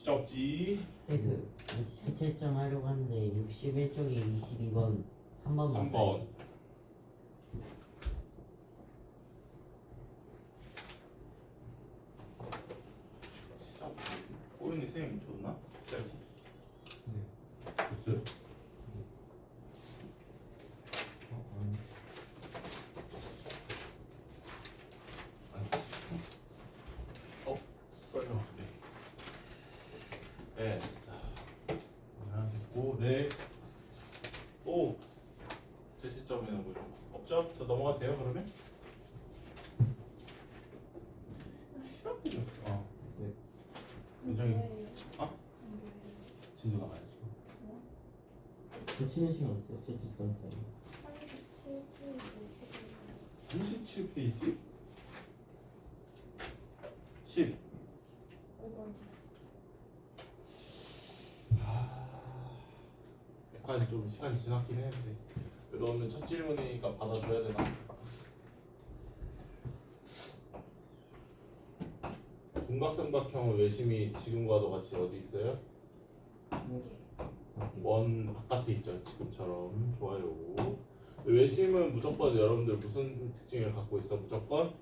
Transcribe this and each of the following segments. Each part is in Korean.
진짜 없지. 그 채점 하려고 하는데 61쪽에 22번 3번 3번. 진짜 꼬리니 쌤 줬나? 짜지? 네. 줬어요? 없어요. 네. 됐어. 하나 됐고, 네. 또 제시점에는 뭐 없죠? 저 넘어가도 돼요 그러면? 어. 네. 굉장히 진도 나가야지. 붙이는 시간 없어요. 채점 타임. 37페이지 10. 약간 좀 시간 지났긴 했는데 너는 첫 질문이니까 받아줘야 되나? 둔각삼각형은 외심이 지금과도 같이 어디 있어요? 원 바깥에 있죠. 지금처럼. 좋아요. 외심은 무조건 여러분들 무슨 특징을 갖고 있어? 무조건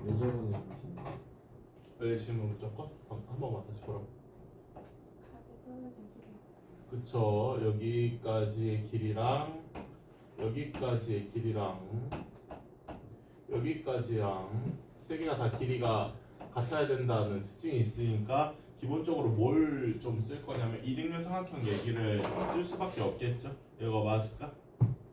외적으로 보시면 외심은 무조건 한 번만 다시 보라고. 그쵸. 여기까지의 길이랑 여기까지의 길이랑 여기까지랑 세 개가 다 길이가 같아야 된다는 특징이 있으니까 기본적으로 뭘 좀 쓸 거냐면 이등변 삼각형 얘기를 쓸 수밖에 없겠죠. 이거 맞을까?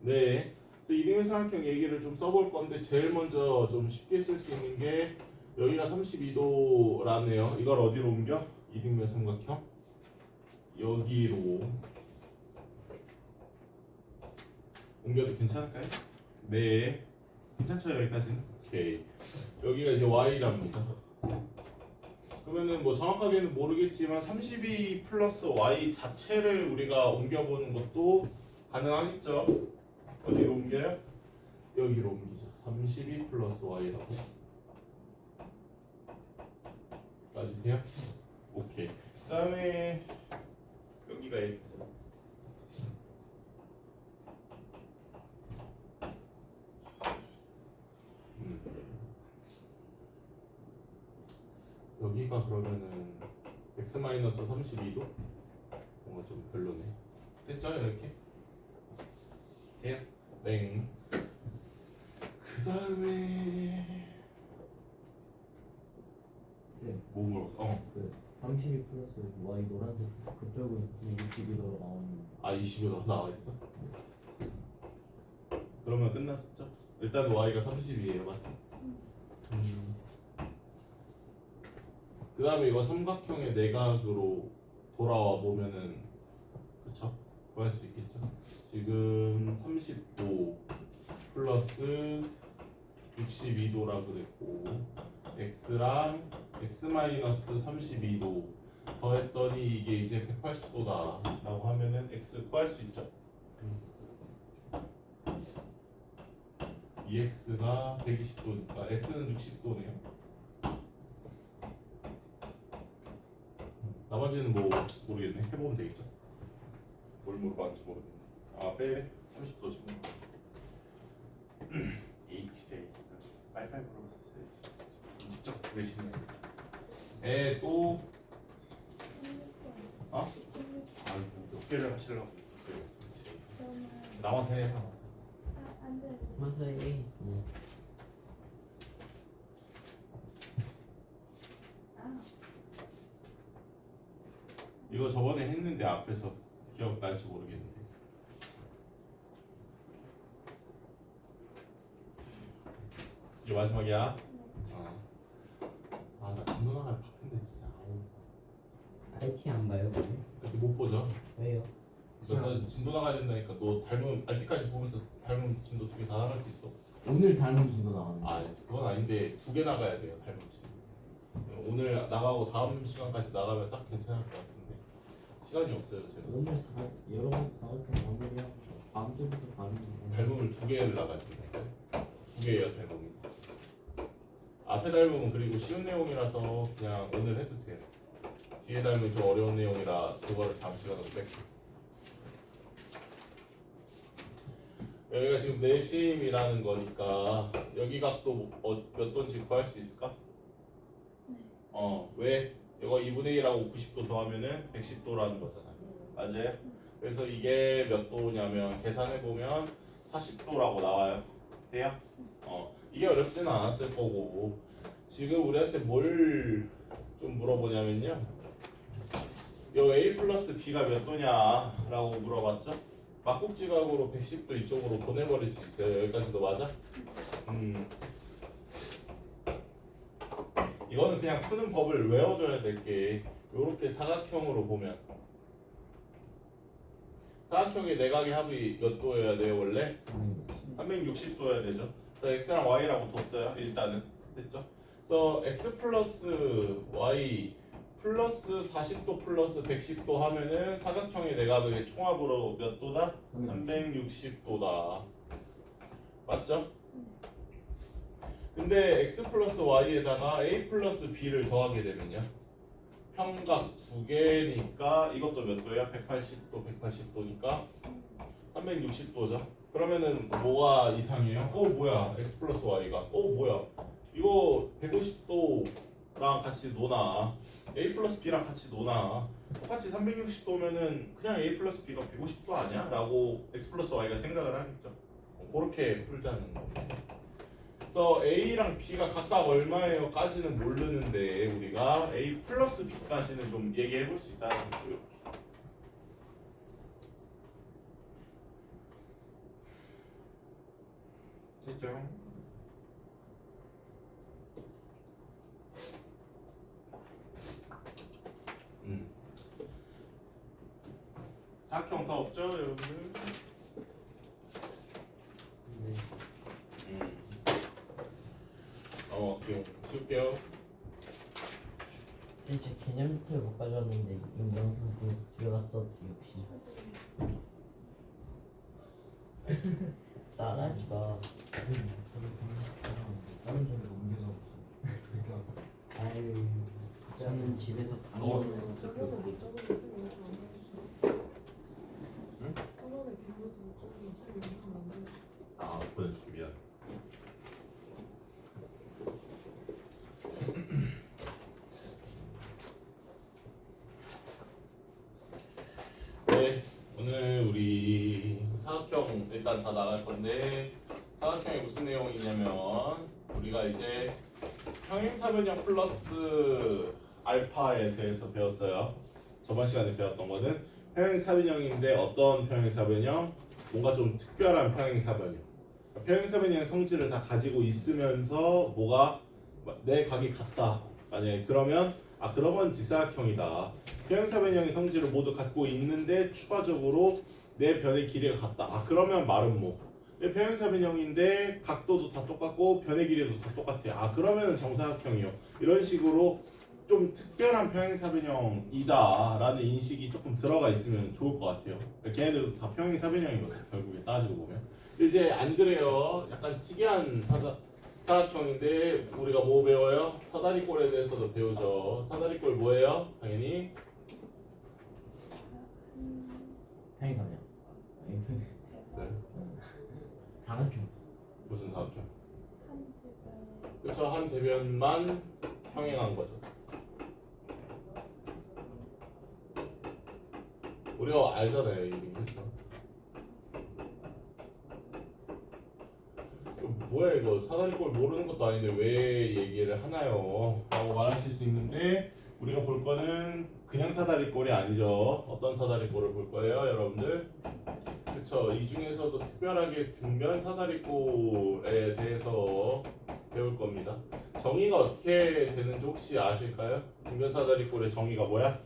네. 그래서 이등변 삼각형 얘기를 좀 써볼 건데 제일 먼저 좀 쉽게 쓸 수 있는 게 여기가 32도라네요. 이걸 어디로 옮겨? 이등변 삼각형 여기로 옮겨도 괜찮을까요? 네. 괜찮죠 여기까지는? 오케이. 여기가 이제 y랍니다. 그러면은 뭐 정확하게는 모르겠지만 32 플러스 y 자체를 우리가 옮겨보는 것도 가능하겠죠? 어디로 옮겨요? 여기로 옮기자. 32 플러스 y라고 까지 돼요? 오케이. 그 다음에 여기가 x 여기가 그러면은 x-32도? 뭔가 좀 별로네. 됐죠? 이렇게? 돼요? 네. 그 다음에 네. 뭐 물어봤어? 그 32 플러스 y 노란색 그쪽은 62도로 나오는. 아 20이 나와있어? 그러면 끝났죠? 일단 y가 30이에요 맞지? 그 다음에 이거 삼각형의 내각으로 돌아와 보면은 그쵸? 구할 수 있겠죠? 지금 30도 플러스 62도라 그랬고 x랑 x-32도 더했더니 이게 이제 180도다 라고 하면은 x 구할 수 있죠? 이 x가 120도니까 x는 60도네요. 나머지는 뭐 모르겠네. 해보면 되겠죠. 뭘 물어봤는지 모르겠네. 아 빼래? 30도 지금 HJ 빨리빨리 물어봤었어야지. 직접 외시네. 또 어? 아 몇 개를 하시려고 남아서 해. 맞아요. 네. 이거 저번에 했는데 앞에서 기억 날지 모르겠는데. 이게 마지막이야. 나 진도 나갈 바쁜데 진짜. IT 안 봐요, 그래? 그렇게 못 보죠. 왜요? 너 진도 나가야 된다니까. 너 닮은 RT까지 보면서 닮은 진도 2개 다 나갈 수 있어. 오늘 닮은 진도 나왔는데. 아 그건 아닌데 2개 나가야 돼요 닮은 진도. 오늘 나가고 다음 시간까지 나가면 딱 괜찮을 것 같은데 시간이 없어요 제가. 오늘 여러 번 사각형 마무리하고 다음 주부터 가는 거. 닮음을 2개를 나가야 된다니까요. 2개예요 닮음이. 앞에 닮으면 그리고 쉬운 내용이라서 그냥 오늘 해도 돼요. 뒤에 닮으면 좀 어려운 내용이라 그거를 다음 시간으로 뺄게요. 여기가 지금 내심이라는 거니까 여기 각도 몇 도인지 구할 수 있을까? 왜? 이거 2분의 1하고 90도 더하면은 110도라는 거잖아요. 맞아요? 그래서 이게 몇 도냐면 계산해보면 40도라고 나와요. 돼요? 이게 어렵지는 않았을 거고 지금 우리한테 뭘 좀 물어보냐면요. 요 A 플러스 B가 몇 도냐라고 물어봤죠? 막국지각으로 110도 이쪽으로 보내버릴 수 있어요. 여기까지도 맞아? 이거는 그냥 푸는 법을 외워줘야 될 게 요렇게 사각형으로 보면 사각형의 내각의 합이 몇 도여야 돼요 원래? 360도여야 되죠. 그래서 x랑 y라고 뒀어요. 일단은 됐죠? 그래서 x 플러스 y 플러스 40도 플러스 110도 하면은 사각형의 내각의 총합으로 몇 도다? 360도다. 맞죠? 근데 x 플러스 y에다가 a 플러스 b를 더하게 되면요. 평각 두 개니까 이것도 몇 도야? 180도, 180도니까 360도죠. 그러면은 뭐가 이상해요? 뭐야? x 플러스 y가 뭐야? 이거 150도랑 같이 노나 a 플러스 b랑 같이 노나 똑같이 360도면은 그냥 a 플러스 b가 150도 아니야? 라고 x 플러스 y가 생각을 하겠죠. 그렇게 풀자는 겁니다. 그래서 A랑 B가 각각 얼마예요까지는 모르는데 우리가 A 플러스 B까지는 좀 얘기해 볼 수 있다는 거예요. 됐죠? 사각형 더 없죠, 여러분들? 쉬울게요. 제 개념틀 못 가져왔는데 영상 보면서 집에 갔어. 역시 짜라지가 다른 쪽으로 옮겨서 그러니까 아유 저는 집에서 방해하면서 저번에 못 적은 거 쓰면 안 되겠어. 저번에 개보지 못 적은 거 쓰면 안 되겠어. 보내줄게 미안. 네, 오늘 우리 사각형 일단 다 나갈 건데 사각형이 무슨 내용이냐면 우리가 이제 평행사변형 플러스 알파에 대해서 배웠어요. 저번 시간에 배웠던 거는 평행사변형인데 어떤 평행사변형? 뭔가 좀 특별한 평행사변형. 평행사변형의 성질을 다 가지고 있으면서 뭐가 내 각이 같다. 만약에 그러면 그러면 직사각형이다. 평행사변형의 성질을 모두 갖고 있는데 추가적으로 내 변의 길이가 같다. 그러면 말은 뭐? 내 평행사변형인데 각도도 다 똑같고 변의 길이도 다 똑같아. 그러면 정사각형이요. 이런 식으로 좀 특별한 평행사변형이다 라는 인식이 조금 들어가 있으면 좋을 것 같아요. 걔네들도 다 평행사변형이거든 결국에 따지고 보면. 이제 안 그래요. 약간 특이한 사각형인데 우리가 뭐 배워요? 사다리꼴에 대해서도 배우죠. 사다리꼴 뭐예요? 당연히 평행사변형. 네. 사각형. 무슨 사각형? 그쵸, 한 대변만 평행한 거죠. 우리가 알잖아요 이미. 그쵸? 뭐야 이거 사다리꼴 모르는 것도 아닌데 왜 얘기를 하나요? 라고 말하실 수 있는데 우리가 볼 거는 그냥 사다리꼴이 아니죠. 어떤 사다리꼴을 볼 거예요 여러분들? 그쵸, 이 중에서도 특별하게 등변 사다리꼴에 대해서 배울 겁니다. 정의가 어떻게 되는지 혹시 아실까요? 등변 사다리꼴의 정의가 뭐야?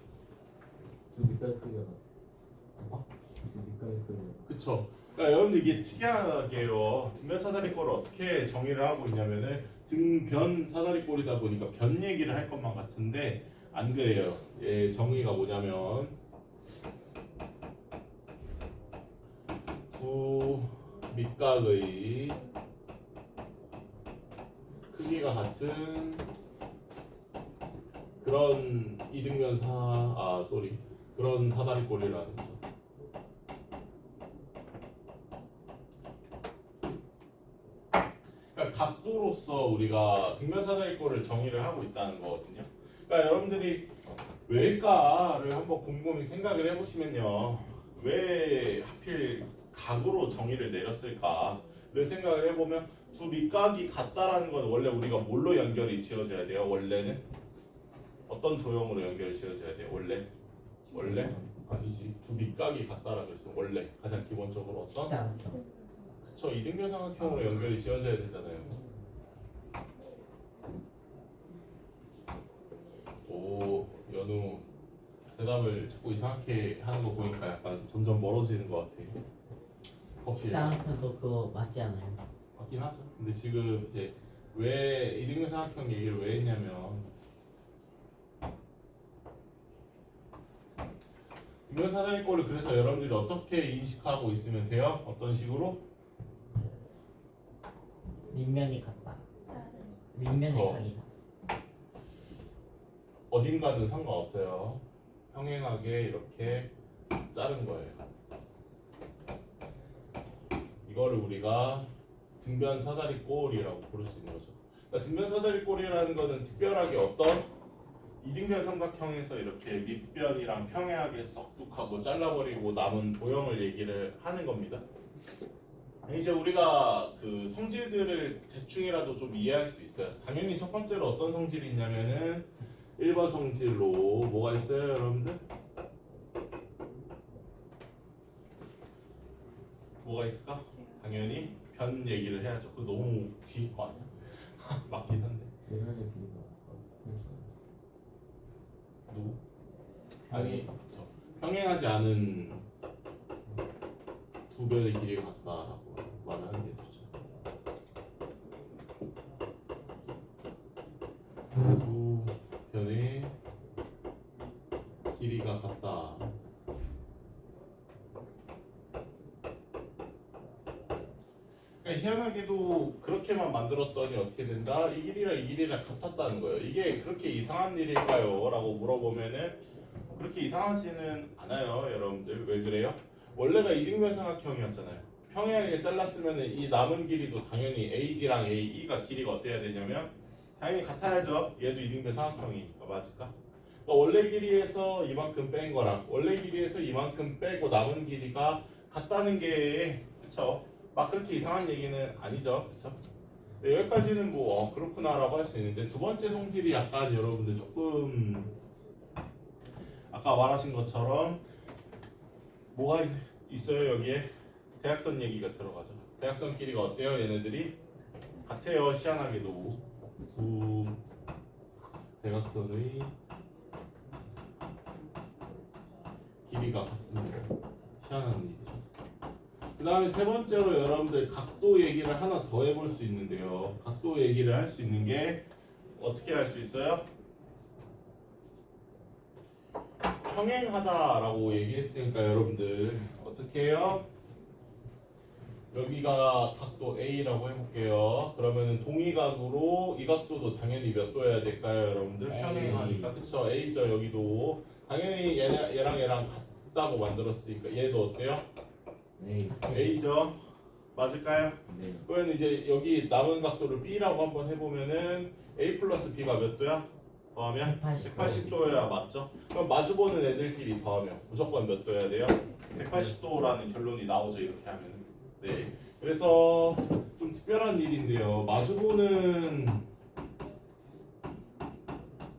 두 밑까지 끌려. 두 밑까지 끌려. 그쵸. 그러니까 여러분들 이게 특이하게요. 등변 사다리꼴을 어떻게 정의를 하고 있냐면은 등변 사다리꼴이다 보니까 변 얘기를 할 것만 같은데 안 그래요. 정의가 뭐냐면 두 밑각의 크기 크기가 같은 그런 이등변 그런 사다리꼴이라는 거죠. 그러니까 각도로서 우리가 등변 사다리꼴을 정의를 하고 있다는 거거든요. 그러니까 여러분들이 왜일까를 한번 곰곰이 생각을 해보시면요. 왜 하필 각으로 정의를 내렸을까를 생각을 해보면 두 밑각이 같다라는 건 원래 우리가 뭘로 연결이 지어져야 돼요? 원래는 어떤 도형으로 연결이 지어져야 돼요? 원래 아니지. 두 밑각이 같다라 그랬어. 원래 가장 기본적으로 어떤 직사각형. 그쵸 이등변 삼각형으로 연결이 지어져야 되잖아요. 오 연우 대답을 자꾸 이상하게 하는 거 보니까 약간 점점 멀어지는 것 같아. 커피 직사각형도 그거 맞지 않아요? 맞긴 하죠. 근데 지금 이제 왜 이등변 삼각형 얘기를 왜 했냐면 등변 사다리꼴을 그래서 여러분들이 어떻게 인식하고 있으면 돼요? 어떤 식으로? 밑면이 같다. 밑면의 그쵸. 각이다. 어딘가든 상관없어요. 평행하게 이렇게 자른 거예요. 이거를 우리가 등변 사다리꼴이라고 부를 수 있는 거죠. 그러니까 등변 사다리꼴이라는 거는 특별하게 어떤 이등변 삼각형에서 이렇게 밑변이랑 평행하게 썩둑하고 잘라버리고 남은 도형을 얘기를 하는 겁니다. 이제 우리가 그 성질들을 대충이라도 좀 이해할 수 있어요. 당연히 첫 번째로 어떤 성질이 있냐면은 1번 성질로 뭐가 있어요, 여러분들? 뭐가 있을까? 당연히 변 얘기를 해야죠. 그거 너무 뒤일 거 아니야? 맞긴 한데. 대면의 길이가 누구? 아니, 저 평행하지 않은 두 변의 길이가 같다라고 말을 하는 게 좋죠. 두 변의 길이가 같다. 그러니까 희한하게도 그렇게만 만들었더니 어떻게 된다? 이 길이랑 이 길이랑 같았다는 거예요. 이게 그렇게 이상한 일일까요? 라고 물어보면은 그렇게 이상하지는 않아요, 여러분들. 왜 그래요? 원래가 이등변 삼각형이었잖아요. 평행하게 잘랐으면은 이 남은 길이도 당연히 AD랑 AE가 길이가 어때야 되냐면 당연히 같아야죠. 얘도 이등변 삼각형이니까 맞을까? 그러니까 원래 길이에서 이만큼 뺀 거랑 원래 길이에서 이만큼 빼고 남은 길이가 같다는 게 그쵸? 막 그렇게 이상한 얘기는 아니죠, 그쵸? 네, 여기까지는 뭐 그렇구나라고 할 수 있는데 두 번째 성질이 약간 여러분들 조금 아까 말하신 것처럼 뭐가 있어요 여기에? 대각선 얘기가 들어가죠. 대각선 길이가 어때요 얘네들이? 같아요 희한하게도 두 대각선의 길이가 같습니다. 희한한 일이죠. 그 다음에 세 번째로 여러분들 각도 얘기를 하나 더 해볼 수 있는데요. 각도 얘기를 할 수 있는 게 어떻게 할 수 있어요? 평행하다라고 얘기했으니까 여러분들 어떻게 해요? 여기가 각도 A라고 해볼게요. 그러면은 동의각으로 이 각도도 당연히 몇 도여야 될까요, 여러분들? A. 평행하니까 그쵸? A죠 여기도 당연히 얘랑 같다고 만들었으니까 얘도 어때요? 네. A죠. 맞을까요? 네. 그러면 이제 여기 남은 각도를 B라고 한번 해보면은 A 플러스 B가 몇 도야? 더하면 180도여야 맞죠? 그럼 마주보는 애들끼리 더하면 무조건 몇 도여야 돼요? 180도라는 결론이 나오죠 이렇게 하면은. 네. 그래서 좀 특별한 일인데요. 마주보는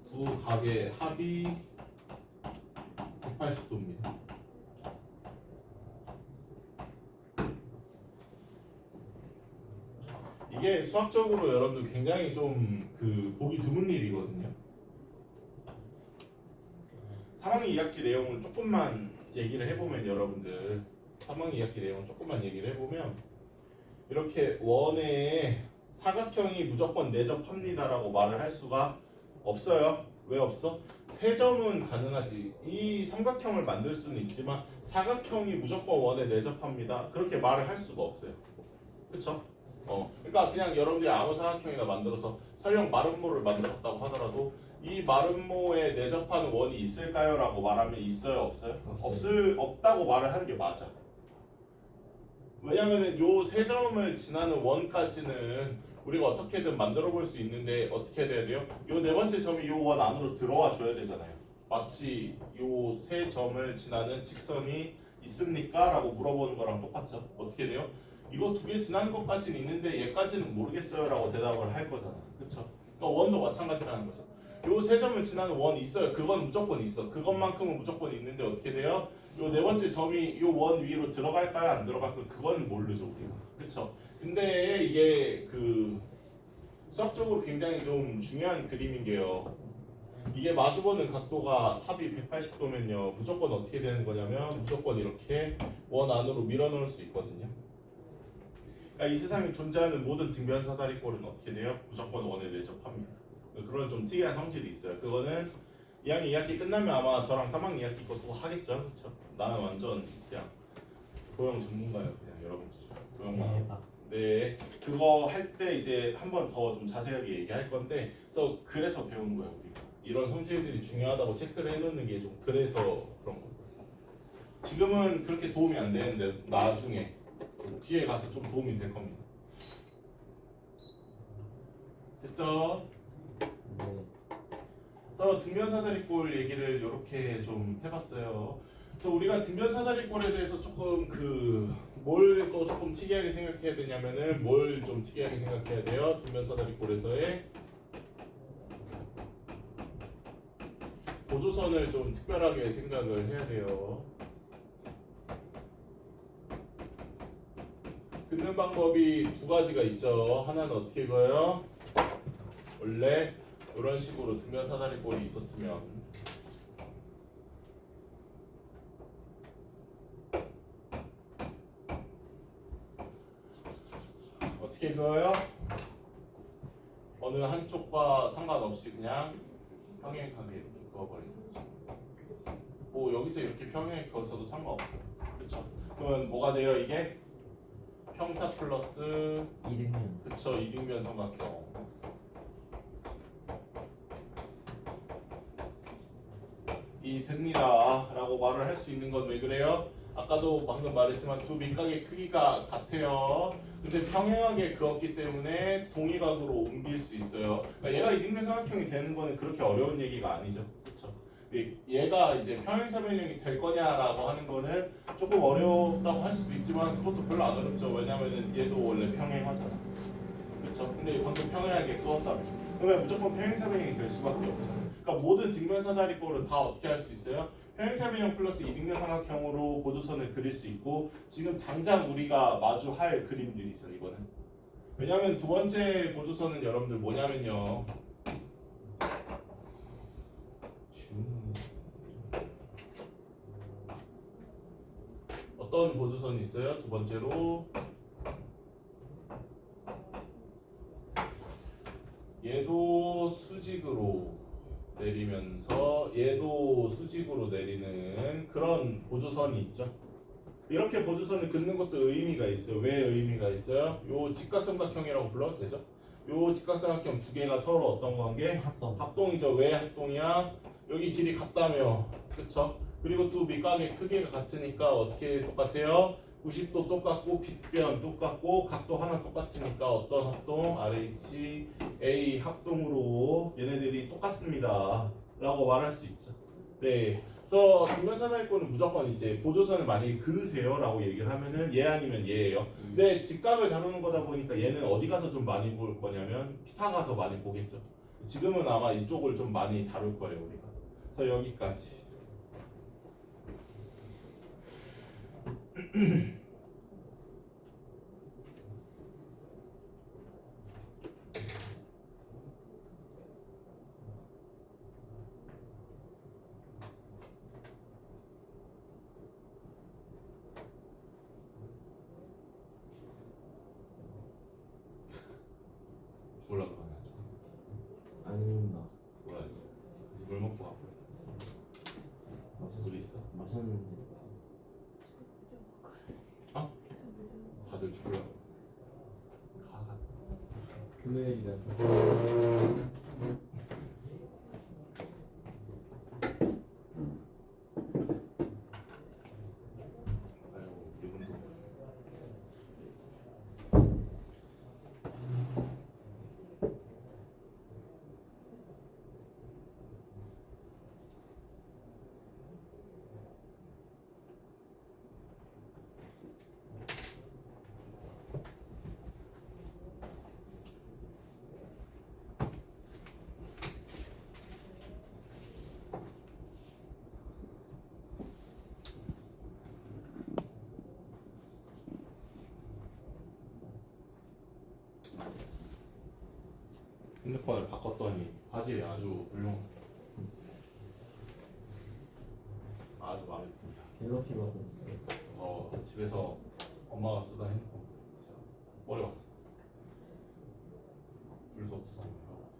두 각의 합이 180도입니다. 이게 수학적으로 여러분들 굉장히 좀 그 보기 드문 일이거든요. 3학년 2학기 내용을 조금만 얘기를 해보면 여러분들 3학년 2학기 내용을 조금만 얘기를 해보면 이렇게 원의 사각형이 무조건 내접합니다라고 말을 할 수가 없어요. 왜 없어? 세 점은 가능하지. 이 삼각형을 만들 수는 있지만 사각형이 무조건 원에 내접합니다. 그렇게 말을 할 수가 없어요. 그쵸? 그러니까 그냥 여러분들이 아무 사각형이나 만들어서 설령 마름모를 만들었다고 하더라도 이 마름모에 내접하는 원이 있을까요? 라고 말하면 있어요? 없어요? 없다고 말을 하는 게 맞아. 왜냐면은 요 세 점을 지나는 원까지는 우리가 어떻게든 만들어 볼 수 있는데 어떻게 돼야 돼요? 요 네 번째 점이 요 원 안으로 들어와 줘야 되잖아요. 마치 요 세 점을 지나는 직선이 있습니까? 라고 물어보는 거랑 똑같죠. 어떻게 돼요? 이거 두 개 지나는 것까지는 있는데 얘까지는 모르겠어요 라고 대답을 할 거잖아. 그쵸? 그러니까 원도 마찬가지라는 거죠. 요 세 점을 지나는 원 있어요. 그건 무조건 있어. 그것만큼은 무조건 있는데 어떻게 돼요? 요 네 번째 점이 요 원 위로 들어갈까요? 안 들어갈까요? 그건 모르죠 우리가. 그쵸? 근데 이게 그 수학적으로 굉장히 좀 중요한 그림인 게요. 이게 마주보는 각도가 합이 180도면요. 무조건 어떻게 되는 거냐면 무조건 이렇게 원 안으로 밀어넣을 수 있거든요. 그러니까 이 세상에 존재하는 모든 등변 사다리꼴은 어떻게 돼요? 무조건 원에 내접합니다. 그런 좀 특이한 성질이 있어요. 그거는 2학년 2학기 끝나면 아마 저랑 3학년 2학기 것도 하겠죠, 그렇죠? 나는 완전 그냥 도형 전문가예요, 그냥 여러분들 도형만. 대박. 네, 그거 할 때 이제 한 번 더 좀 자세하게 얘기할 건데, 그래서 배운 거예요 우리가. 이런 성질들이 중요하다고 체크를 해놓는 게 좀 그래서 그런 거. 지금은 그렇게 도움이 안 되는데 나중에 뒤에 가서 좀 도움이 될 겁니다. 됐죠? 네. 그래서 등변사다리꼴 얘기를 이렇게 좀 해봤어요. 그래서 우리가 등변사다리꼴에 대해서 조금 뭘 또 조금 특이하게 생각해야 되냐면은 뭘 좀 특이하게 생각해야 돼요. 등변사다리꼴에서의 보조선을 좀 특별하게 생각을 해야 돼요. 긋는 방법이 두 가지가 있죠. 하나는 어떻게 그어요? 원래 이런 식으로 등변사다리꼴이 있었으면 어떻게 그어요? 어느 한쪽과 상관없이 그냥 평행하게 이렇게 그어버리는 거죠. 뭐 여기서 이렇게 평행하게 그었어도 상관없죠. 그렇죠? 그러면 뭐가 돼요 이게? 평사 플러스 이등면. 그쵸 이등변 삼각형. 이 됩니다 라고 말을 할 수 있는 건 왜 그래요? 아까도 방금 말했지만 두 밑각의 크기가 같아요. 근데 평행하게 그었기 때문에 동의각으로 옮길 수 있어요. 그러니까 얘가 이등변 삼각형이 되는 거는 그렇게 어려운 얘기가 아니죠. 그쵸? 얘가 이제 평행사변형이 될 거냐라고 하는 거는 조금 어렵다고 할 수도 있지만 그것도 별로 안 어렵죠. 왜냐면은 얘도 원래 평행하잖아. 그렇죠? 근데 방금 평행하게 그었다며. 그러면 무조건 평행사변형이 될 수밖에 없잖아. 그러니까 모든 등변사다리꼴은 다 어떻게 할 수 있어요? 평행사변형 플러스 이등변 삼각형으로 보조선을 그릴 수 있고 지금 당장 우리가 마주할 그림들이죠. 이거는. 왜냐하면 두 번째 보조선은 여러분들 뭐냐면요. 어떤 보조선이 있어요? 두 번째로 얘도 수직으로 내리면서 얘도 수직으로 내리는 그런 보조선이 있죠. 이렇게 보조선을 긋는 것도 의미가 있어요. 왜 의미가 있어요? 요 직각삼각형이라고 불러도 되죠? 요 직각삼각형 두 개가 서로 어떤 관계? 합동이죠. 왜 합동이야? 여기 길이 같다며. 그쵸? 그리고 두 밑각의 크기가 같으니까 어떻게 똑같아요? 90도 똑같고 빗변 똑같고 각도 하나 똑같으니까 어떤 합동? RH, A 합동으로 얘네들이 똑같습니다 라고 말할 수 있죠. 네, 그래서 등변사다리꼴은 무조건 이제 보조선을 많이 그으세요 라고 얘기를 하면은 얘 아니면 얘예요. 근데 직각을 다루는 거다 보니까 얘는 어디 가서 좀 많이 볼 거냐면 피타 가서 많이 보겠죠. 지금은 아마 이쪽을 좀 많이 다룰 거예요 우리가. 그래서 여기까지. 죽을라 그러네 아주. 아닙니다. 뭐야 이거? 물 먹고 가고. 물 있어? 마셨는데. 다들 죽을라. 가가. 토요일이라서 아이고 이분도 핸드폰을 바꿨더니 화질이 아주 아주 마음에 듭니다. 갤럭시로 하고 있어요. 집에서 엄마가 쓰던 핸드폰 제가 버려봤어. 줄수 없어.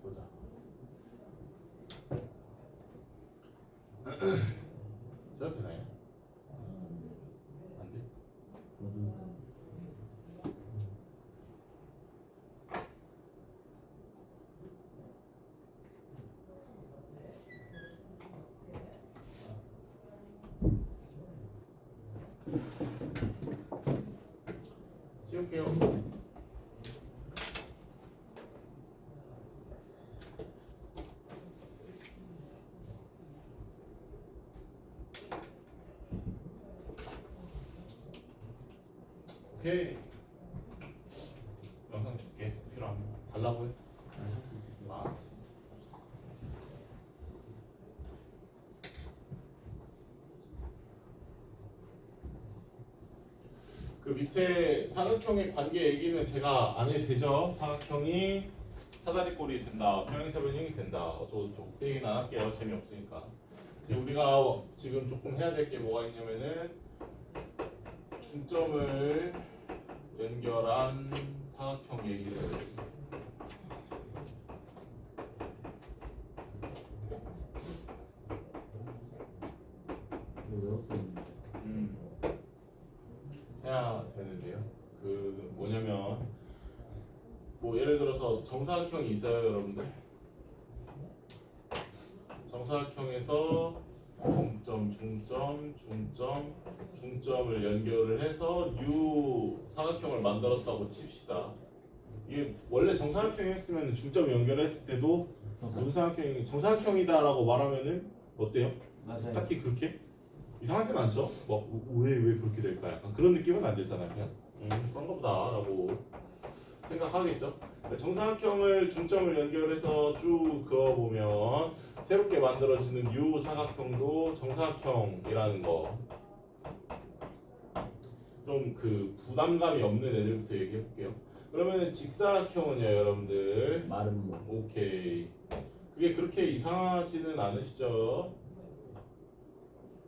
보자. 써도 되나요? 안 돼? 모든 사람 지울게요. 오케이. 영상 줄게. 필요하면 달라고 해. 할수 있어요. 아, 그 밑에 사각형의 관계 얘기는 제가 안 해도 되죠. 사각형이 사다리꼴이 된다, 평행사변형이 된다, 어쩌고저쩌고 그 얘기는 안 할게요. 재미없으니까. 이제 우리가 지금 조금 해야 될 게 뭐가 있냐면은 중점을 연결한 사각형 얘기를 이거 외웠었는데 해야 되는데요. 그 뭐냐면 뭐 예를 들어서 정사각형이 있어요, 여러분들. 정사각형에서 중점을 연결을 해서 U 사각형을 만들었다고 칩시다. 이게 원래 정사각형이었으면 중점 연결했을 때도 무슨 사각형이 정사각형이다라고 말하면은 어때요? 맞아요. 딱히 그렇게 이상하진 않죠? 왜 그렇게 될까? 약간 그런 느낌은 안 들잖아요. 그냥 그런가 보다라고 생각하겠죠. 정사각형을 중점을 연결해서 쭉 그어보면 새롭게 만들어지는 U 사각형도 정사각형이라는 거. 좀 그 부담감이 없는 애들부터 얘기해 볼게요. 그러면 직사각형은요, 여러분들. 말은 뭐 오케이. 그게 그렇게 이상하지는 않으시죠?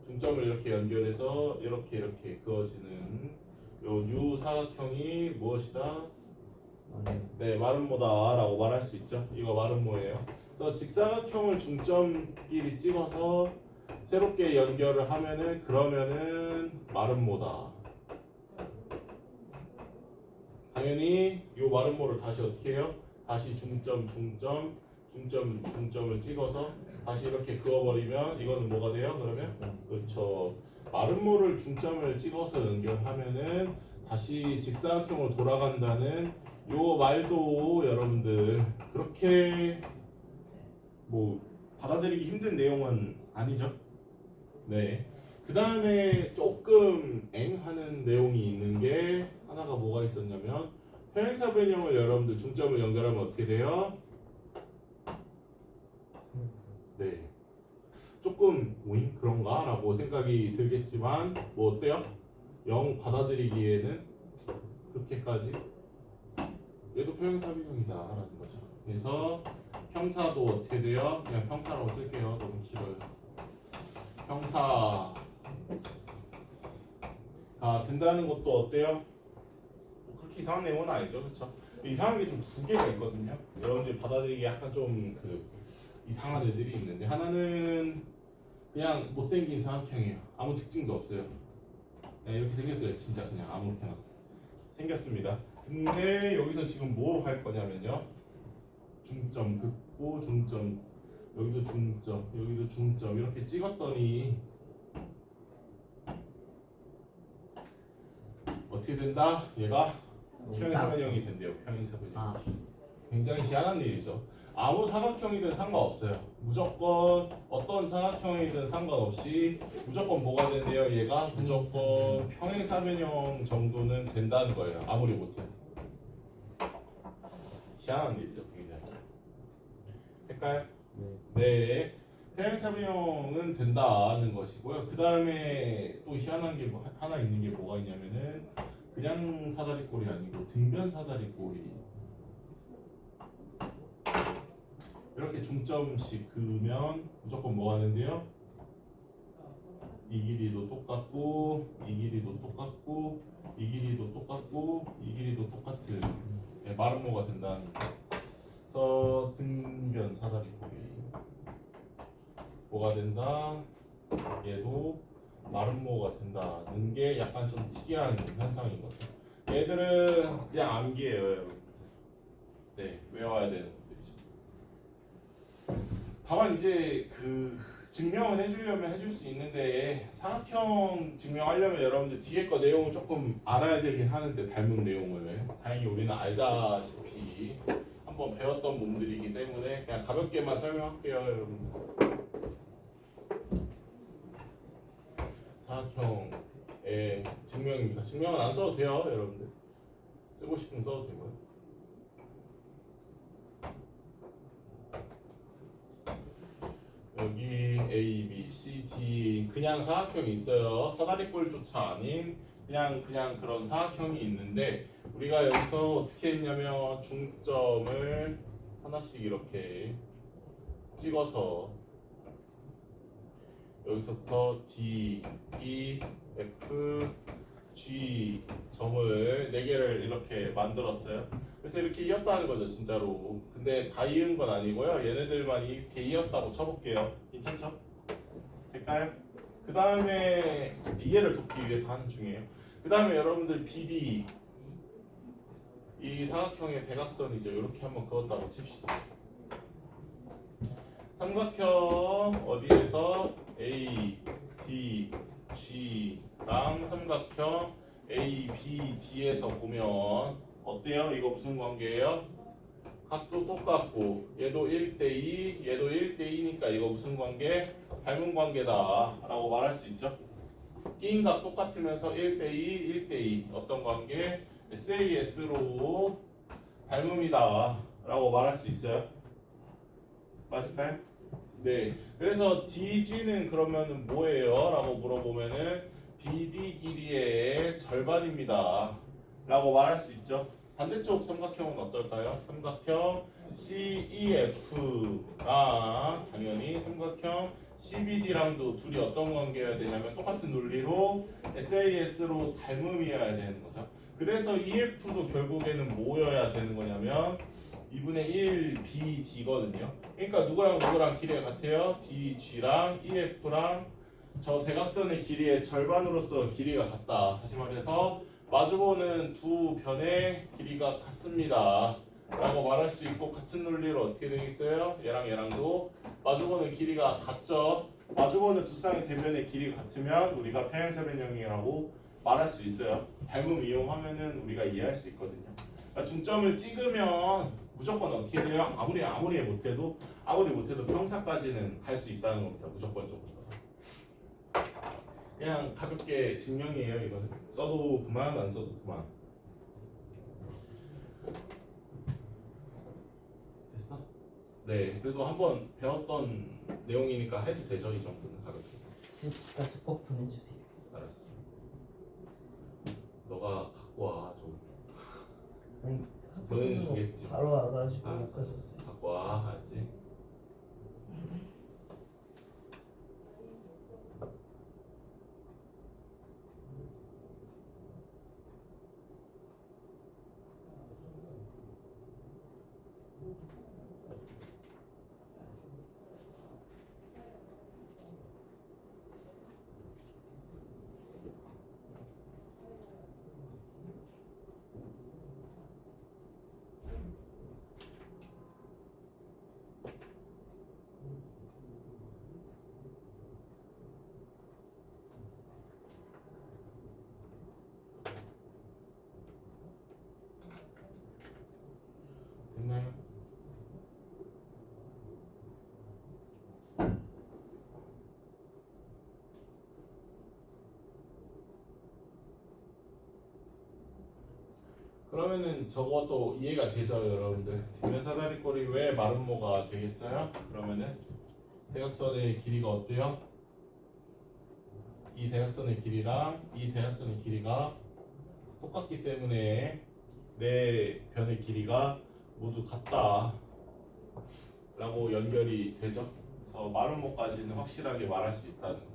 중점을 이렇게 연결해서 이렇게 그어지는 요 U 사각형이 무엇이다? 네, 마름모다라고 말할 수 있죠. 이거 마름모예요. 그래서 직사각형을 중점끼리 찍어서 새롭게 연결을 하면은 그러면은 마름모다. 당연히 요 마름모를 다시 어떻게 해요? 다시 중점을 찍어서 다시 이렇게 그어버리면 이거는 뭐가 돼요? 그러면 그렇죠. 마름모를 중점을 찍어서 연결하면은 다시 직사각형으로 돌아간다는 요 말도 여러분들 그렇게 뭐 받아들이기 힘든 내용은 아니죠. 네. 그 다음에 조금 엥하는 내용이 있는 게 하나가 뭐가 있었냐면 평행사 변형을 여러분들 중점을 연결하면 어떻게 돼요? 네. 조금 오잉 그런가? 라고 생각이 들겠지만 뭐 어때요? 영 받아들이기에는 그렇게까지 얘도 평행사변형이다 라는 거죠. 그래서 평사도 어떻게 돼요? 그냥 평사라고 쓸게요. 너무 길어요. 평사가 된다는 것도 어때요? 뭐 그렇게 이상한 내용은 아니죠. 그렇죠? 이상한 게 좀 두 개가 있거든요. 여러분들이 받아들이기 약간 좀 그 이상한 애들이 있는데 하나는 그냥 못생긴 사각형이에요. 아무 특징도 없어요. 그냥 이렇게 생겼어요. 진짜 그냥 아무렇게나 생겼습니다. 근데 여기서 지금 뭐 할 거냐면요. 중점 긋고 중점 여기도 중점 여기도 중점 이렇게 찍었더니 어떻게 된다? 얘가 평행사변형이 된대요. 평행사변형. 아, 굉장히 희한한 일이죠. 아무 삼각형이든 상관없어요. 무조건 어떤 삼각형이든 상관없이 무조건 뭐가 된대요? 얘가 무조건 평행사변형 정도는 된다는 거예요. 아무리 못해도. 희한한 일이죠. 굉장히. 될까요? 네. 네. 평행사변형은 된다는 것이고요. 그 다음에 또 희한한 게 하나 있는 게 뭐가 있냐면은 그냥 사다리꼴이 아니고 등변 사다리꼴이 이렇게 중점씩 그으면 무조건 뭐가 된대요? 이 길이도 똑같고 이 길이도 똑같고 이 길이도 똑같고 이 길이도 똑같은 마름모가 된다는 거. 그래서 등변 사다리꼴이 뭐가 된다? 얘도 마름모가 된다는 게 약간 좀 특이한 현상인 거죠. 얘들은 그냥 암기예요, 여러분. 네, 외워야 되는 것들이죠. 다만 이제 그 증명을 해주려면 해줄 수 있는데 삼각형 증명하려면 여러분들 뒤에 거 내용을 조금 알아야 되긴 하는데 닮은 내용을 다행히 우리는 알다시피 한번 배웠던 분들이기 때문에 그냥 가볍게만 설명할게요, 여러분. 사각형의 증명입니다. 증명은 안 써도 돼요, 여러분들. 쓰고 싶으면 써도 되고요. 여기 A, B, C, D 그냥 사각형이 있어요. 사다리꼴조차 아닌 그냥 그런 사각형이 있는데 우리가 여기서 어떻게 했냐면 중점을 하나씩 이렇게 찍어서 여기서부터 D, E, F, G 점을 4개를 이렇게 만들었어요. 그래서 이렇게 이었다는 거죠, 진짜로. 근데 다 이은 건 아니고요. 얘네들만 이렇게 이었다고 쳐볼게요. 괜찮죠? 될까요? 그 다음에 이해를 돕기 위해서 하는 중이에요. 그 다음에 여러분들 BD 이 사각형의 대각선이죠. 이렇게 한번 그었다고 칩시다. 삼각형 어디에서 A, D, G랑 삼각형 A, B, D에서 보면 어때요? 이거 무슨 관계예요? 각도 똑같고 얘도 1대2 얘도 1대2니까 이거 무슨 관계? 닮은 관계다 라고 말할 수 있죠. 끼인 각 똑같으면서 1대2 1대2 어떤 관계? SAS로 닮음이다 라고 말할 수 있어요. 맞을까요? 네. 그래서 DG는 그러면은 뭐예요? 라고 물어보면은 BD 길이의 절반입니다 라고 말할 수 있죠. 반대쪽 삼각형은 어떨까요? 삼각형 CEF랑 당연히 삼각형 CBD랑도 둘이 어떤 관계여야 되냐면 똑같은 논리로 SAS로 닮음이어야 되는 거죠. 그래서 EF도 결국에는 뭐여야 되는 거냐면 2분의 1 BD거든요. 그러니까 누구랑 길이가 같아요? DG랑 EF랑 저 대각선의 길이의 절반으로서 길이가 같다. 다시 말해서 마주보는 두 변의 길이가 같습니다 라고 말할 수 있고 같은 논리로 어떻게 되어 있어요? 얘랑 얘랑도 마주보는 길이가 같죠. 마주보는 두 쌍의 대변의 길이가 같으면 우리가 평행사변형이라고 말할 수 있어요. 닮음 이용하면은 우리가 이해할 수 있거든요. 그러니까 중점을 찍으면 무조건 어떻게 돼요? 아무리 못해도 평사까지는 갈 수 있다는 겁니다. 무조건적으로. 그냥 가볍게 증명이에요. 이거는 써도 그만 안 써도 그만. 됐어? 네. 그래도 한번 배웠던 내용이니까 해도 되죠. 이 정도는 가볍게. 스치가 스포픈 해주세요. 알았어. 너가 갖고 와 좀. 아니 너희는 주겠지. 바로 와가지고 알았어. 갖고 와. 알았지? 보내요. 그러면은 저것도 이해가 되죠, 여러분들? 뒷면 사다리꼴이 왜 마름모가 되겠어요? 그러면은 대각선의 길이가 어때요? 이 대각선의 길이랑 이 대각선의 길이가 똑같기 때문에 내 변의 길이가 모두 같다 라고 연결이 되죠. 그래서 마름모까지는 확실하게 말할 수 있다는 거죠.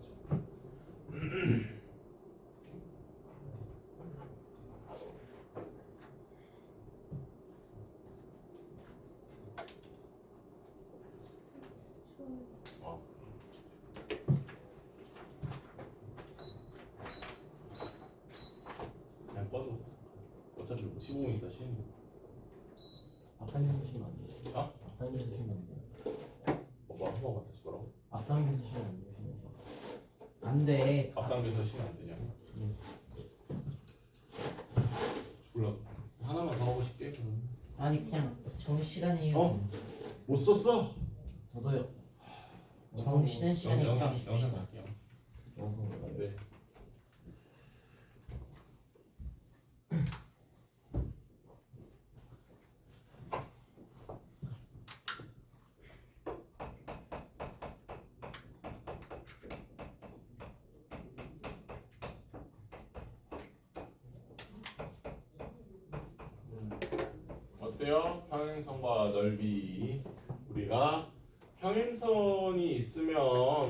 그냥 꺼줘. 어차피 15분 있다 쉬는 거. 앞단계에서 쉬면 안 돼요. 어? 앞단계에서 쉬면 안 돼요. 뭐 한 번만 다시 뭐라고? 앞단계에서 쉬면 안 돼요. 쉬면서. 안 돼. 앞당겨서 쉬면 안 되냐? 죽을라. 하나만 더 하고 싶게. 아니 그냥 정시간이에요. 어? 못 썼어? 저도요. 정시는 시간이 영상 그냥 영상 갈게요. 영상 네. 어때요? 평행선과 넓이. 우리가 평행선이 있으면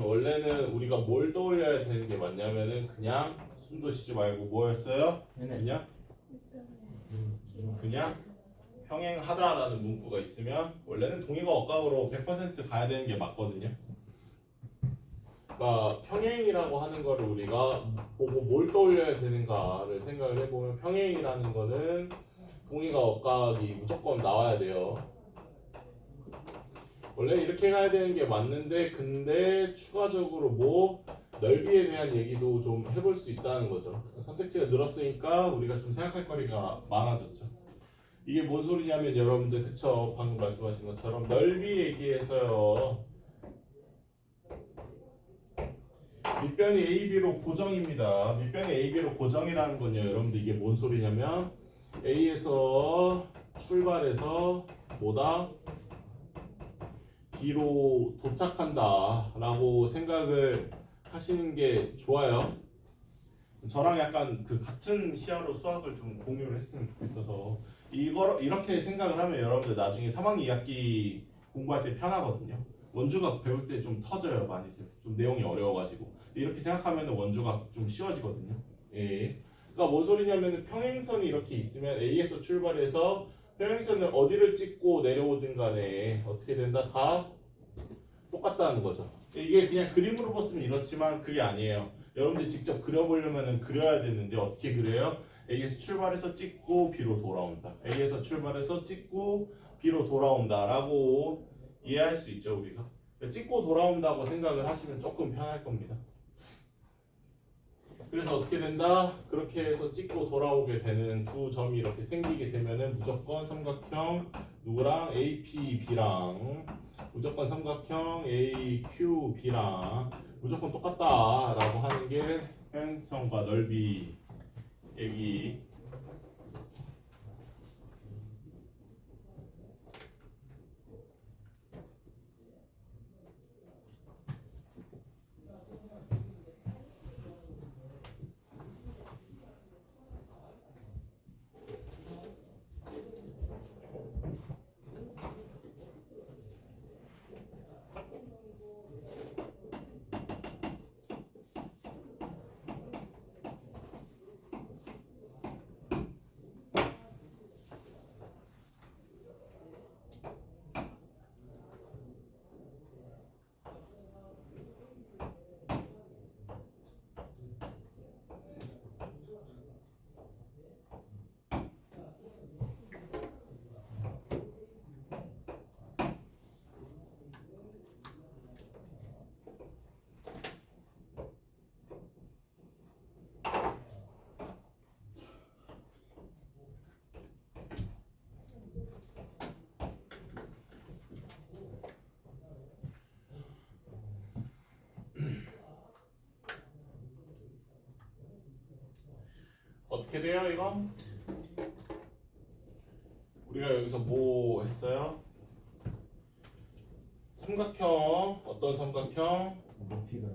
원래는 우리가 뭘 떠올려야 되는 게 맞냐면은 그냥 숨도 쉬지 말고 뭐였어요? 네네. 그냥 평행하다라는 문구가 있으면 원래는 동의가 억각으로 100% 가야 되는 게 맞거든요. 그러니까 평행이라고 하는 거를 우리가 보고 뭘 떠올려야 되는가를 생각을 해보면 평행이라는 거는 동의가 억각이 무조건 나와야 돼요. 원래 이렇게 가야 되는 게 맞는데 근데 추가적으로 뭐 넓이에 대한 얘기도 좀 해볼 수 있다는 거죠. 선택지가 늘었으니까 우리가 좀 생각할 거리가 많아졌죠. 이게 뭔 소리냐면 여러분들 그쵸? 방금 말씀하신 것처럼 넓이 얘기해서요. 밑변이 AB로 고정입니다. 밑변이 AB로 고정이라는 건요. 여러분들 이게 뭔 소리냐면 A에서 출발해서 뭐다? B로 도착한다 라고 생각을 하시는 게 좋아요. 저랑 약간 그 같은 시야로 수학을 좀 공유를 했으면 좋겠어서 이렇게 생각을 하면 여러분들 나중에 3학년 2학기 공부할 때 편하거든요. 원주각 배울 때 좀 터져요 많이들. 좀 내용이 어려워가지고 이렇게 생각하면 원주각 좀 쉬워지거든요. 예. 그러니까 뭔 소리냐면 평행선이 이렇게 있으면 A에서 출발해서 평행선을 어디를 찍고 내려오든 간에 어떻게 된다? 다 똑같다는 거죠. 이게 그냥 그림으로 봤으면 이렇지만 그게 아니에요. 여러분들이 직접 그려보려면 그려야 되는데 어떻게 그려요? A에서 출발해서 찍고 B로 돌아온다. A에서 출발해서 찍고 B로 돌아온다 라고 이해할 수 있죠 우리가. 찍고 돌아온다고 생각을 하시면 조금 편할 겁니다. 그래서 어떻게 된다? 그렇게 해서 찍고 돌아오게 되는 두 점이 이렇게 생기게 되면은 무조건 삼각형 누구랑 APB랑 무조건 삼각형 AQB랑 무조건 똑같다라고 하는 게 평행선과 넓이 얘기. 어떻게 돼요 이거? 우리가 여기서 뭐 했어요? 삼각형 어떤 삼각형? 높이가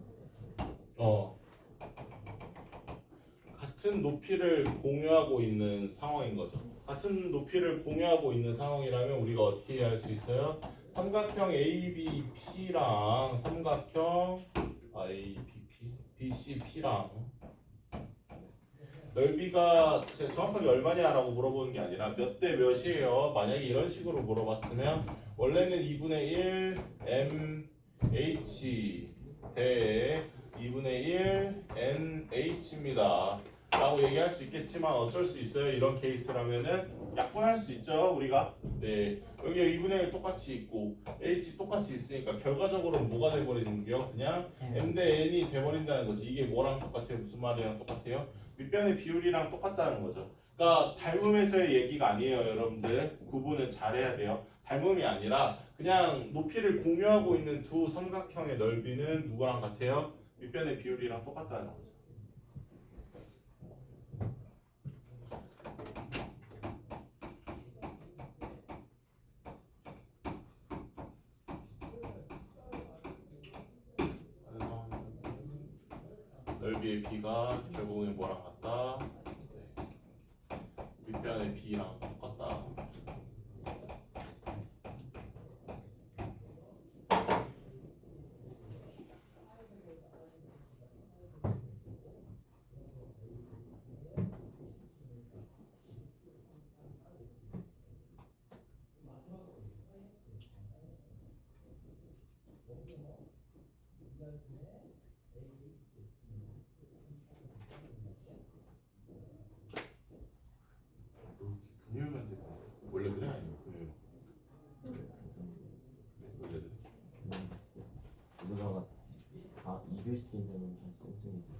같은 높이를 공유하고 있는 상황인 거죠. 같은 높이를 공유하고 있는 상황이라면 우리가 어떻게 할 수 있어요? 삼각형 ABP랑 삼각형 BCP랑 넓이가 정확하게 얼마냐라고 물어보는 게 아니라 몇 대 몇이에요. 만약에 이런 식으로 물어봤으면 원래는 2분의 1 MH 대 2분의 1 NH입니다. 라고 얘기할 수 있겠지만 어쩔 수 있어요. 이런 케이스라면은 약분할 수 있죠. 우리가. 네. 여기 2분의 1 똑같이 있고 H 똑같이 있으니까 결과적으로는 뭐가 돼버리는 게요? 그냥 M 대 N이 돼버린다는 거지. 이게 뭐랑 똑같아요? 무슨 말이랑 똑같아요? 밑변의 비율이랑 똑같다는 거죠. 그러니까 닮음에서의 얘기가 아니에요. 여러분들. 구분을 잘해야 돼요. 닮음이 아니라 그냥 높이를 공유하고 있는 두 삼각형의 넓이는 누구랑 같아요? 밑변의 비율이랑 똑같다는 거죠. 넓이의 b가 결국은 뭐랑 같다? 네. 밑변의 b랑 똑같다. 금요일만 되고 원래 그래 아니면 금요일? 네, 원래 그래. 누나가 다 2교시 때 되면 잘 쌩쌩이죠.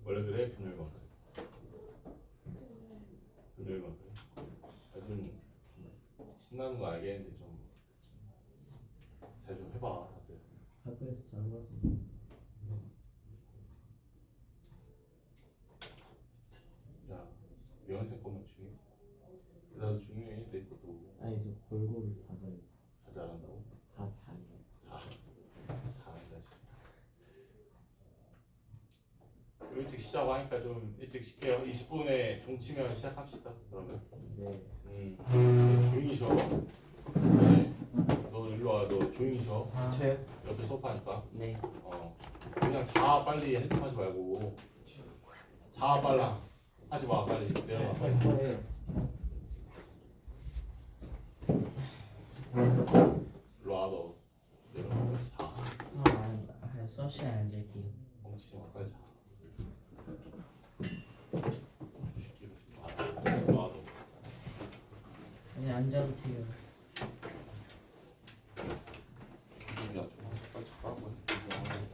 원래 그래 금요일만 그래. 금요일만 그래. 좀 신나는 거 알겠는데 좀 잘 좀 해봐 다들. 학교에서 잘 봤어. 야 명예생 것만 중요해? 나도 중요해 내 것도. 아니 저 골고루 다 잘. 다 잘한다고? 다 잘. 잘한다 진짜. 일찍 시작하니까 좀 일찍 쉴게요. 20분에 종치면 시작합시다. 그러면. 네. 조용히 쉬어. 네. 너 일로 와. 너 조용히 쉬어. 저요? 옆에 소파니까. 네. 그냥 자 빨리 핸드하지 말고. 자 빨라. 하지 마 빨리. 내려가. 할 거예요. 일로 와 너. 내려가. 자. 수업 시간에 앉을게요. 멍치지 마 빨리 자. 주식기로. 일로 와 너. 아니 앉아도 돼요. 주식이 아주 빨리 자라고 해.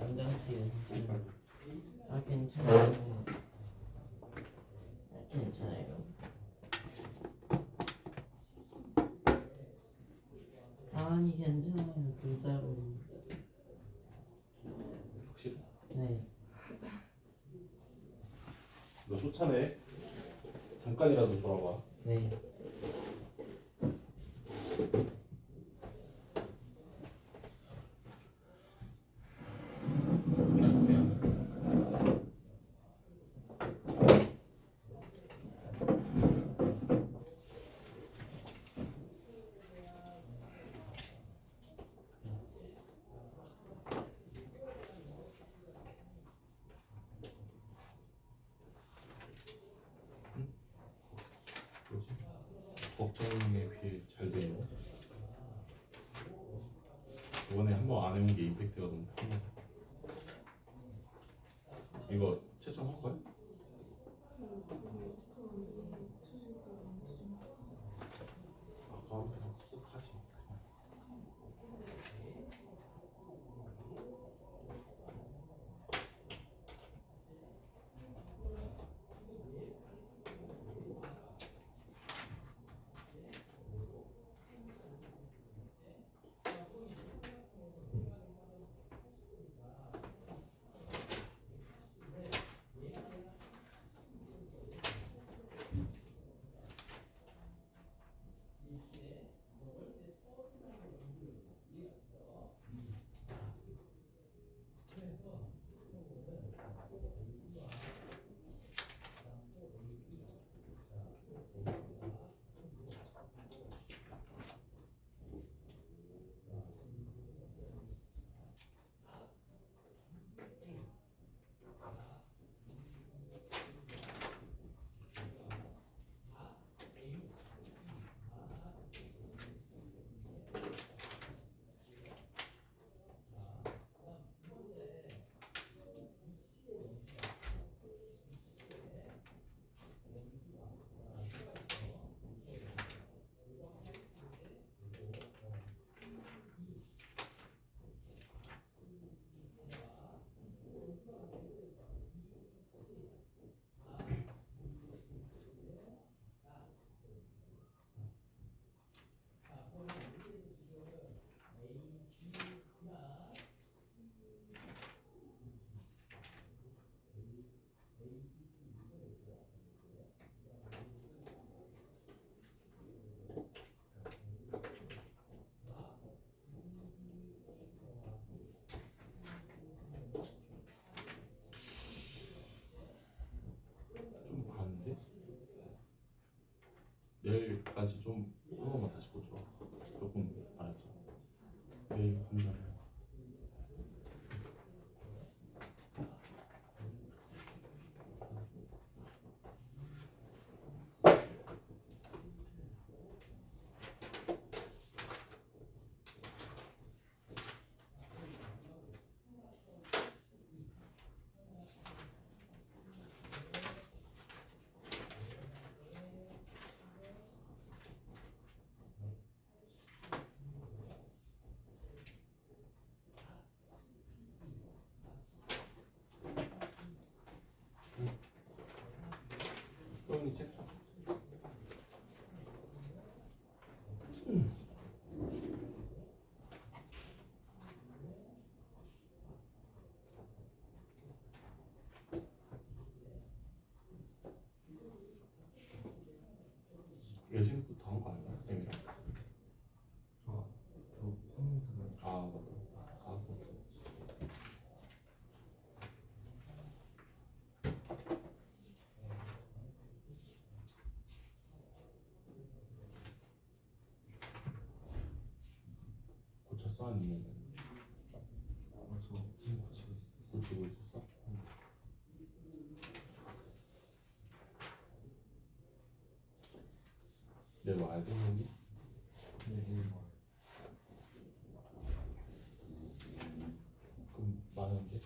앉아도 돼요. 괜찮아요. 아 괜찮아요. 괜찮아요. 아니 괜찮아요 진짜로. 혹시 네. 너 쫓아내. 잠깐이라도 돌아봐. 네. 걱정에 비해 잘 되네. 이번에 한 번 안 해본 게 임팩트가 너무 크네. 이거 채점할 거야? 아까 그냥 쑥 하지. 여기까지 좀 한 번만 다시 보죠. 조금 알았죠. 네, 감사합니다. 형이 책 좀. 예심부터 한 거 아니야, 쌤이랑? 저 성인사가 아 맞다. 가고. 고쳤어 아니면 저 지금 고치고 있어요. 고치고 있었어? 내일 와야 돼 형이? 네, 내일 뭐 그럼 많은데?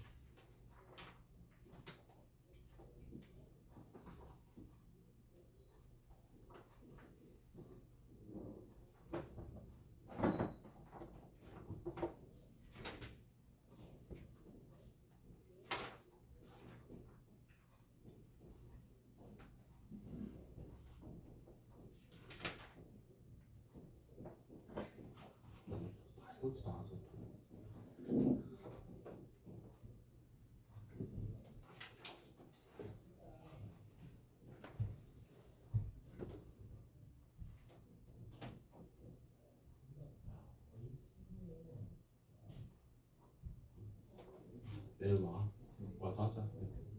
다 해오지도 않았어. 내일 와. 와서 하자.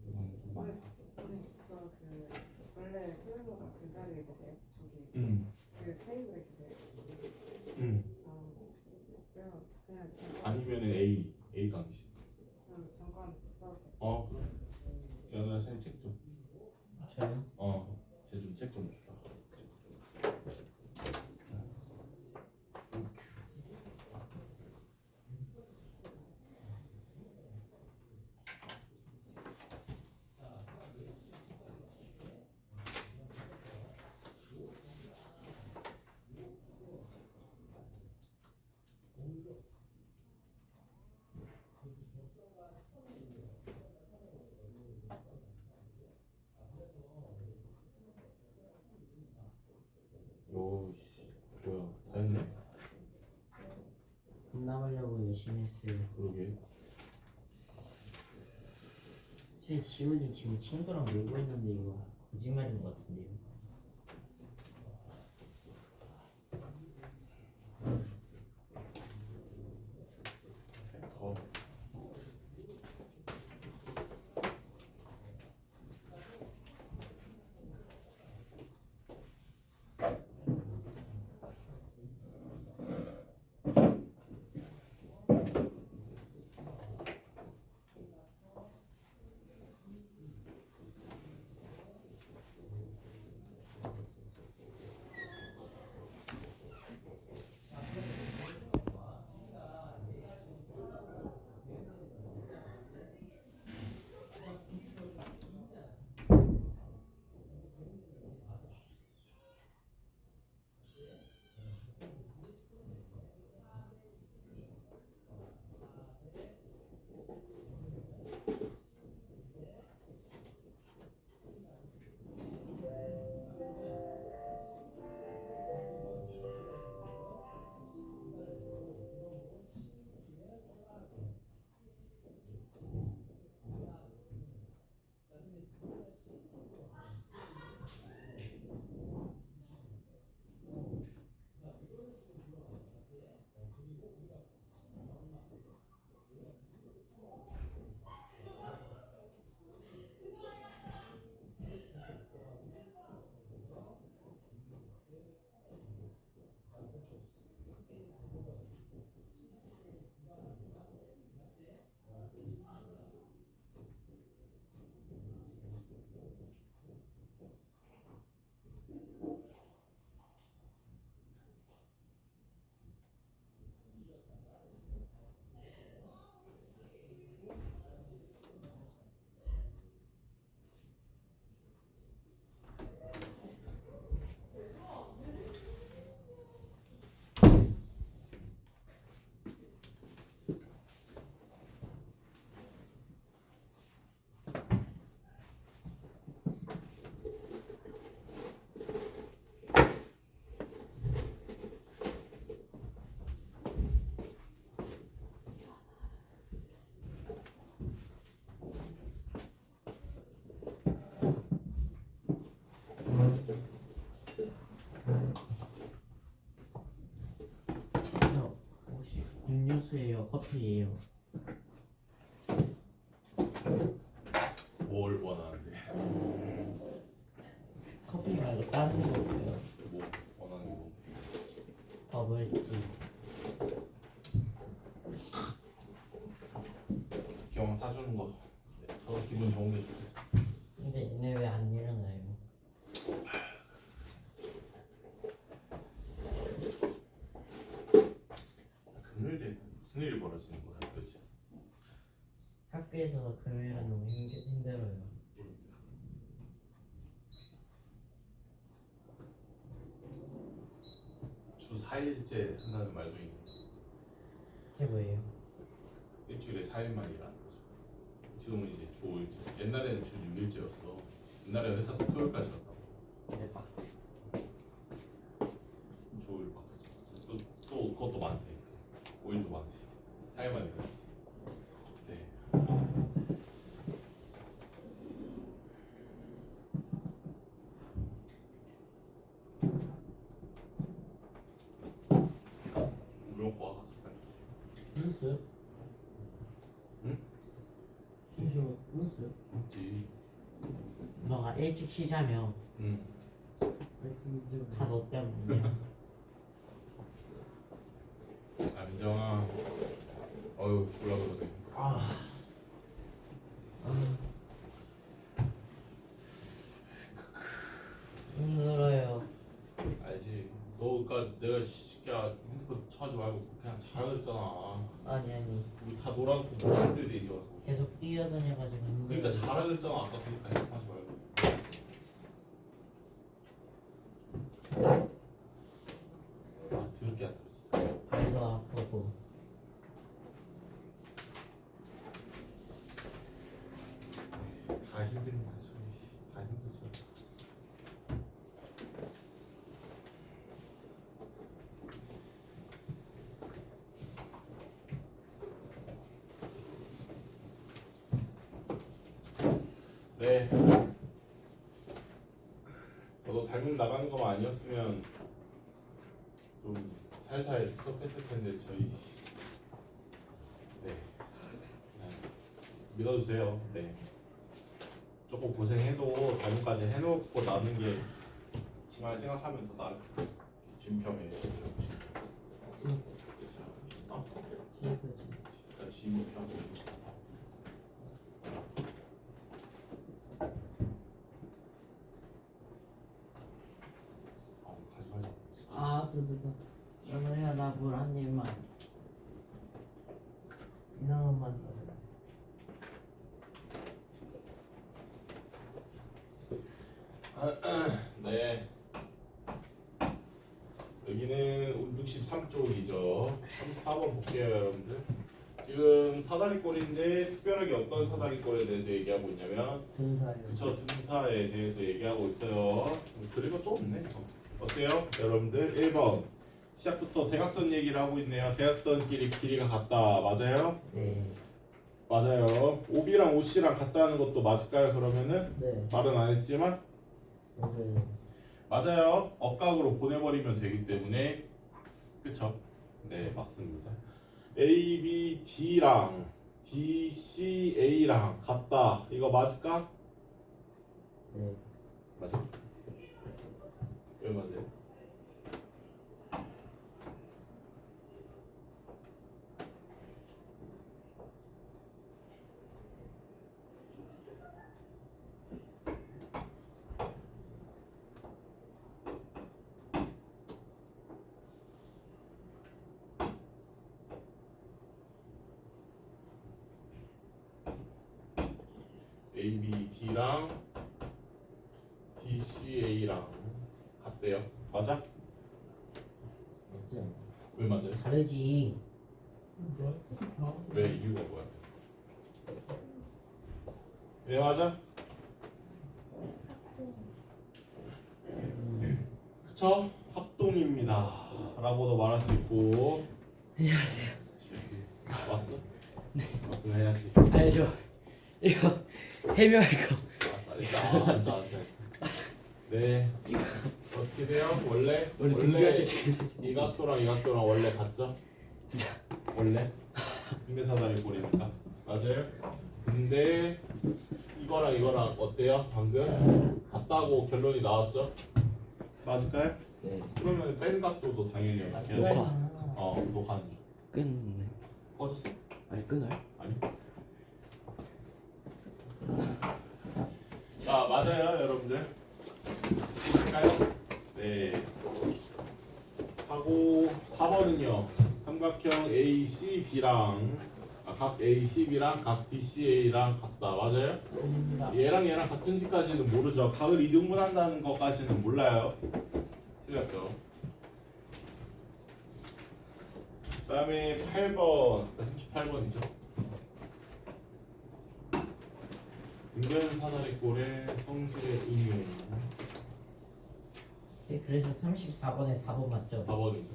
좀 많다. 선생님 저그 원래 토요일마다 그 자리에 계세요? 저기 응. 그 테이블에 계세요? 응. 그냥 아니면은 A 강의실. 그냥 잠깐 떠도 돼요? 그래. 연아 쌤 책 좀. 저요? 쟤 좀 책 좀 주라. 오씨, 뭐야, 다 했네? 혼나보려고 열심히 했어요. 그러게. 제 지훈이 지금 친구랑 놀고 있는데 이거 거짓말인 것 같은데요. 더. 아니에요. 커피예요. 뭘 원하는데? 커피 말고 다른 거 없어요. 뭐 원하는 거? 버블티. 기왕 사주는 거. 저 기분 좋은 게 좋지. 근데 얘네 왜 안 일어나요? 금요일에 무슨 일이 벌어지는 거야, 도대체? 학교에서 금요일은 너무 힘들어요. 주 4일째 한다는 말 중에 그게 뭐예요? 일주일에 4일만 일하는 거죠. 지금은 이제 주 5일째. 옛날에는 주 6일째였어. 옛날에 회사 토요일까지 갔다고. 대박. 주 5일 바뀌었죠. 또 그것도 많대 이제. 5일도 많대. 4일만 일하지. 네. 물 먹고 와. 끊었어요? 응? 쉬는 시간 끊었어요? 먹지. 너가 일찍 쉬자며. 응. 다 너 때문이야. 아 민정아. 어휴 졸라 그러네. 힘들어요. 알지. 너 그러니까 내가 시키야 핸드폰 차지 말고 그냥 자라 그랬잖아. 아니 우리 다 놀아놓고 뭐 힘들대 이제 와서. 계속 뛰어다녀가지고 그러니까 힘들어요. 자라 그랬잖아. 아까 그러니까 핸드폰 하지 말고. 아 더럽게 안 들어 진짜. 발도 아프고. 다 힘듭니다 저희. 다 힘들죠. 네. 저도 닮음 나가는 거만 아니었으면 좀 살살 수업했을 텐데 저희 네. 믿어주세요. 네. 조금 고생해도 닮음까지 해놓고 나는 게 정말 생각하면 더 나을 준평에 진평 가지 말자. 아, 여보세요, 나 물 한 입만. 이상한 맛 나요. 네. 여기는 63쪽이죠. 34번 볼게요, 여러분들. 지금 사다리꼴인데 특별하게 어떤 사다리꼴에 대해서 얘기하고 있냐면 등사요. 그쵸, 등사에 대해서 얘기하고 있어요. 그리고 또 없네. 어때요, 여러분들? 1번 시작부터 대각선 얘기를 하고 있네요. 대각선끼리 길이가 같다. 맞아요? 네. 맞아요. OB랑 OC랑 같다는 것도 맞을까요? 그러면은 네. 말은 안 했지만 맞아요. 맞아요. 억각으로 보내버리면 되기 때문에 그쵸? 네, 맞습니다. A, B, D랑 D, C, A랑 같다. 이거 맞을까? 네. 맞아. 왜 맞아요? A, B, D랑 D, C, A랑 같대요. 맞아? 맞지 않아? 왜 맞아요? 다르지. 왜 이유가 뭐야? 왜 맞아? 그쵸? 합동입니다. 라고도 말할 수 있고. 안녕하세요. 왔어? 네. 왔으면 해야지. 알죠. 이거 해명할 거. 일단 앉아. 네. 어떻게 돼요? 원래 누구한테 지금 이각도랑 이각도랑 원래 같죠? 원래 인면사다리 꼴이니까 맞아요? 근데 이거랑 이거랑 어때요? 방금 같다고 결론이 나왔죠? 맞을까요? 네. 그러면 뺀 각도도 당연히 어떻게 해야 돼? 녹화하는 중. 끝네. 꺼졌어? 아니 끊어요? 아니. 자 맞아요 여러분들. 할까요? 네. 하고 4번은요. 삼각형 ACB랑 각 ACB랑 각 DCA랑 같다. 맞아요? 얘랑 같은 지까지는 모르죠. 각을 이등분한다는 것까지는 몰라요. 틀렸죠. 그 다음에 8번 38번이죠. 인변사다리꼴의 성질의 응용 네, 그래서 34번에 4번 맞죠? 4번이죠.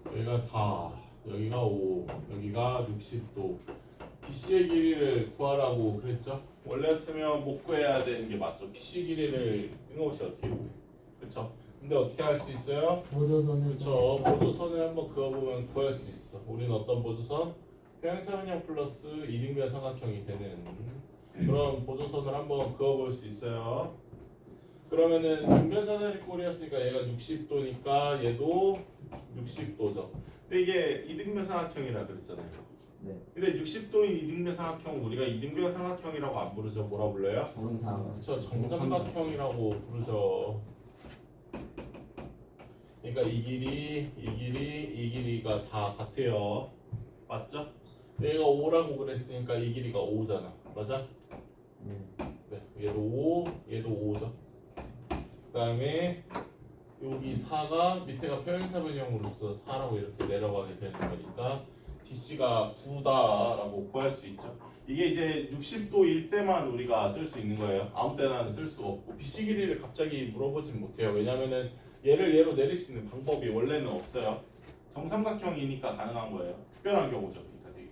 여기가 4, 여기가 5, 여기가 60도. BC의 길이를 구하라고 그랬죠? 원래였으면 못 구해야 되는 게 맞죠. BC 길이를 뜬금없이 어떻게 구해? 그렇죠? 근데 어떻게 할 수 있어요? 보조선을 그렇죠. 보조선을 한번 그어보면 구할 수 있어. 우리는 어떤 보조선? 평행사변형 플러스 이등변 삼각형이 되는 그런 보조선을 한번 그어볼 수 있어요. 그러면은 등변사다리 꼴이었으니까 얘가 60도니까 얘도 60도죠. 근데 이게 이등변 삼각형이라 그랬잖아요. 네. 근데 60도인 이등변 삼각형 우리가 이등변 삼각형이라고 안 부르죠. 뭐라 불러요? 정상. 그렇죠. 정삼각형이라고 부르죠. 그러니까 이 길이가 다 같아요. 맞죠? 얘가 5라고 그랬으니까 이 길이가 5잖아. 맞아? 네. 네. 얘도 5, 얘도 5죠. 그 다음에 여기 4가 밑에가 평행사변형으로서 4라고 이렇게 내려가게 되는 거니까 DC가 9다라고 구할 수 있죠. 이게 이제 60도일 때만 우리가 쓸 수 있는 거예요. 아무 때나 쓸 수가 없고 BC 길이를 갑자기 물어보진 못해요. 왜냐면은 얘를 얘로 내릴 수 있는 방법이 원래는 없어요. 정삼각형이니까 가능한 거예요. 특별한 경우죠. 그러니까 되게.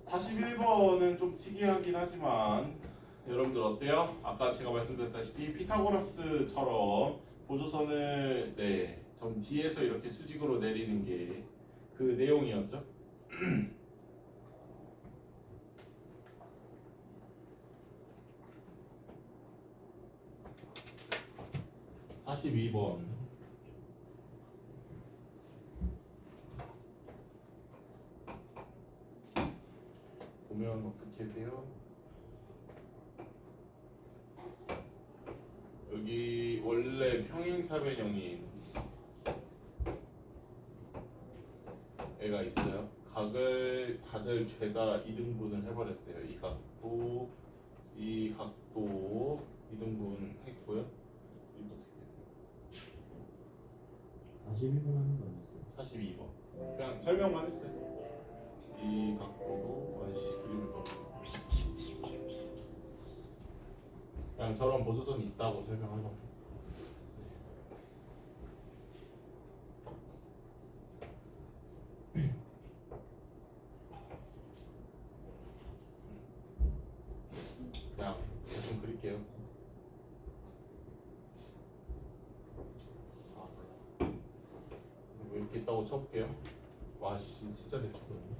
41번은 좀 특이하긴 하지만 여러분들 어때요? 아까 제가 말씀드렸다시피 피타고라스처럼 보조선을 점 D에서 이렇게 수직으로 내리는 게 그 내용이었죠. 42번 보면 어떻게 돼요? 여기 원래 평행사변형인 애가 있어요. 각을 다들 죄다 2등분을 해버렸대요. 이 각도, 이 각도 2등분 했고요. 이거 어떻게 돼요? 41번 하는 거 아니었어요? 42번. 그냥 설명만 했어요. 이 각도도 그림을 좀 그냥 저런 보조선이 있다고 설명하려고. 그냥 대충 그릴게요. 뭐 이렇게 있다고 쳐볼게요. 와씨 진짜 대충 그렸네.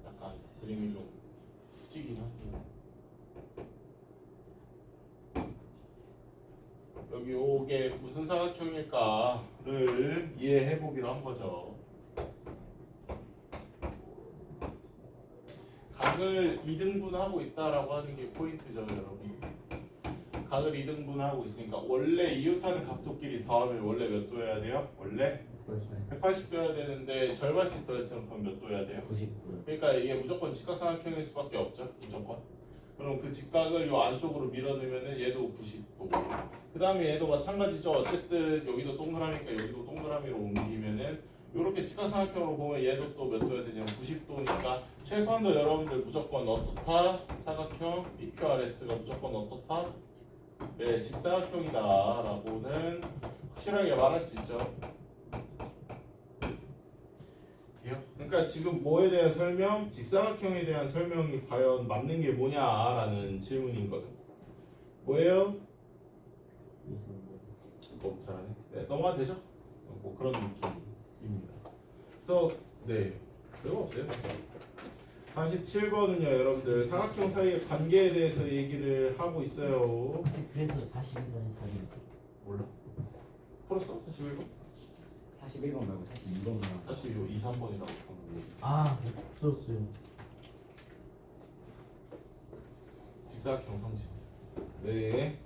약간 그림이 좀 후지긴 하고 여기 요게 무슨 사각형일까를 이해해 보기로 한 거죠. 각을 2등분하고 있다라고 하는 게 포인트죠, 여러분. 각을 2등분하고 있으니까 원래 이웃하는 각도끼리 더하면 원래 몇 도여야 돼요? 원래 180 180도여야 되는데 절반씩 더했으면 그럼 몇 도여야 돼요? 99 그러니까 이게 무조건 직각삼각형일 수밖에 없죠. 무조건. 그럼 그 직각을 요 안쪽으로 밀어넣으면은 얘도 90도. 그 다음에 얘도 마찬가지죠. 어쨌든 여기도 동그라미니까 여기도 동그라미로 옮기면은 요렇게 직각삼각형으로 보면 얘도 또 몇 도야 되냐면 90도니까 최소한도 여러분들 무조건 어떻다? 사각형 PQRS가 무조건 어떻다? 네, 직사각형이다 라고는 확실하게 말할 수 있죠. 그러니까 지금 뭐에 대한 설명? 직사각형에 대한 설명이 과연 맞는 게 뭐냐라는 질문인 거죠. 뭐예요? 뭐 잘하네. 네, 넘어가도 되죠? 뭐 그런 느낌입니다. 그래서 네, 별거 없어요. 47번은요, 여러분들 사각형 사이의 관계에 대해서 얘기를 하고 있어요. 그래서 41번에 답이 몰라. 풀었어? 41번? 41번 말고 42번만. 42번, 2, 3번이라고 방금 얘기. 아 들었어요. 직사각형 성질. 네.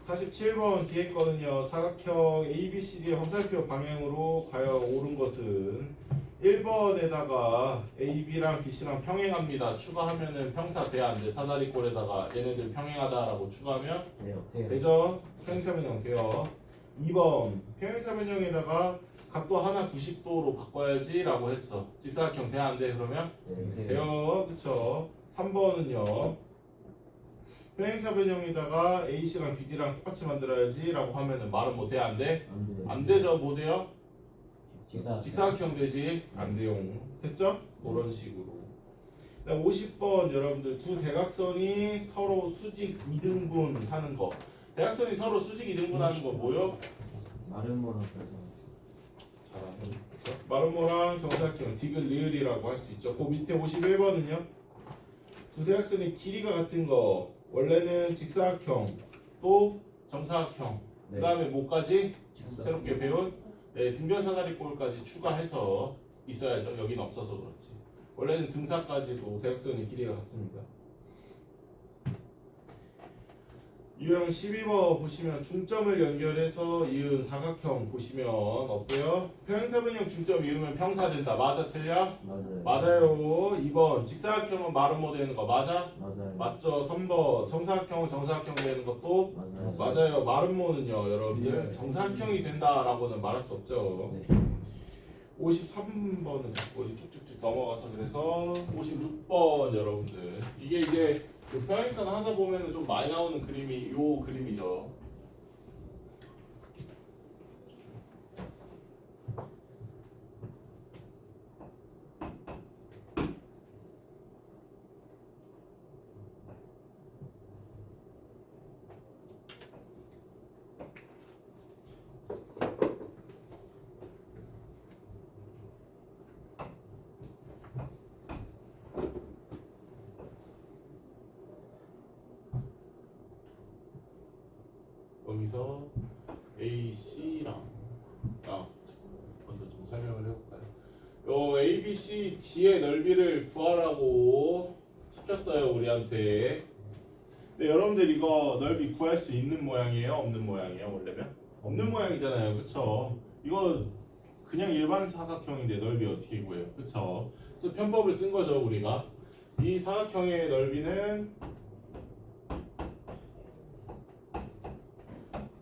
47번 뒤에 거는요. 사각형 ABCD의 화살표 방향으로 과연 옳은 것은 1번에다가 AB랑 BC랑 평행합니다. 추가하면은 평사 돼 안 돼? 사다리꼴에다가 얘네들 평행하다라고 추가하면 돼요. 되죠? 평행사변형 돼요. 2번 평행사변형에다가 각도 하나 90도로 바꿔야지 라고 했어. 직사각형 돼 안 돼? 그러면 네. 돼요. 그쵸? 3번은요. 평행사변형에다가 AC랑 BD랑 똑같이 만들어야지 라고 하면은 말은 뭐 돼? 안 돼? 안 되죠. 뭐 돼요? 직사각형 되지? 안 돼요. 됐죠? 그런 식으로. 50번 여러분들 두 대각선이 서로 수직 이등분 하는 거. 대각선이 서로 수직 이등분 하는 거 뭐요? 마름모랑 그래서 잘하네. 그쵸? 마름모랑 정사각형 디귿 리을이라고 할 수 있죠. 그 밑에 51번은요. 두 대각선의 길이가 같은 거. 원래는 직사각형 또 정사각형. 그 다음에 뭐까지? 새롭게 배운 네, 등변 사다리꼴까지 추가해서 있어야죠. 여기는 없어서 그렇지. 원래는 등사까지도 대각선의 길이가 같습니다. 유형 12번 보시면 중점을 연결해서 이은 사각형 보시면 어때요? 평행사변형 중점 이으면 평사 된다. 맞아 틀려? 맞아요. 맞아요. 2번 직사각형은 마름모 되는 거 맞아? 맞아요. 맞죠. 3번 정사각형은 정사각형 되는 것도 맞아요. 맞아요. 마름모는요 여러분들 정사각형이 된다라고는 말할 수 없죠. 네. 53번은 자꾸 쭉쭉쭉 넘어가서 그래서 56번 여러분들 이게 이제 그 평행선 하다 보면은 좀 많이 나오는 그림이 요 그림이죠. 여기서 A, C랑 먼저 좀 설명을 해볼까요? 요 A, B, C, D의 넓이를 구하라고 시켰어요 우리한테. 근데 여러분들 이거 넓이 구할 수 있는 모양이에요? 없는 모양이에요? 원래면? 없는 모양이잖아요, 그쵸? 이거 그냥 일반 사각형인데 넓이 어떻게 구해요? 그쵸? 그래서 편법을 쓴 거죠 우리가. 이 사각형의 넓이는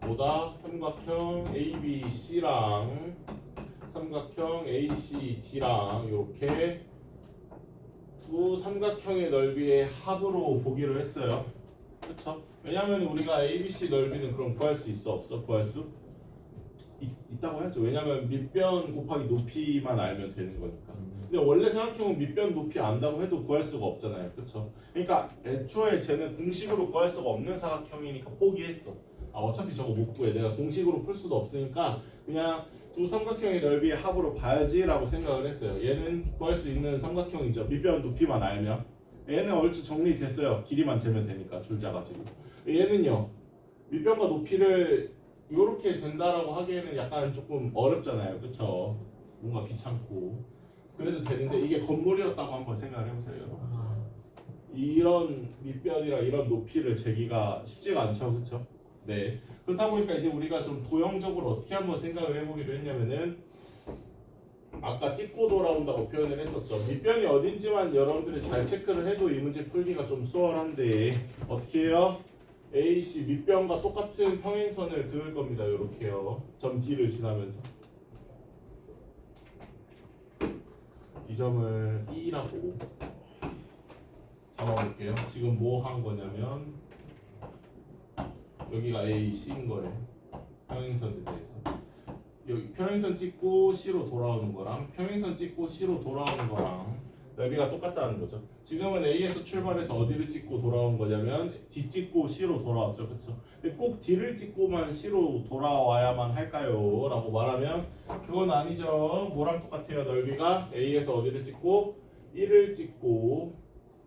보다 삼각형 ABC랑 삼각형 ACD랑 이렇게 두 삼각형의 넓이의 합으로 보기로 했어요. 그렇죠? 왜냐하면 우리가 ABC 넓이는 그럼 구할 수 있어 없어? 구할 수 있다고 해야죠. 왜냐하면 밑변 곱하기 높이만 알면 되는 거니까. 근데 원래 사각형은 밑변 높이 안다고 해도 구할 수가 없잖아요. 그렇죠? 그러니까 애초에 쟤는 공식으로 구할 수가 없는 사각형이니까 포기했어. 어차피 저거 못 구해. 내가 공식으로 풀 수도 없으니까 그냥 두 삼각형의 넓이의 합으로 봐야지 라고 생각을 했어요. 얘는 구할 수 있는 삼각형이죠. 밑변 높이만 알면. 얘는 얼추 정리됐어요. 길이만 재면 되니까 줄자 가지고. 얘는요. 밑변과 높이를 이렇게 잰다라고 하기에는 약간 조금 어렵잖아요. 그쵸? 뭔가 귀찮고. 그래도 되는데 이게 건물이었다고 한번 생각을 해보세요. 여러분. 이런 밑변이랑 이런 높이를 재기가 쉽지가 않죠. 그쵸? 네. 그렇다 보니까 이제 우리가 좀 도형적으로 어떻게 한번 생각을 해보기로 했냐면은 아까 찍고 돌아온다고 표현을 했었죠. 밑변이 어딘지만 여러분들이 잘 체크를 해도 이 문제 풀기가 좀 수월한데 어떻게 해요? AC 밑변과 똑같은 평행선을 그을 겁니다. 이렇게요. 점 D를 지나면서 이 점을 E라고 잡아볼게요. 지금 뭐 한 거냐면 여기가 AC인 거예요. 평행선에 대해서. 여기 평행선 찍고 C로 돌아오는 거랑 평행선 찍고 C로 돌아오는 거랑 넓이가 똑같다는 거죠. 지금은 A에서 출발해서 어디를 찍고 돌아온 거냐면 D 찍고 C로 돌아왔죠. 그렇죠? 근데 꼭 D를 찍고만 C로 돌아와야만 할까요? 라고 말하면 그건 아니죠. 뭐랑 똑같아요? 넓이가 A에서 어디를 찍고 1을 찍고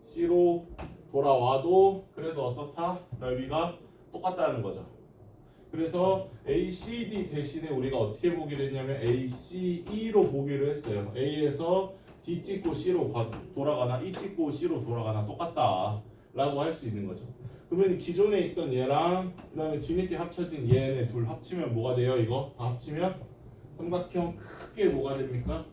C로 돌아와도 그래도 어떻다? 넓이가 똑같다는 거죠. 그래서 ACD 대신에 우리가 어떻게 보기로 했냐면 ACE로 보기로 했어요. A에서 D 찍고 C로 돌아가나 E 찍고 C로 돌아가나 똑같다 라고 할 수 있는 거죠. 그러면 기존에 있던 얘랑 그 다음에 뒤늦게 합쳐진 얘네 둘 합치면 뭐가 돼요? 이거 다 합치면 삼각형 크게 뭐가 됩니까?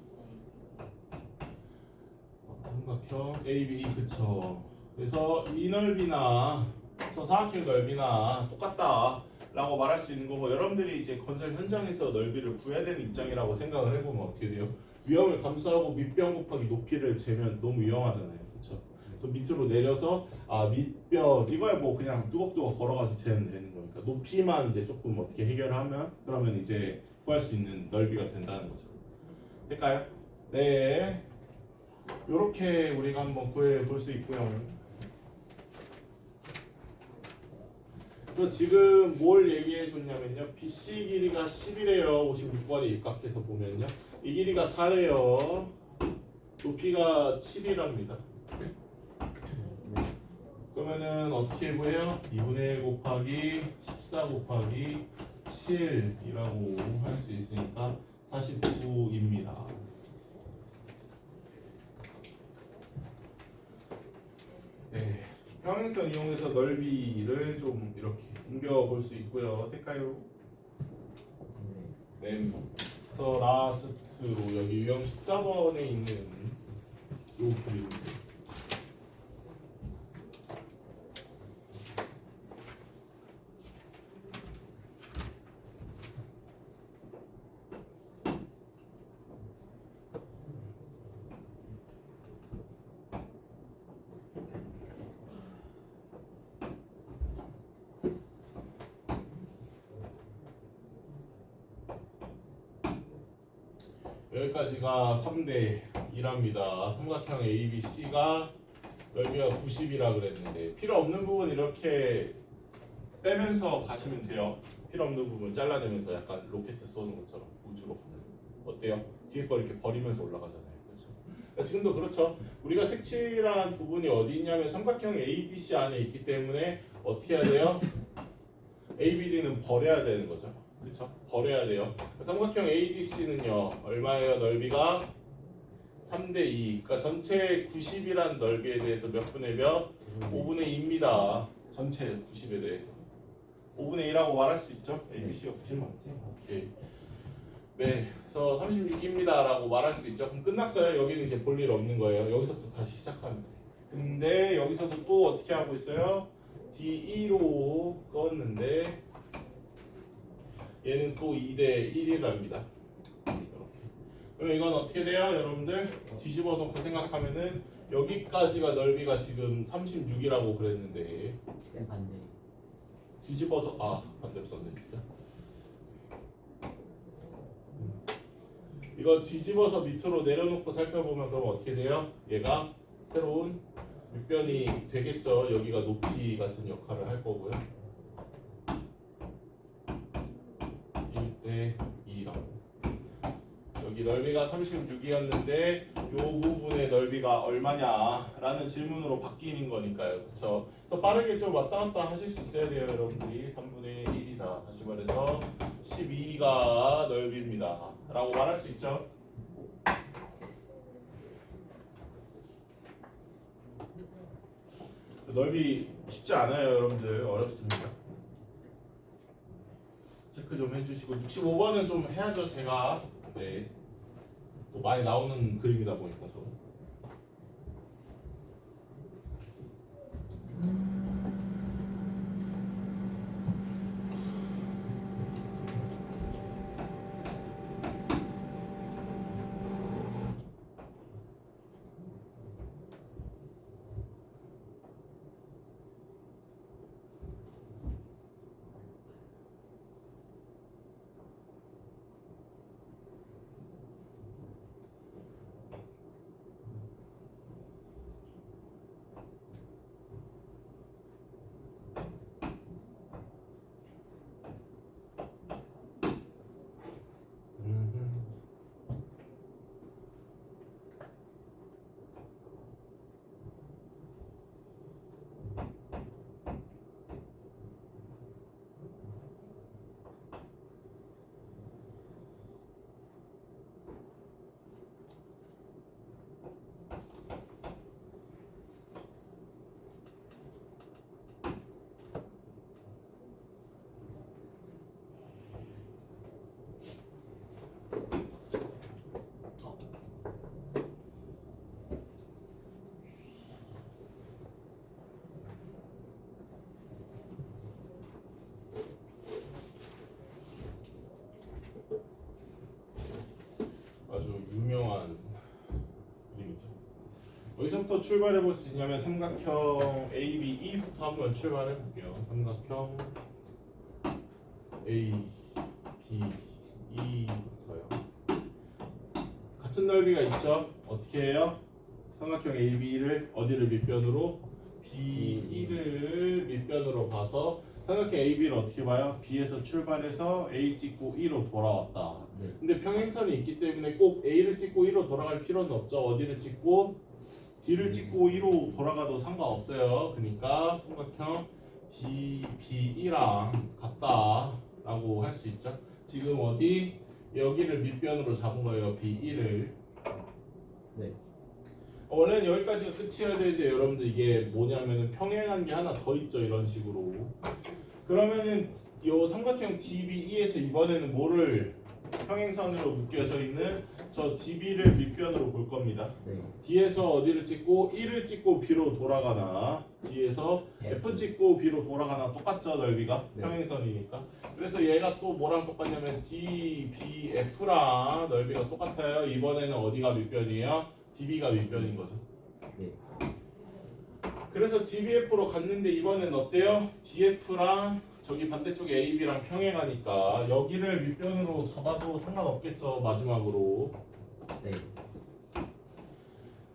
삼각형 AB 그쵸. 그래서 이 넓이나 저 사각형 넓이나 똑같다 라고 말할 수 있는 거고, 여러분들이 이제 건설 현장에서 넓이를 구해야 되는 입장이라고 생각을 해보면 어떻게 돼요? 위험을 감수하고 밑변 곱하기 높이를 재면 너무 위험하잖아요. 그렇죠? 그래서 밑으로 내려서 밑변 이거야 뭐 그냥 뚜벅뚜벅 걸어가서 재면 되는 거니까 높이만 이제 조금 어떻게 해결하면 그러면 이제 구할 수 있는 넓이가 된다는 거죠. 될까요? 네. 요렇게 우리가 한번 구해 볼 수 있고요. 그래서 지금 뭘 얘기해 줬냐면요. BC 길이가 10이래요. 56번에 입각해서 보면요. 이 길이가 4래요. 높이가 7이랍니다. 그러면은 어떻게 구해요? 2분의 1 곱하기 14 곱하기 7이라고 할 수 있으니까 49입니다. 네. 평행선 이용해서 넓이를 좀 이렇게 옮겨 볼 수 있고요. 될까요? 네. 그래서 라스트로 여기 유형 14번에 있는 요 그림. 여기까지가 3대 2랍니다. 삼각형 ABC가 넓이가 90이라 그랬는데 필요 없는 부분 이렇게 빼면서 가시면 돼요. 필요 없는 부분 잘라내면서 약간 로켓 쏘는 것처럼 우주로 가는. 어때요? 뒤에 거 이렇게 버리면서 올라가잖아요. 그렇죠? 그러니까 지금도 그렇죠. 우리가 색칠한 부분이 어디 있냐면 삼각형 ABC 안에 있기 때문에 어떻게 해야 돼요? ABD는 버려야 되는 거죠. 그렇죠? 버려야 돼요. 삼각형 ADC는요 얼마예요? 넓이가 3대2. 그러니까 전체 90이란 넓이에 대해서 몇 분의 몇? 5분의 2입니다. 전체 90에 대해서 5분의 2라고 말할 수 있죠? ABC가 90 맞지? 오케이. 네, 그래서 36입니다 라고 말할 수 있죠. 그럼 끝났어요. 여기는 이제 볼 일 없는 거예요. 여기서부터 다시 시작하면 돼. 근데 여기서도 또 어떻게 하고 있어요? D2로 껐는데 얘는 또 2대 1이랍니다. 그럼 이건 어떻게 돼요, 여러분들? 뒤집어 놓고 생각하면은 여기까지가 넓이가 지금 36이라고 그랬는데 쌤 반대. 뒤집어서 반대로 썼네 진짜. 이거 뒤집어서 밑으로 내려놓고 살펴보면 그럼 어떻게 돼요? 얘가 새로운 밑변이 되겠죠. 여기가 높이 같은 역할을 할 거고요. 1대 2라고. 여기 넓이가 36이었는데 이 부분의 넓이가 얼마냐라는 질문으로 바뀌는 거니까요. 그렇죠? 그래서 빠르게 좀 왔다 갔다 하실 수 있어야 돼요, 여러분들이. 3분의 1이다. 다시 말해서 12가 넓이입니다. 라고 말할 수 있죠. 넓이 쉽지 않아요, 여러분들. 어렵습니다. 체크 좀 해주시고 65번은 좀 해야죠, 제가. 네. 또 또 많이 나오는 그림이다 보니까 저거. 아주 유명한 그림이죠. 어디서부터 출발해 볼 수 있냐면 삼각형 ABE부터 한번 출발해 볼게요. 삼각형 ABE부터요. 같은 넓이가 있죠. 어떻게 해요? 삼각형 AB를 어디를 밑변으로? BE를 밑변으로 봐서 삼각형 AB를 어떻게 봐요? B에서 출발해서 A 찍고 E로 돌아왔다. 네. 근데 평행선이 있기 때문에 꼭 A를 찍고 E로 돌아갈 필요는 없죠. 어디를 찍고? D를 찍고 E로 돌아가도 상관없어요. 그러니까 삼각형 DBE랑 같다라고 할 수 있죠. 지금 어디? 여기를 밑변으로 잡은 거예요. BE를. 네. 원래는 여기까지가 끝이어야 되는데 여러분들 이게 뭐냐면은 평행한 게 하나 더 있죠. 이런 식으로. 그러면은 요 삼각형 DBE에서 이번에는 뭐를 평행선으로 묶여져 있는 저 DB를 밑변으로 볼 겁니다. 네. D에서 어디를 찍고 1을 찍고 B로 돌아가나 D에서 F 찍고 B로 돌아가나 똑같죠. 넓이가 네. 평행선이니까. 그래서 얘가 또 뭐랑 똑같냐면 DBF랑 넓이가 똑같아요. 이번에는 어디가 밑변이에요? DB가 밑변인 거죠. 네. 그래서 DBF로 갔는데 이번엔 어때요? DF랑 저기 반대쪽에 AB랑 평행하니까 여기를 밑변으로 잡아도 상관없겠죠. 마지막으로 네.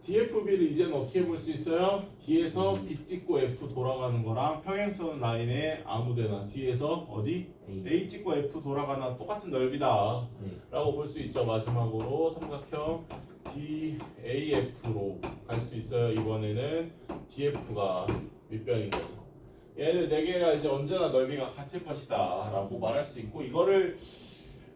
DFB를 이제는 어떻게 볼 수 있어요? D에서 B 찍고 F 돌아가는 거랑 평행선 라인에 아무데나 D에서 어디? A 찍고 F 돌아가나 똑같은 넓이다 네. 라고 볼 수 있죠. 마지막으로 삼각형 DAF로 갈 수 있어요. 이번에는 DF가 밑변인 거죠. 얘네 네 개가 이제 언제나 넓이가 같을 것이다 라고 말할 수 있고, 이거를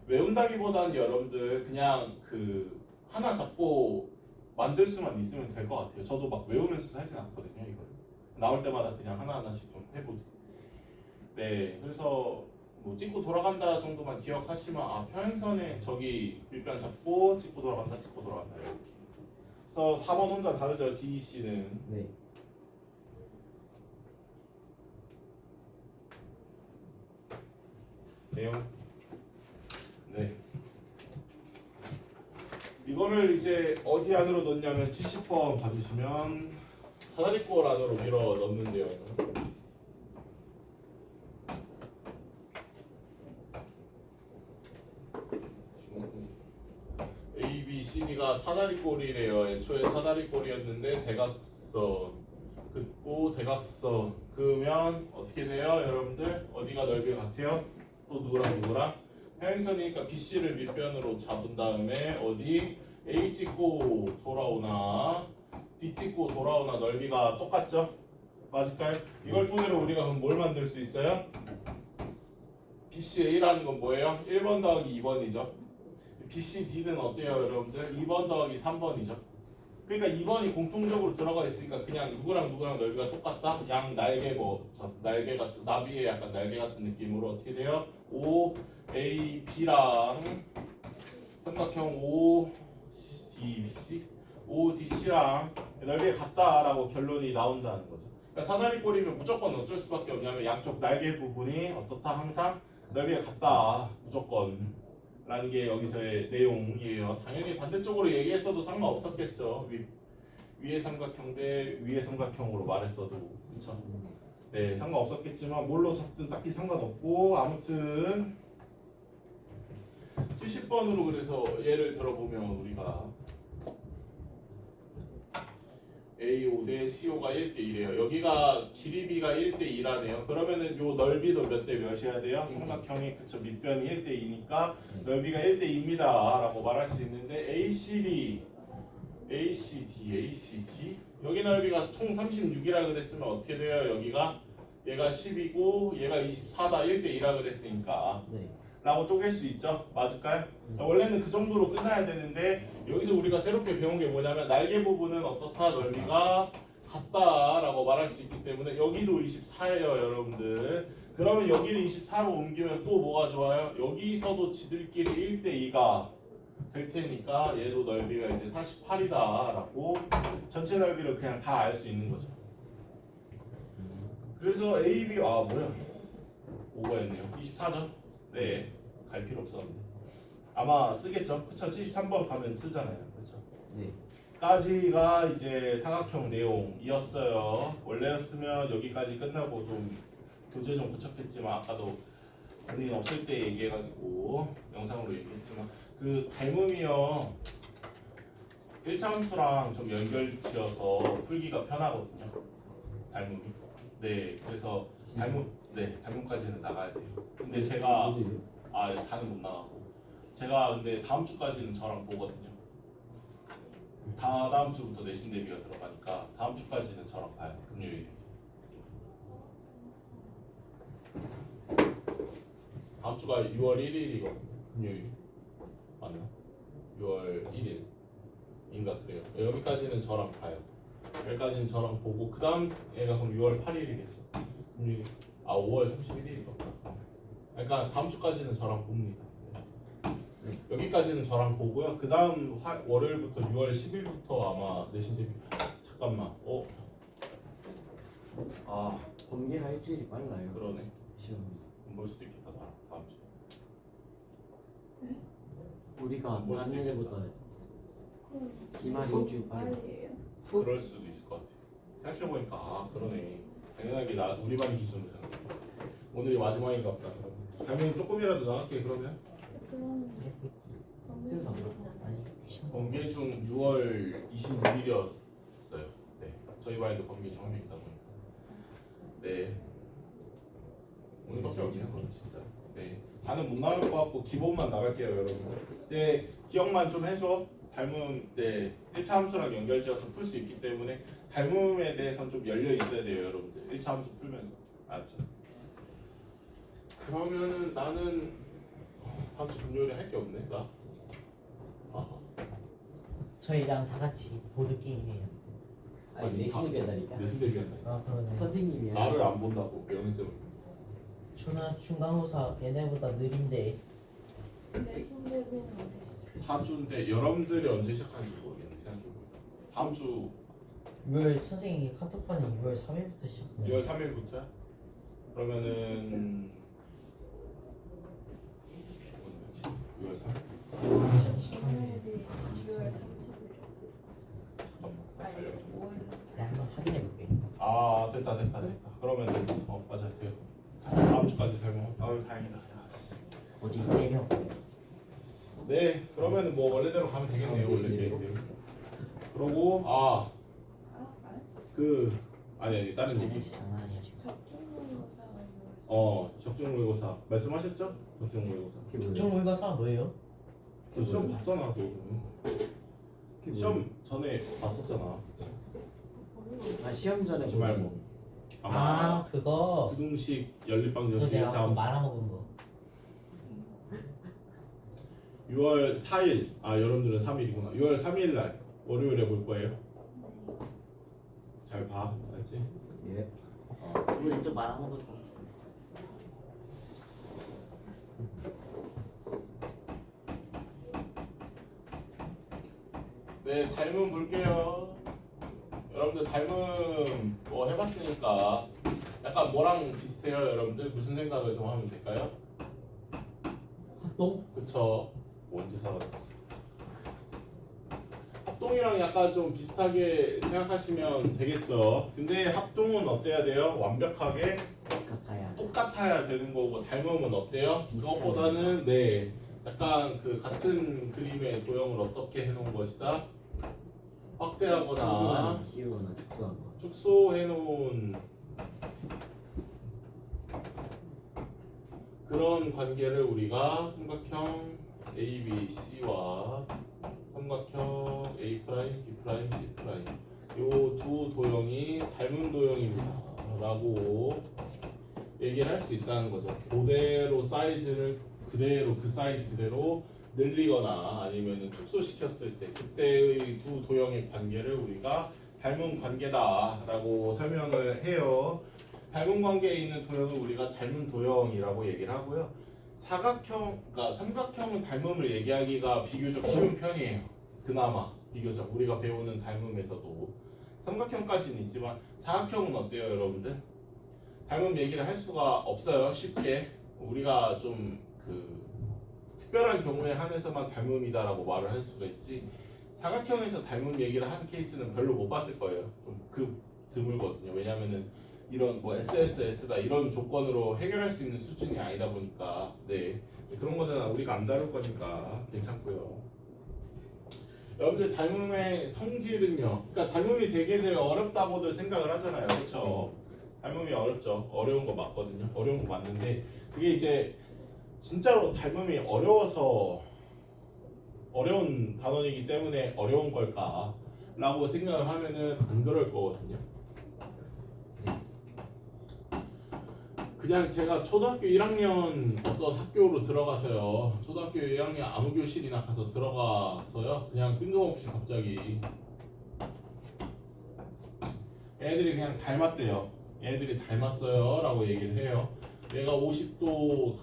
외운다기보다는 여러분들 그냥 그 하나 잡고 만들 수만 있으면 될 것 같아요. 저도 막 외우면서 살진 않거든요. 이걸 나올 때마다 그냥 하나하나씩 좀 해보지. 네, 그래서 뭐 찍고 돌아간다 정도만 기억하시면 아 평행선에 저기 밑변 잡고 찍고 돌아간다 찍고 돌아간다 이렇게. 그래서 4번 혼자 다르죠. DEC는. 네. 내용. 네. 이거를 이제 어디 안으로 넣냐면 70번 봐주시면 사다리꼴 안으로 밀어 넣는데요. A, B, C, D가 사다리꼴이래요. 애초에 사다리꼴이었는데 대각선 긋고 대각선 그으면 어떻게 돼요? 여러분들 어디가 넓이가 같아요? 또 누구랑 평행선이니까 BC를 밑변으로 잡은 다음에 어디 A 찍고 돌아오나 D 찍고 돌아오나 넓이가 똑같죠? 맞을까요? 이걸 토대로 우리가 그럼 뭘 만들 수 있어요? BCA라는 건 뭐예요? 1번 더하기 2번이죠. BCD는 어때요 여러분들? 2번 더하기 3번이죠. 그러니까 2번이 공통적으로 들어가 있으니까 그냥 누구랑 넓이가 똑같다? 양 날개 날개 같은 나비의 약간 날개 같은 느낌으로 어떻게 돼요? O, A, B랑 삼각형 O, DBC, ODC랑 넓이가 같다라고 결론이 나온다는 거죠. 그러니까 사다리꼴이면 무조건 어쩔 수밖에 없냐면 양쪽 날개 부분이 어떻다 항상 넓이가 같다 무조건 라는 게 여기서의 내용이에요. 당연히 반대쪽으로 얘기했어도 상관없었겠죠. 위의 삼각형 대 위의 삼각형으로 말했어도 그렇죠. 네, 상관없었겠지만 뭘로 잡든 딱히 상관없고 아무튼 70번으로 그래서 예를 들어보면 우리가 AO 대 CO가 1대1이에요. 여기가 길이 B가 1대2라네요. 그러면은 요 넓이도 몇 대 몇이어야 돼요? 삼각형이 그쵸 밑변이 1대2니까 넓이가 1대2입니다 라고 말할 수 있는데 ACD 여기 넓이가 총 36이라 그랬으면 어떻게 돼요? 여기가 얘가 10이고 얘가 24다 1대2라 그랬으니까 네. 라고 쪼갤 수 있죠? 맞을까요? 원래는 그 정도로 끝나야 되는데 여기서 우리가 새롭게 배운 게 뭐냐면 날개 부분은 어떻다 넓이가 같다라고 말할 수 있기 때문에 여기도 24예요 여러분들. 그러면 여기를 24로 옮기면 또 뭐가 좋아요? 여기서도 지들끼리 1대2가 될 테니까 얘도 넓이가 이제 48이다 라고 전체 넓이를 그냥 다 알 수 있는 거죠. 그래서 AB 뭐야 5였네요 24죠? 네, 갈 필요 없었는데 아마 쓰겠죠? 그쵸? 73번 가면 쓰잖아요 그쵸? 네. 까지가 이제 사각형 내용이었어요. 원래였으면 여기까지 끝나고 좀 교재 좀 고쳤겠지만 아까도 본인 없을 때 얘기해가지고 영상으로 얘기했지만 그 닮음이요 1차 함수랑 좀 연결 지어서 풀기가 편하거든요. 닮음이. 네, 그래서 닮음까지는 나가야 돼요. 근데 제가 다는 못 나가고 제가 근데 다음 주까지는 저랑 보거든요. 다음 주부터 내신 대비가 들어가니까 다음 주까지는 저랑 봐요. 금요일에. 다음 주가 6월 1일이거든요. 금요일 맞나? 6월 1일인가 그래요. 여기까지는 저랑 봐요. 여기까지는 저랑 보고 그 다음 애가 그럼 6월 8일이겠죠. 금요일 5월 31일이거든요. 그러니까 다음 주까지는 저랑 봅니다. 여기까지는 저랑 보고요. 그 다음 월요일부터 6월 10일부터 아마 내신 대비 잠깐만 번개가 일주일이 빨라요. 그러네. 시험이. 볼 수도 있겠다. 다음 주. 우리가 볼 수도 다른 애보다 기말이 일주일 빨라. 빨리예요? 그럴 수도 있을 것 같아. 생각해보니까 그러네. 당연하게 우리 반 기준으로 생각해. 오늘이 마지막인가 보다. 당연히 조금이라도 나갈게 그러면. 그럼 생선. 아니 시험. 번개 중 6월 26일이었어요. 네. 저희 반에도 번개 중 한 명 있다 보니까. 네. 오늘밖에 없네요. 그럼 진짜. 네. 다는 못 나갈 것 같고 기본만 나갈게요, 여러분들. 네. 기억만 좀 해줘. 닮음, 1차 함수랑 연결지어서 풀 수 있기 때문에 닮음에 대해서는 좀 열려 있어야 돼요, 여러분들. 1차 함수 풀면서. 알았죠? 그러면은 나는 다음 주 금요일에 할 게 없네, 나. 저희랑 다 같이 보드 게임 해요. 아니 내신이 배달이니까. 내신 대비한다. 아 그러네. 선생님이야. 나를 안 본다고 명희쌤은. 초나 중간고사 얘네보다 느린데 내 신대비는 어디 4주인데 여러분들이 언제 시작하는지 모르겠네 생각해보니까. 다음 주 6월 선생님이 카톡판에 6월 3일부터 시작해요. 6월 3일부터야? 그러면은 6월 3일? 있어? 금요일이 6월 30일. 잠깐만 아니 알려줘. 5월. 네, 한번 확인해 볼게요. 됐다 그러면은 맞아 돼요. 다음 주까지 되면 다행이다. 야, 씨. 어디 3명. 네 그러면은 뭐 원래대로 가면 되겠네요 원래 계획대로. 그러고 아니 다른 얘기. 쟤네 장난 아니야 지금. 적중모의고사가 6월. 적중모의고사 말씀하셨죠? 적중모의고사. 그게 뭐예요? 중 모의고사 뭐예요? 너 시험 봤잖아 너. 그게 시험 전에 봤었잖아. 아 시험 전에 기말고. 그거. 구동식 연립방정 그거 식 내가 1차 아까 함수. 말아먹은 거. 6월 4일 여러분들은 3일이구나. 6월 3일 날 월요일에 볼 거예요. 잘 봐. 알지? 예. 우리 또 말아먹을 거 같은데. 네, 닮음 볼게요. 여러분들 닮음 뭐 해봤으니까 약간 뭐랑 비슷해요, 여러분들? 무슨 생각을 좀 하면 될까요? 합동? 그쵸? 언제 사라졌어? 합동이랑 약간 좀 비슷하게 생각하시면 되겠죠. 근데 합동은 어때야 돼요? 완벽하게 같아야 똑같아야 되는 거고, 닮음은 어때요? 비슷하게 그것보다는 네, 약간 그 같은 그림의 도형을 어떻게 해놓은 것이다? 확대하거나 키우거나 축소한 거. 축소해놓은 그런 관계를 우리가 삼각형 ABC와 삼각형 A 프라임, B 프라임, C 프라임 요 두 도형이 닮은 도형입니다라고 얘기를 할 수 있다는 거죠. 그대로 사이즈를 그대로 그 사이즈 그대로 늘리거나 아니면 축소시켰을 때 그때의 두 도형의 관계를 우리가 닮은 관계다라고 설명을 해요. 닮은 관계에 있는 도형을 우리가 닮은 도형이라고 얘기를 하고요. 사각형, 그러니까 삼각형은 닮음을 얘기하기가 비교적 쉬운 편이에요. 그나마 비교적 우리가 배우는 닮음에서도 삼각형까지는 있지만 사각형은 어때요, 여러분들? 닮음 얘기를 할 수가 없어요. 쉽게 우리가 좀 그 특별한 경우에 한해서만 닮음이다라고 말을 할 수가 있지. 사각형에서 닮음 얘기를 하는 케이스는 별로 못 봤을 거예요. 좀 드물거든요. 왜냐면은 이런 뭐 SSS다 이런 조건으로 해결할 수 있는 수준이 아니다 보니까 네 그런 거는 우리가 안 다룰 거니까 괜찮고요. 여러분들 닮음의 성질은요. 그러니까 닮음이 되게 어렵다고들 생각을 하잖아요. 그렇죠? 닮음이 어렵죠. 어려운 거 맞거든요. 어려운 거 맞는데 그게 이제 진짜로 닮음이 어려워서 어려운 단원이기 때문에 어려운 걸까라고 생각을 하면은 안 그럴 거거든요. 그냥 제가 초등학교 1학년 어떤 학교로 들어가서요. 초등학교 1학년 아무 교실이나 가서 들어가서요. 그냥 뜬금없이 갑자기 애들이 그냥 닮았대요. 애들이 닮았어요 라고 얘기를 해요. 얘가 50도다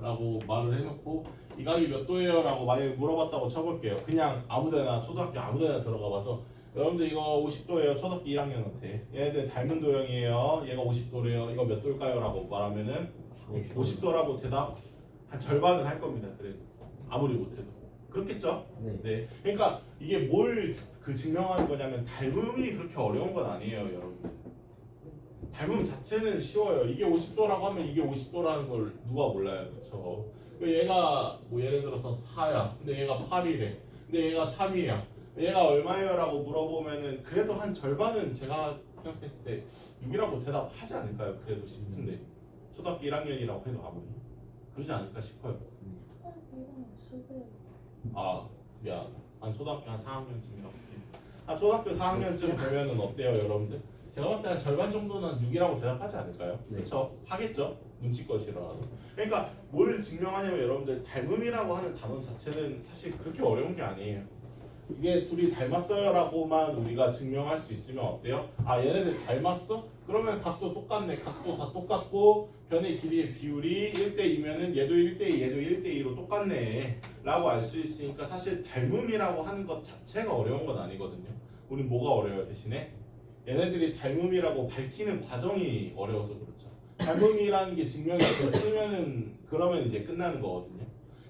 라고 말을 해놓고 이 각이 몇 도예요? 라고 만약에 물어봤다고 쳐볼게요. 그냥 아무데나 초등학교 아무데나 들어가봐서 여러분들 이거 50도예요. 초등학교 1학년한테 얘네들 닮은 도형이에요. 얘가 50도래요. 이거 몇 도일까요? 라고 말하면은 50도라고 대답 한 절반은 할 겁니다. 그래도 아무리 못해도 그렇겠죠? 네. 네. 그러니까 이게 뭘 그 증명하는 거냐면 닮음이 그렇게 어려운 건 아니에요, 여러분들. 닮음 자체는 쉬워요. 이게 50도라고 하면 이게 50도라는 걸 누가 몰라요, 그렇죠? 얘가 뭐 예를 들어서 4야. 근데 얘가 8이래. 근데 얘가 3이야. 얘가 얼마예요? 라고 물어보면은 그래도 한 절반은 제가 생각했을 때 6이라고 대답하지 않을까요? 그래도 싶은데 초등학교 1학년이라고 해도 아무리 그러지 않을까 싶어요. 아, 이거 수배. 아 미안. 한 초등학교 한 4학년쯤이라고 볼게요. 한 초등학교 4학년쯤 되면은 어때요, 여러분들? 제가 봤을 때 한 절반 정도는 6이라고 대답하지 않을까요? 네. 그렇죠? 하겠죠? 눈치껏이라도. 그러니까 뭘 증명하냐면 여러분들 닮음이라고 하는 단어 자체는 사실 그렇게 어려운 게 아니에요. 이게 둘이 닮았어요라고만 우리가 증명할 수 있으면 어때요? 아 얘네들 닮았어? 그러면 각도 똑같네. 각도 다 똑같고 변의 길이의 비율이 1대2면은 얘도 1대2 얘도 1대2로 똑같네 라고 알 수 있으니까 사실 닮음이라고 하는 것 자체가 어려운 건 아니거든요. 우린 뭐가 어려워요 대신에? 얘네들이 닮음이라고 밝히는 과정이 어려워서 그렇죠. 닮음이라는 게 증명이 됐으면은 그러면 이제 끝나는 거거든요.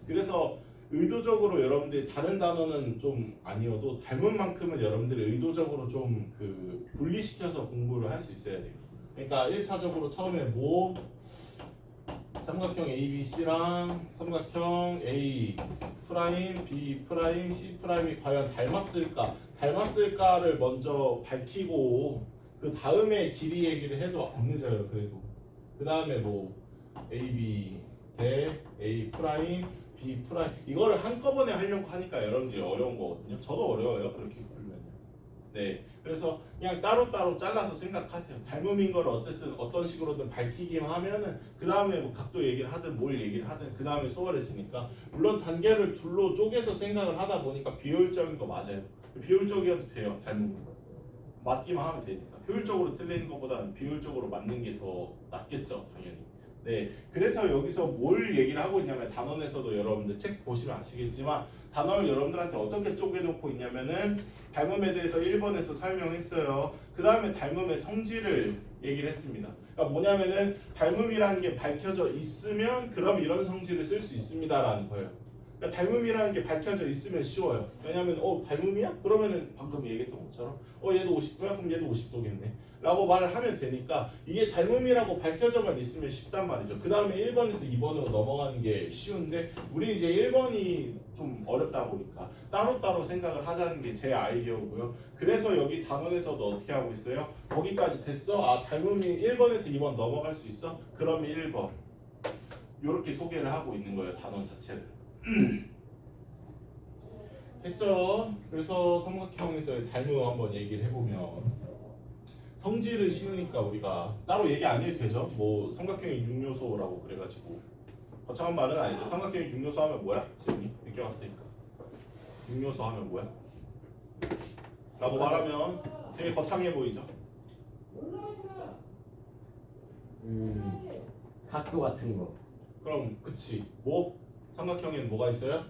그래서 의도적으로 여러분들이 다른 단어는 좀 아니어도 닮은 만큼은 여러분들이 의도적으로 좀 그 분리시켜서 공부를 할 수 있어야 돼요. 그러니까 1차적으로 처음에 뭐 삼각형 ABC랑 삼각형 A 프라임, B 프라임, C 프라임이 과연 닮았을까를 먼저 밝히고 그 다음에 길이 얘기를 해도 안 늦어요. 그래도 그 다음에 뭐 AB 대 A 프라임, B 프라임 이거를 한꺼번에 하려고 하니까 여러분들이 어려운 거거든요. 저도 어려워요. 그렇게 풀면. 네, 그래서 그냥 따로따로 잘라서 생각하세요. 닮음인 걸 어쨌든 어떤 식으로든 밝히기만 하면은 그 다음에 뭐 각도 얘기를 하든 뭘 얘기를 하든 그 다음에 수월해지니까 물론 단계를 둘로 쪼개서 생각을 하다 보니까 비효율적인 거 맞아요. 비효율적이어도 돼요. 닮은 거 맞기만 하면 되니까 효율적으로 틀리는 것보다는 비효율적으로 맞는 게 더 낫겠죠, 당연히. 네, 그래서 여기서 뭘 얘기를 하고 있냐면 단원에서도 여러분들 책 보시면 아시겠지만 단원을 여러분들한테 어떻게 쪼개놓고 있냐면은 닮음에 대해서 1번에서 설명했어요. 그 다음에 닮음의 성질을 얘기를 했습니다. 그러니까 뭐냐면은 닮음이라는 게 밝혀져 있으면 그럼 이런 성질을 쓸 수 있습니다라는 거예요. 그러니까 닮음이라는 게 밝혀져 있으면 쉬워요. 왜냐면 닮음이야? 그러면은 방금 얘기했던 것처럼 얘도 50도야? 그럼 얘도 50도겠네 라고 말을 하면 되니까 이게 닮음이라고 밝혀져만 있으면 쉽단 말이죠. 그 다음에 1번에서 2번으로 넘어가는 게 쉬운데 우리 이제 1번이 좀 어렵다 보니까 따로따로 생각을 하자는 게 제 아이디어고요. 그래서 여기 단원에서도 어떻게 하고 있어요? 거기까지 됐어? 닮음이 1번에서 2번 넘어갈 수 있어? 그러면 1번 이렇게 소개를 하고 있는 거예요. 단원 자체를. 됐죠? 그래서 삼각형에서의 닮음 한번 얘기를 해보면 성질은 쉬우니까 우리가 따로 얘기 안 해도 되죠? 뭐 삼각형의 6요소라고 그래가지고 거창한 말은 아니죠. 삼각형의 6요소 하면 뭐야? 재훈이 늦게 왔으니까 6요소 하면 뭐야? 라고 말하면 되게 거창해 보이죠? 각도 같은 거. 그럼 그치 뭐? 삼각형에는 뭐가 있어요?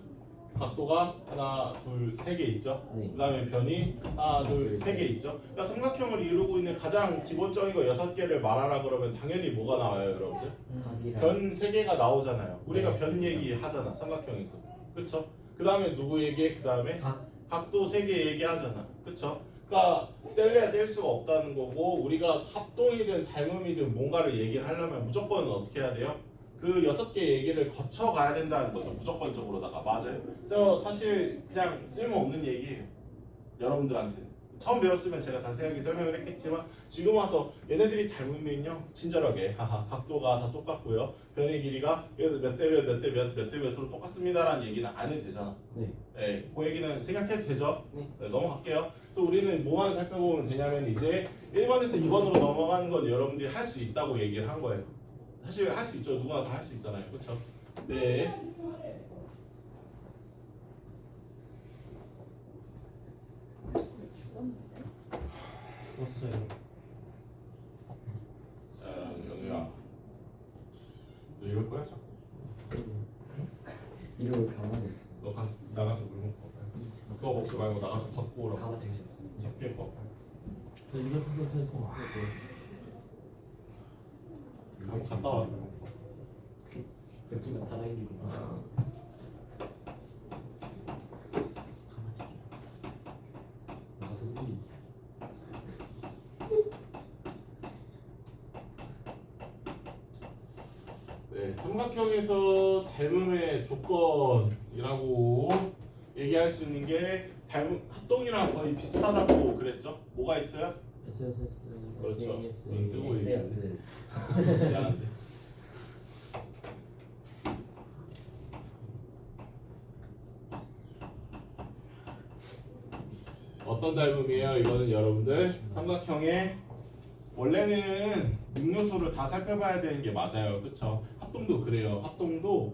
각도가 하나, 둘, 세 개 있죠. 네. 그 다음에 변이 하나, 둘, 세 개 있죠. 그러니까 삼각형을 이루고 있는 가장 기본적인 거 6개를 말하라 그러면 당연히 뭐가 나와요, 여러분들? 각이랑. 변 3개가 나오잖아요. 우리가 네. 변 얘기 하잖아, 삼각형에서. 그쵸? 그 다음에 누구 얘기? 그 다음에 각도 3개 얘기하잖아. 그쵸? 그러니까 뗄래야 뗄 수가 없다는 거고 우리가 합동이든 닮음이든 뭔가를 얘기를 하려면 무조건 어떻게 해야 돼요? 그 6개 얘기를 거쳐가야 된다는 거죠. 무조건적으로다가. 맞아요. 그래서 사실 그냥 쓸모없는 얘기예요. 여러분들한테는. 처음 배웠으면 제가 자세하게 설명을 했겠지만 지금 와서 얘네들이 닮으면요. 친절하게 각도가 다 똑같고요. 변의 길이가 몇 대 몇 몇으로 똑같습니다라는 얘기는 안 해도 되잖아. 네. 네, 그 얘기는 생각해도 되죠? 네. 네, 넘어갈게요. 그래서 우리는 뭐만 살펴보면 되냐면 이제 1번에서 2번으로 넘어가는 건 여러분들이 할 수 있다고 얘기를 한 거예요. 사실 할 수 있죠. 누구나 다 할 수 있잖아요. 그렇죠? 네. 죽었어요. 자, 연우야. 너 이럴 거야? 자꾸? 이러고 가만히 있어. 너 나가서 물 먹고 와. 너 먹지 말고 나가서 갖고 오라고. 가만 잠시. 잡게 봐. 저 이거 쓰고 갔다 와. 여기가 다라이리고 가만 나가서 소리 네, 삼각형에서 닮음의 조건이라고 얘기할 수 있는 게 합동이랑 거의 비슷하다고 그랬죠? 뭐가 있어요? SSS 그렇죠. SAS 뜨고 SS. 미안한데. 어떤 닮음이에요? 이거는 여러분들 삼각형의 원래는 6요소를 다 살펴봐야 되는 게 맞아요. 그쵸? 합동도 그래요. 합동도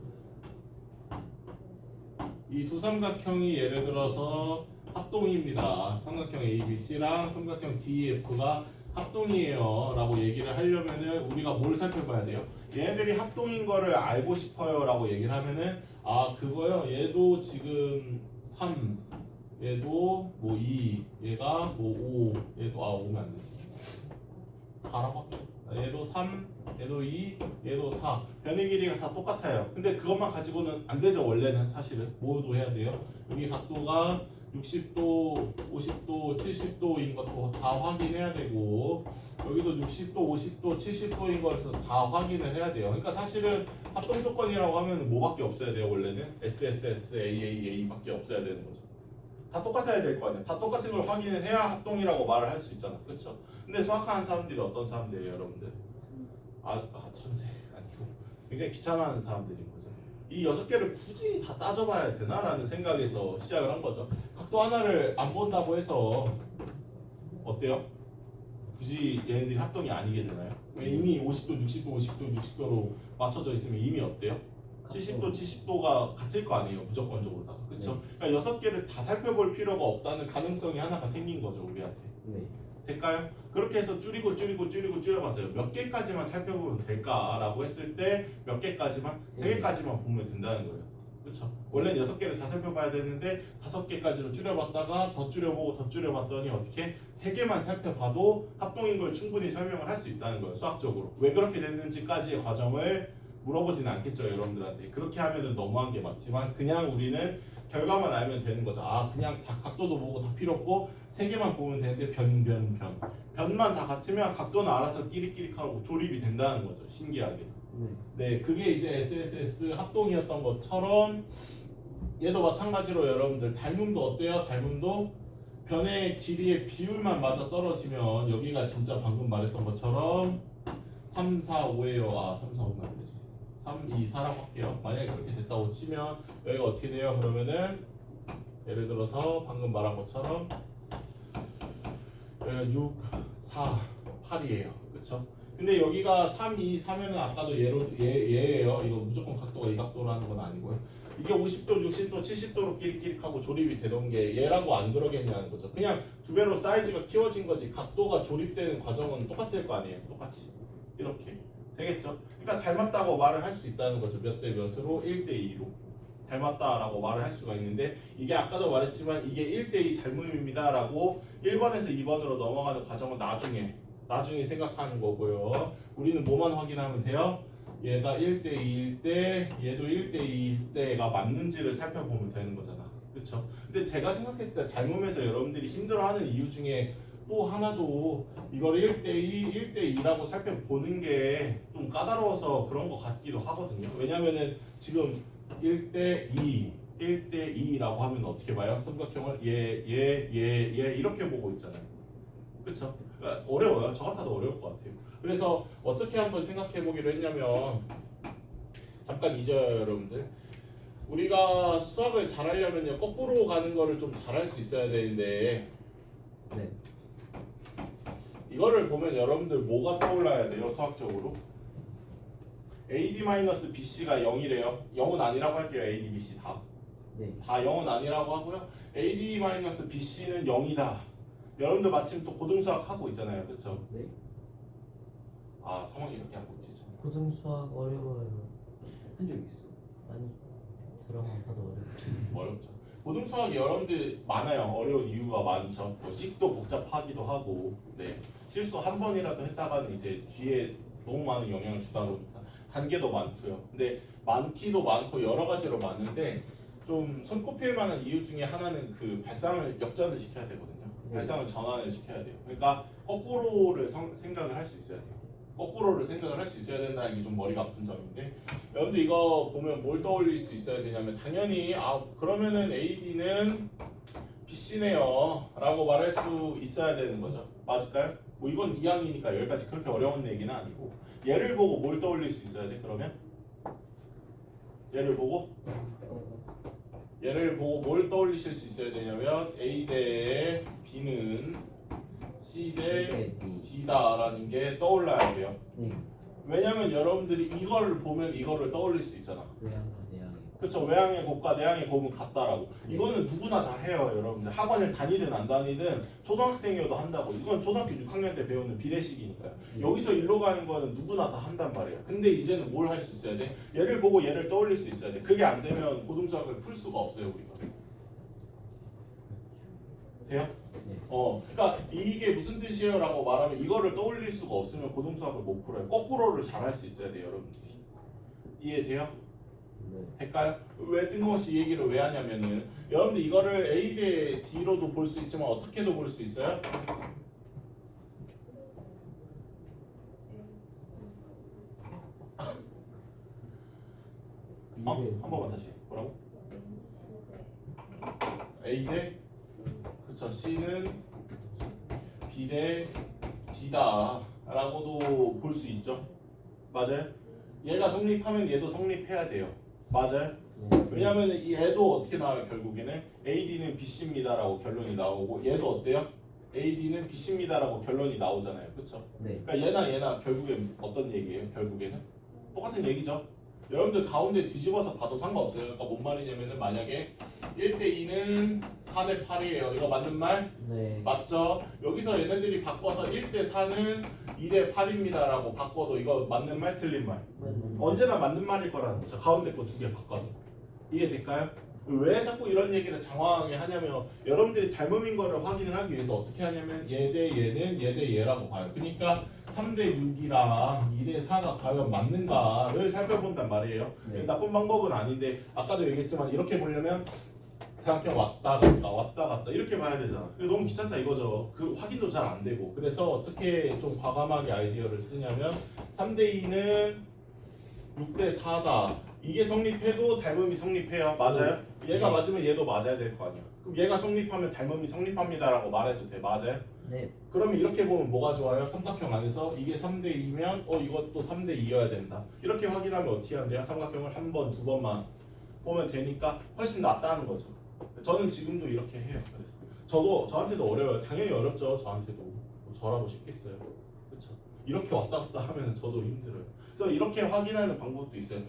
이 두 삼각형이 예를 들어서 합동입니다. 삼각형 ABC랑 삼각형 DEF가 합동이에요 라고 얘기를 하려면은 우리가 뭘 살펴봐야 돼요? 얘네들이 합동인 거를 알고 싶어요 라고 얘기를 하면은 그거요 얘도 지금 3 얘도 뭐 2 얘가 뭐 5 얘도 5면 안 되지 4라고 할게요. 얘도 3 얘도 2 얘도 4 변의 길이가 다 똑같아요. 근데 그것만 가지고는 안 되죠. 원래는 사실은 뭐도 해야 돼요. 여기 각도가 60도, 50도, 70도인 것도 다 확인해야 되고 여기도 60도, 50도, 70도인 것을 다 확인을 해야 돼요. 그러니까 사실은 합동 조건이라고 하면 뭐밖에 없어야 돼요. 원래는 SSS, AAA밖에 없어야 되는 거죠. 다 똑같아야 될 거 아니야. 다 똑같은 걸 확인을 해야 합동이라고 말을 할 수 있잖아. 그렇죠? 근데 수학하는 사람들이 어떤 사람들이에요, 여러분들? 천재 아니고 굉장히 귀찮아하는 사람들인 거죠. 이 6개를 굳이 다 따져봐야 되나라는 생각에서 시작을 한 거죠. 각도 하나를 안 본다고 해서 어때요? 굳이 얘네들이 합동이 아니게 되나요? 이미 50도, 60도, 50도, 60도로 맞춰져 있으면 이미 어때요? 70도, 70도가 같을 거 아니에요, 무조건적으로 다. 그렇죠? 그러니까 6개를 다 살펴볼 필요가 없다는 가능성이 하나가 생긴 거죠, 우리한테. 네. 될까요? 그렇게 해서 줄여봤어요. 몇 개까지만 살펴보면 될까라고 했을 때 몇 개까지만? 3개까지만 보면 된다는 거예요. 그렇죠? 원래는 6개를 다 살펴봐야 되는데 5개까지로 줄여봤다가 더 줄여보고 더 줄여봤더니 어떻게 3개만 살펴봐도 합동인 걸 충분히 설명을 할 수 있다는 거예요. 수학적으로. 왜 그렇게 됐는지까지의 과정을 물어보지는 않겠죠, 여러분들한테. 그렇게 하면은 너무한 게 맞지만 그냥 우리는 결과만 알면 되는 거죠. 아, 그냥 다 각도도 보고 다 필요 없고 3개만 보면 되는데 변만 다 같으면 각도는 알아서 끼리끼리하고 조립이 된다는 거죠. 신기하게. 네, 그게 이제 SSS 합동이었던 것처럼 얘도 마찬가지로 여러분들 닮음도 어때요? 닮음도 변의 길이의 비율만 맞아 떨어지면 여기가 진짜 방금 말했던 것처럼 3, 4, 5예요. 아, 3, 4, 5는 안 되지. 3, 2, 4라고 할게요. 만약에 그렇게 됐다고 치면 여기가 어떻게 돼요? 그러면은 예를 들어서 방금 말한 것처럼 여기가 6, 4, 8이에요. 그쵸? 근데 여기가 3, 2, 4면은 아까도 얘예요. 이거 무조건 각도가 이 각도라는 건 아니고요. 이게 50도, 60도, 70도로 끼리끼리하고 조립이 되던 게 얘라고 안 그러겠냐는 거죠. 그냥 두 배로 사이즈가 키워진 거지 각도가 조립되는 과정은 똑같을 거 아니에요. 똑같이. 이렇게. 되겠죠? 그러니까 닮았다고 말을 할 수 있다는 거죠. 몇 대 몇으로? 1대 2로. 닮았다라고 말을 할 수가 있는데 이게 아까도 말했지만 이게 1대 2 닮음입니다라고 1번에서 2번으로 넘어가는 과정은 나중에 생각하는 거고요. 우리는 뭐만 확인하면 돼요? 얘가 1대 2일 때 얘도 1대 2일 때가 맞는지를 살펴보면 되는 거잖아. 그렇죠? 근데 제가 생각했을 때 닮음에서 여러분들이 힘들어하는 이유 중에 또 하나도 이걸 1대2, 1대2라고 살펴보는 게 좀 까다로워서 그런 것 같기도 하거든요. 왜냐면은 지금 1대2, 1대2라고 하면 어떻게 봐요? 삼각형을 얘 이렇게 보고 있잖아요. 그렇죠? 그러니까 어려워요. 저 같아도 어려울 것 같아요. 그래서 어떻게 한번 생각해 보기로 했냐면 잠깐 잊어요, 여러분들. 우리가 수학을 잘하려면요 거꾸로 가는 거를 좀 잘할 수 있어야 되는데 네. 이거를 보면 여러분들 뭐가 떠올라야 돼요? 수학적으로 AD-BC가 0이래요. 0은 아니라고 할게요. AD, BC 다. 네. 다 0은 아니라고 하고요. AD-BC는 0이다. 여러분들 마침 또 고등수학 하고 있잖아요. 그렇죠? 네. 아, 상황이 이렇게 하고 있지. 참. 고등 수학 어려워요. 한 적 있어. 아니 들어만 봐도 어려워. 어렵죠. 고등수학이 여러분들 많아요. 어려운 이유가 많죠. 뭐 식도 복잡하기도 하고, 네 실수 한 번이라도 했다가는 이제 뒤에 너무 많은 영향을 주다 보니까 단계도 많고요. 근데 많기도 많고 여러 가지로 많은데 좀 손꼽힐 만한 이유 중에 하나는 그 발상을 역전을 시켜야 되거든요. 발상을 전환을 시켜야 돼요. 그러니까 거꾸로를 생각을 할 수 있어야 돼요. 거꾸로를 생각을 할 수 있어야 된다는 게 좀 머리가 아픈 점인데 여러분들 이거 보면 뭘 떠올릴 수 있어야 되냐면 당연히 그러면은 AD는 BC네요 라고 말할 수 있어야 되는 거죠. 맞을까요? 뭐 이건 2항이니까 여기까지 그렇게 어려운 얘기는 아니고 얘를 보고 뭘 떠올릴 수 있어야 돼? 그러면 얘를 보고 뭘 떠올리실 수 있어야 되냐면 A 대 B는 C 대 D다라는 게 떠올라야 돼요. 네. 왜냐면 여러분들이 이거를 보면 이거를 떠올릴 수 있잖아. 외양과 내양의. 그렇죠. 외항의 곱과 내항의 곱은 같다라고. 이거는 누구나 다 해요, 여러분들. 학원을 다니든 안 다니든 초등학생이어도 한다고. 이건 초등학교 6학년 때 배우는 비례식이니까요. 여기서 일로 가는 거는 누구나 다 한단 말이에요. 근데 이제는 뭘 할 수 있어야 돼? 얘를 보고 얘를 떠올릴 수 있어야 돼. 그게 안 되면 고등수학을 풀 수가 없어요, 우리가. 돼요? 네. 그러니까 이게 무슨 뜻이에요? 라고 말하면 이거를 떠올릴 수가 없으면 고등수학을 못 풀어요. 거꾸로를 잘 할 수 있어야 돼요, 여러분들이. 이해돼요? 네. 될까요? 왜 뜬금없이 이 얘기를 왜 하냐면은 여러분들 이거를 A 대 D로도 볼 수 있지만 어떻게도 볼 수 있어요? 한 번만 다시 뭐라고? A 대 그쵸 C는 B 대 D다 라고도 볼 수 있죠. 맞아요? 얘가 성립하면 얘도 성립해야 돼요. 맞아요? 왜냐면 이 얘도 어떻게 나와요? 결국에는 AD는 BC입니다라고 결론이 나오고 얘도 어때요? AD는 BC입니다라고 결론이 나오잖아요. 그렇죠? 네. 그러니까 얘나 결국엔 어떤 얘기예요? 결국에는 똑같은 얘기죠. 여러분들 가운데 뒤집어서 봐도 상관없어요. 그러니까 뭔 말이냐면은 만약에 1대2는 4대8이에요. 이거 맞는 말? 네. 맞죠? 여기서 얘네들이 바꿔서 1대4는 2대8입니다 라고 바꿔도 이거 맞는 말 틀린 말? 언제나 맞는 말일 거라는 거죠. 가운데 거 두 개 바꿔도. 이해될까요? 왜 자꾸 이런 얘기를 장황하게 하냐면 여러분들이 닮음인 거를 확인을 하기 위해서 어떻게 하냐면 얘 대 얘는 얘 대 얘라고 봐요. 그러니까 3대 6이랑 2대 4가 과연 맞는가를 살펴본단 말이에요. 네. 나쁜 방법은 아닌데 아까도 얘기했지만 이렇게 보려면 삼각형 왔다 갔다 왔다 갔다 이렇게 봐야 되잖아. 너무 귀찮다 이거죠. 그 확인도 잘 안 되고. 그래서 어떻게 좀 과감하게 아이디어를 쓰냐면 3대 2는 6대 4다. 이게 성립해도 닮음이 성립해요. 맞아요? 얘가 맞으면 얘도 맞아야 될 거 아니야. 그럼 얘가 성립하면 닮음이 성립합니다라고 말해도 돼. 맞아요? 네. 그러면 이렇게 보면 뭐가 좋아요? 삼각형 안에서 이게 3대 2면 이것도 3대 2여야 된다. 이렇게 확인하면 어떻게 하면 돼요? 삼각형을 한 번, 두 번만 보면 되니까 훨씬 낫다는 거죠. 저는 지금도 이렇게 해요. 그래서 저한테도 어려워요. 당연히 어렵죠. 저한테도. 저라고 쉽겠어요. 그렇죠? 이렇게 왔다 갔다 하면 저도 힘들어요. 그래서 이렇게 확인하는 방법도 있어요.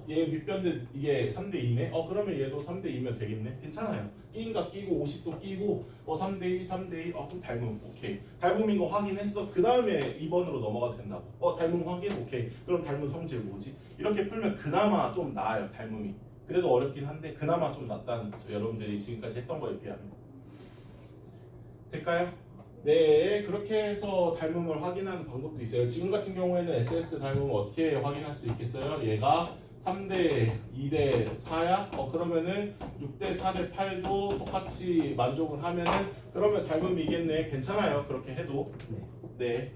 얘 밑변데 이게 3대 2네? 그러면 얘도 3대 2면 되겠네? 괜찮아요. 끼인가 끼고 50도 끼고 3대 2, 3대 2, 그럼 닮음 오케이. 닮음인 거 확인했어. 그 다음에 2번으로 넘어가도 된다고. 닮음 확인 오케이. 그럼 닮음 성질 뭐지? 이렇게 풀면 그나마 좀 나아요. 닮음이. 그래도 어렵긴 한데 그나마 좀 낫다는 거죠. 여러분들이 지금까지 했던 거에 비하면. 될까요? 네, 그렇게 해서 닮음을 확인하는 방법도 있어요. 지금 같은 경우에는 SS 닮음을 어떻게 확인할 수 있겠어요? 얘가 3대 2대 4야? 그러면은 6대 4대 8도 똑같이 만족을 하면은 그러면 닮음이겠네. 괜찮아요. 그렇게 해도. 네.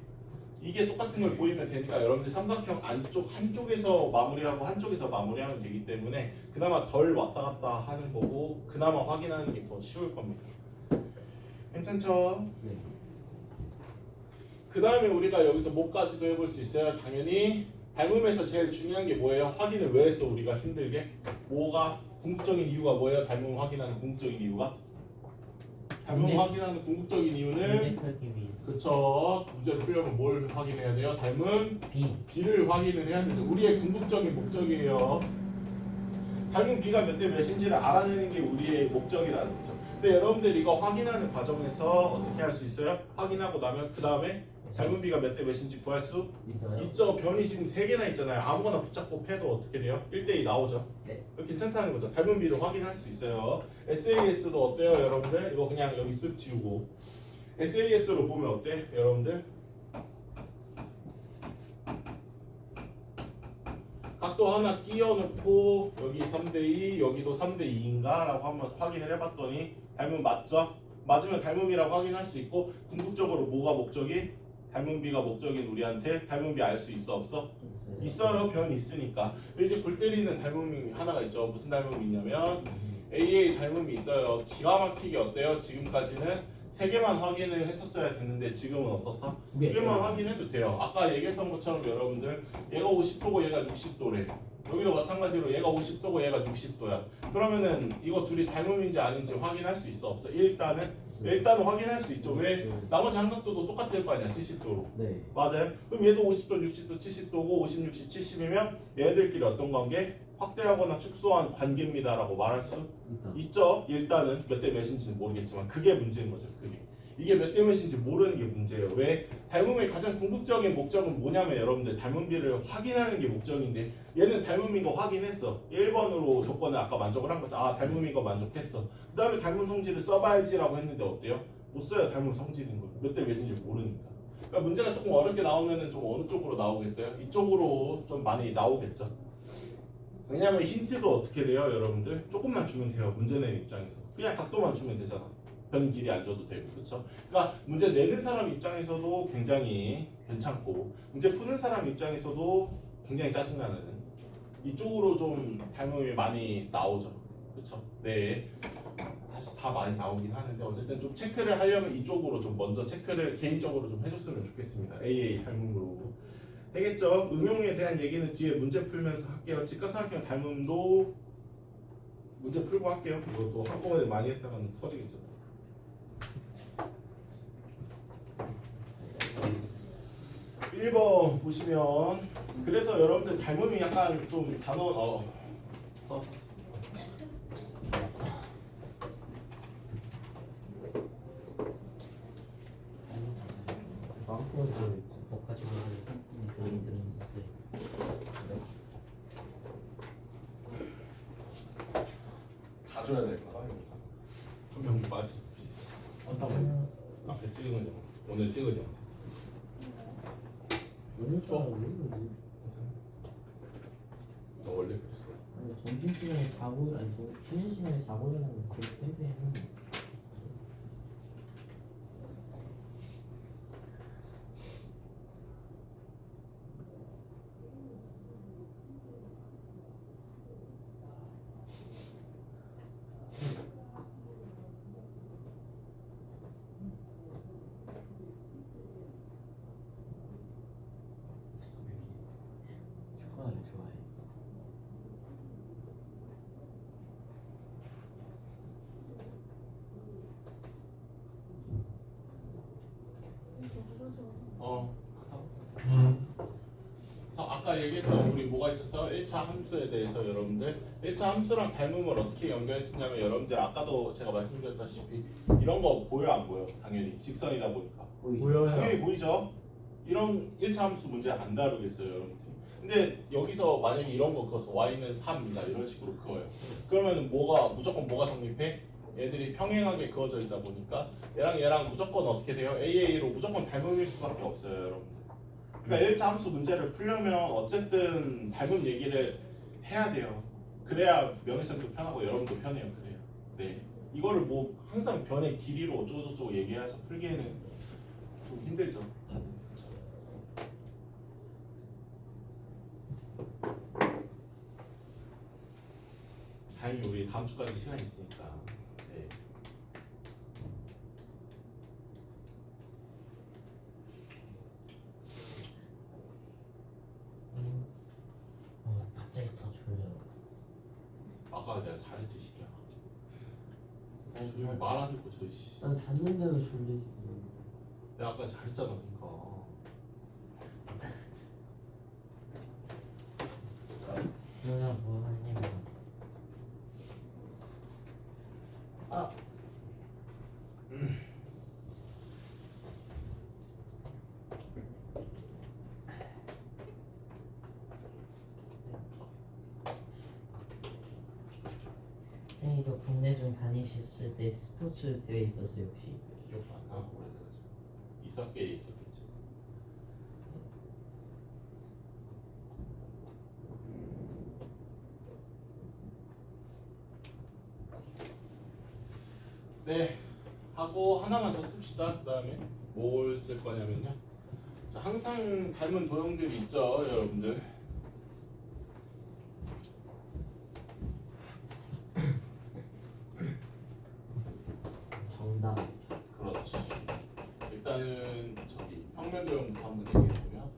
이게 똑같은 걸 보이면 되니까 여러분들 삼각형 안쪽 한쪽에서 마무리하고 한쪽에서 마무리하면 되기 때문에 그나마 덜 왔다 갔다 하는 거고 그나마 확인하는 게 더 쉬울 겁니다. 괜찮죠? 네. 그 다음에 우리가 여기서 뭐까지도 해볼 수 있어요? 당연히 닮음에서 제일 중요한 게 뭐예요? 확인을 왜 했어 우리가 힘들게? 뭐가 궁극적인 이유가 뭐예요? 닮음 확인하는 궁극적인 이유가? 닮음 문제? 확인하는 궁극적인 문제 이유는 풀기 위해서. 그쵸. 문제를 풀려면 뭘 확인해야 돼요? 닮음 B. B를 확인을 해야 되죠. 우리의 궁극적인 목적이에요. 닮은 B가 몇 대 몇인지를 알아내는 게 우리의 목적이라는 거죠. 근데 여러분들 이거 확인하는 과정에서 어떻게 할 수 있어요? 확인하고 나면 그 다음에 닮은 B가 몇 대 몇인지 구할 수 있어요? 있죠. 변이 지금 3개나 있잖아요. 아무거나 붙잡고 패도 어떻게 돼요? 1대2 나오죠. 네. 괜찮다는 거죠. 닮은 B를 확인할 수 있어요. SAS도 어때요 여러분들? 이거 그냥 여기 쓱 지우고 SAS로 보면 어때 여러분들? 각도 하나 끼워놓고 여기 3대2 여기도 3대2인가? 라고 한번 확인을 해봤더니 닮음 맞죠? 맞으면 닮음이라고 확인할 수 있고 궁극적으로 뭐가 목적이? 닮은 B가 목적인 우리한테 닮은 B 알 수 있어 없어? 있어요. 변 있으니까. 이제 골 때리는 닮음이 하나가 있죠. 무슨 닮음이 있냐면 AA 닮음이 있어요. 기가 막히게 어때요? 지금까지는 3개만 확인을 했었어야 됐는데 지금은 어떻다? 2개만 확인해도 돼요. 아까 얘기했던 것처럼 여러분들 얘가 50도고 얘가 60도래. 여기도 마찬가지로 얘가 50도고 얘가 60도야. 그러면은 이거 둘이 닮음인지 아닌지 확인할 수 있어 없어? 일단은 확인할 수 있죠. 왜? 나머지 한각도도 똑같을 거 아니야. 70도로. 네. 맞아요. 그럼 얘도 50도, 60도, 70도고 50, 60, 70이면 얘네들끼리 어떤 관계? 확대하거나 축소한 관계입니다라고 말할 수 있죠. 일단은 몇 대 몇인지는 모르겠지만 그게 문제인 거죠. 그게. 이게 몇 대 몇인지 모르는 게 문제예요. 왜? 닮음의 가장 궁극적인 목적은 뭐냐면 여러분들 닮음비를 확인하는 게 목적인데 얘는 닮음인 거 확인했어. 1번으로 조건을 아까 만족을 한 거죠. 닮음인 거 만족했어. 그 다음에 닮음 성질을 써봐야지라고 했는데 어때요? 못 써요. 닮음 성질인 거. 몇 대 몇인지 모르니까. 그러니까 문제가 조금 어렵게 나오면은 좀 어느 쪽으로 나오겠어요? 이쪽으로 좀 많이 나오겠죠. 왜냐면 힌트도 어떻게 돼요 여러분들? 조금만 주면 돼요. 문제 내는 입장에서. 그냥 각도만 주면 되잖아. 별 길이 안 줘도 되고. 그렇죠? 그러니까 문제 내는 사람 입장에서도 굉장히 괜찮고 문제 푸는 사람 입장에서도 굉장히 짜증나는 이쪽으로 좀 닮음이 많이 나오죠. 그렇죠? 네. 사실 다 많이 나오긴 하는데 어쨌든 좀 체크를 하려면 이쪽으로 좀 먼저 체크를 개인적으로 좀 해줬으면 좋겠습니다. AA 닮음으로. 되겠죠? 응용에 대한 얘기는 뒤에 문제 풀면서 할게요. 직각삼각형 닮음도 문제 풀고 할게요. 이것도 한꺼번에 많이 했다가는 터지겠죠. (1번) 보시면 그래서 여러분들 닮음이 약간 좀 단어 봐줘야 될 거다. 한 명 빠지. 어떤 앞에 찍은 영상. 오늘 찍은 영상. 오늘 거 모르지. 너 원래 그랬어. 아니 점심시간에 자고 아니 쉬는 시간에 자고 자는 그렇게 생생했는데. 축구하기 좋아해. 이거 화장실 어. 그래서 아까 얘기했던 우리 뭐가 있었어? 1차 함수에 대해서 여러분들 1차 함수랑 닮음을 어떻게 연결했냐면 여러분들 아까도 제가 말씀드렸다시피 이런 거 보여 안 보여? 당연히 직선이다 보니까 당연히 보이죠? 이런 1차 함수 문제 안 다루겠어요 여러분들. 근데 여기서 만약에 이런 거 그어서 y는 3이다 이런 식으로 그어요. 그러면 무조건 뭐가 성립해? 얘들이 평행하게 그어져 있다 보니까 얘랑 무조건 어떻게 돼요? AA로 무조건 닮음일 수밖에 없어요 여러분들. 그러니까 1차 함수 문제를 풀려면 어쨌든 닮음 얘기를 해야 돼요. 그래야 명희쌤도 편하고 여러분도 편해요. 그래요. 네. 이거를 뭐 항상 변의 길이로 어쩌고저쩌고 얘기해서 풀기에는 좀 힘들죠. 다행히 우리 다음 주까지 시간 있으니까. 네. 갑자기 더 졸려. 아까 내가 잘했지 시키야. 조용히 말 안 듣고 저 씨. 난 잤는데도 졸리지. 내가 아까 잘했잖아 그러니까. 누나 뭐 하냐면 쌤이도 국내 좀 다니셨을 때 스포츠 대회 있었어요 혹시? 기억도 안 나. 오래돼가지고. 있었게 있었겠지. 네. 하고 하나만 더 씁시다. 그다음에 뭘 쓸 거냐면요. 자, 항상 닮은 도형들이 있죠, 여러분들. 정답. 그렇지. 일단은 저기 평면 도형부터 한번 얘기해 보면.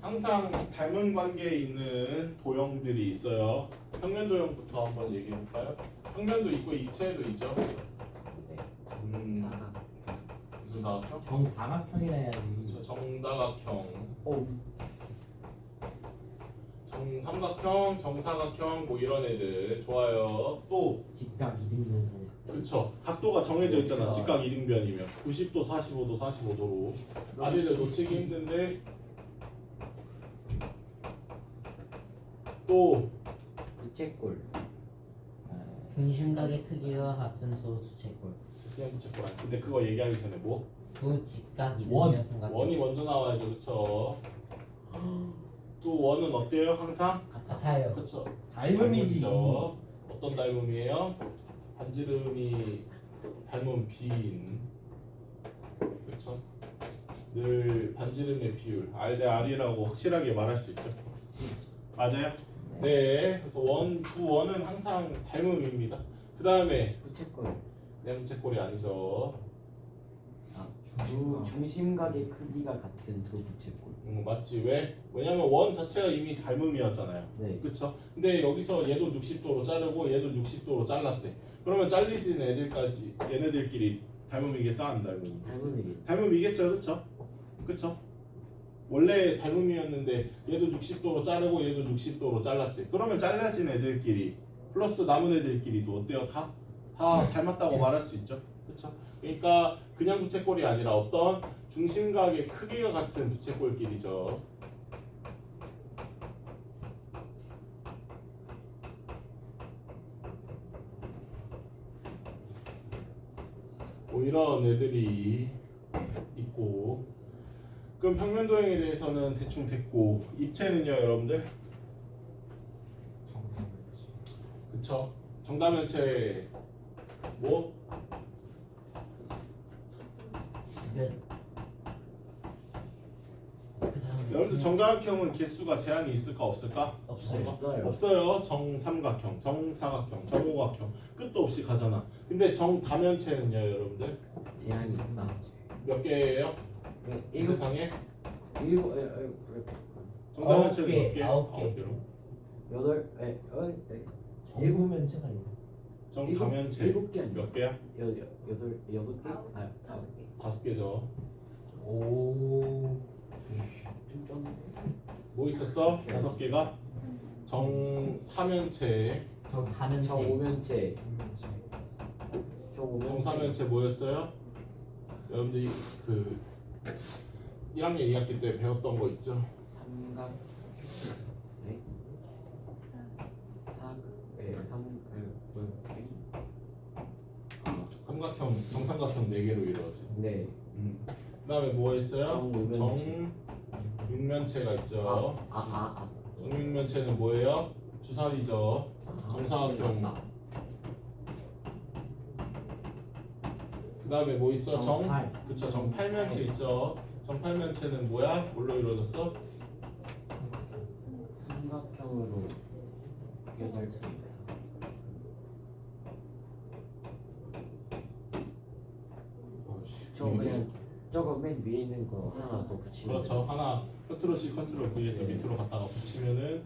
항상 닮은 관계에 있는 도형들이 있어요. 평면 도형부터 한번 얘기해 볼까요? 평면도 있고 입체도 있죠. 무슨 사각형? 정다각형이라 해야지. 정다각형, 어. 정삼각형, 정사각형 뭐 이런 애들 좋아요. 또 직각 이등변선. 그쵸. 각도가 정해져 있잖아. 직각 이등변이면 90도, 45도, 45도로 아래를 놓치기 힘든데 또 부채꼴. 중심각의 크기가 같은 두 주체꼴. 그냥 붙였구나. 근데 그거 얘기하기 전에 뭐? 두 직각 원. 이등변 삼각형. 원이 먼저 나와야죠. 그쵸. 또 원은 어때요? 항상? 같아요. 그쵸. 닮음이지. 닮음이죠. 어떤 닮음이에요? 반지름이 닮은 비인. 그쵸. 늘 반지름의 비율 R 대 R이라고 확실하게 말할 수 있죠. 맞아요? 네. 그래서 두 원은 항상 닮음입니다. 그 다음에 부채꼴. 네모체꼴이 아니죠. 중심각의 크기가 같은 두 부채꼴. 맞지. 왜? 왜냐면 원 자체가 이미 닮음이었잖아요. 네. 그쵸? 근데 여기서 얘도 60도로 자르고 얘도 60도로 잘랐대. 그러면 잘리진 애들까지 얘네들끼리 닮음이겠어? 안 닮음이겠어? 닮음이겠지. 닮음이겠죠. 그쵸? 그쵸? 원래 닮음이었는데 얘도 60도로 자르고 얘도 60도로 잘랐대. 그러면 잘라진 애들끼리 플러스 남은 애들끼리도 어때요? 다 닮았다고 말할 수 있죠. 그쵸? 그러니까 그냥 부채꼴이 아니라 어떤 중심각의 크기가 같은 부채꼴끼리죠. 뭐 이런 애들이 있고, 그럼 평면도형에 대해서는 대충 됐고, 입체는요 여러분들? 정답이지. 그쵸? 정다면체 뭐? 몇? 그 다음에 여러분들 정사각형은 개수가 제한이 있을까 없을까? 없어요. 없어요. 없어요. 정삼각형, 정사각형, 정오각형 끝도 없이 가잖아. 근데 정다면체는요 여러분들? 제한이 있다. 몇 개예요? 이 일곱 세상에? 일곱 정다면체는 아홉 개, 몇 개? 아홉 개. 개로. 여덟 정구면체가 있네. 정다면체 일곱 개 아니야? 몇 개야? 여섯 개? 아 다섯 개죠. 오. 좀 뭐 있었어? 다섯 개가? 정사면체, 정사면체. 정오면체 정면체. 정사면체 뭐였어요? 여러분들이 그 1학년 2학기 때 배웠던 거 있죠? 삼각 네? 삼각형, 정삼각형 4개로 이루어진. 네. 그다음에 뭐 있어요? 정육면체. 정육면체가 있죠. 정육면체는 뭐예요? 주사위죠. 정사각형. 그다음에 뭐 있어? 정팔. 그쵸. 정팔면체 있죠. 정팔면체는 뭐야? 뭘로 이루어졌어? 삼각형으로 연결체. 저 그냥 저거 맨 위에 있는 거 하나 더 붙이면 그렇죠. 하나 컨트롤 C 컨트롤 V에서 네. 밑으로 갖다가 붙이면은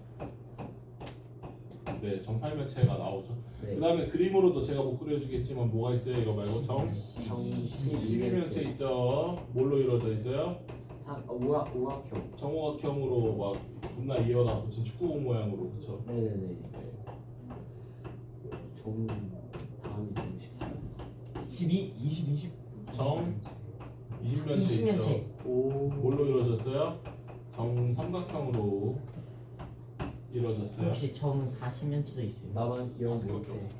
네 정팔면체가 나오죠. 네. 그다음에 그림으로도 제가 못 그려주겠지만 뭐가 있어요? 이거 말고 정 정 12면체 있죠. 뭘로 이루어져 있어요? 오각형. 정오각형으로 막 겁나 이어다 붙인 축구공 모양으로 그쵸? 네네네. 네. 정 다음이 정 14. 12, 20, 20. 정 20면체 있죠. 20면체. 오. 뭘로 이루어졌어요? 정삼각형으로 이루어졌어요. 혹시 정 40면체도 있어요. 나만 기억 다섯 못해. 개밖에 없어.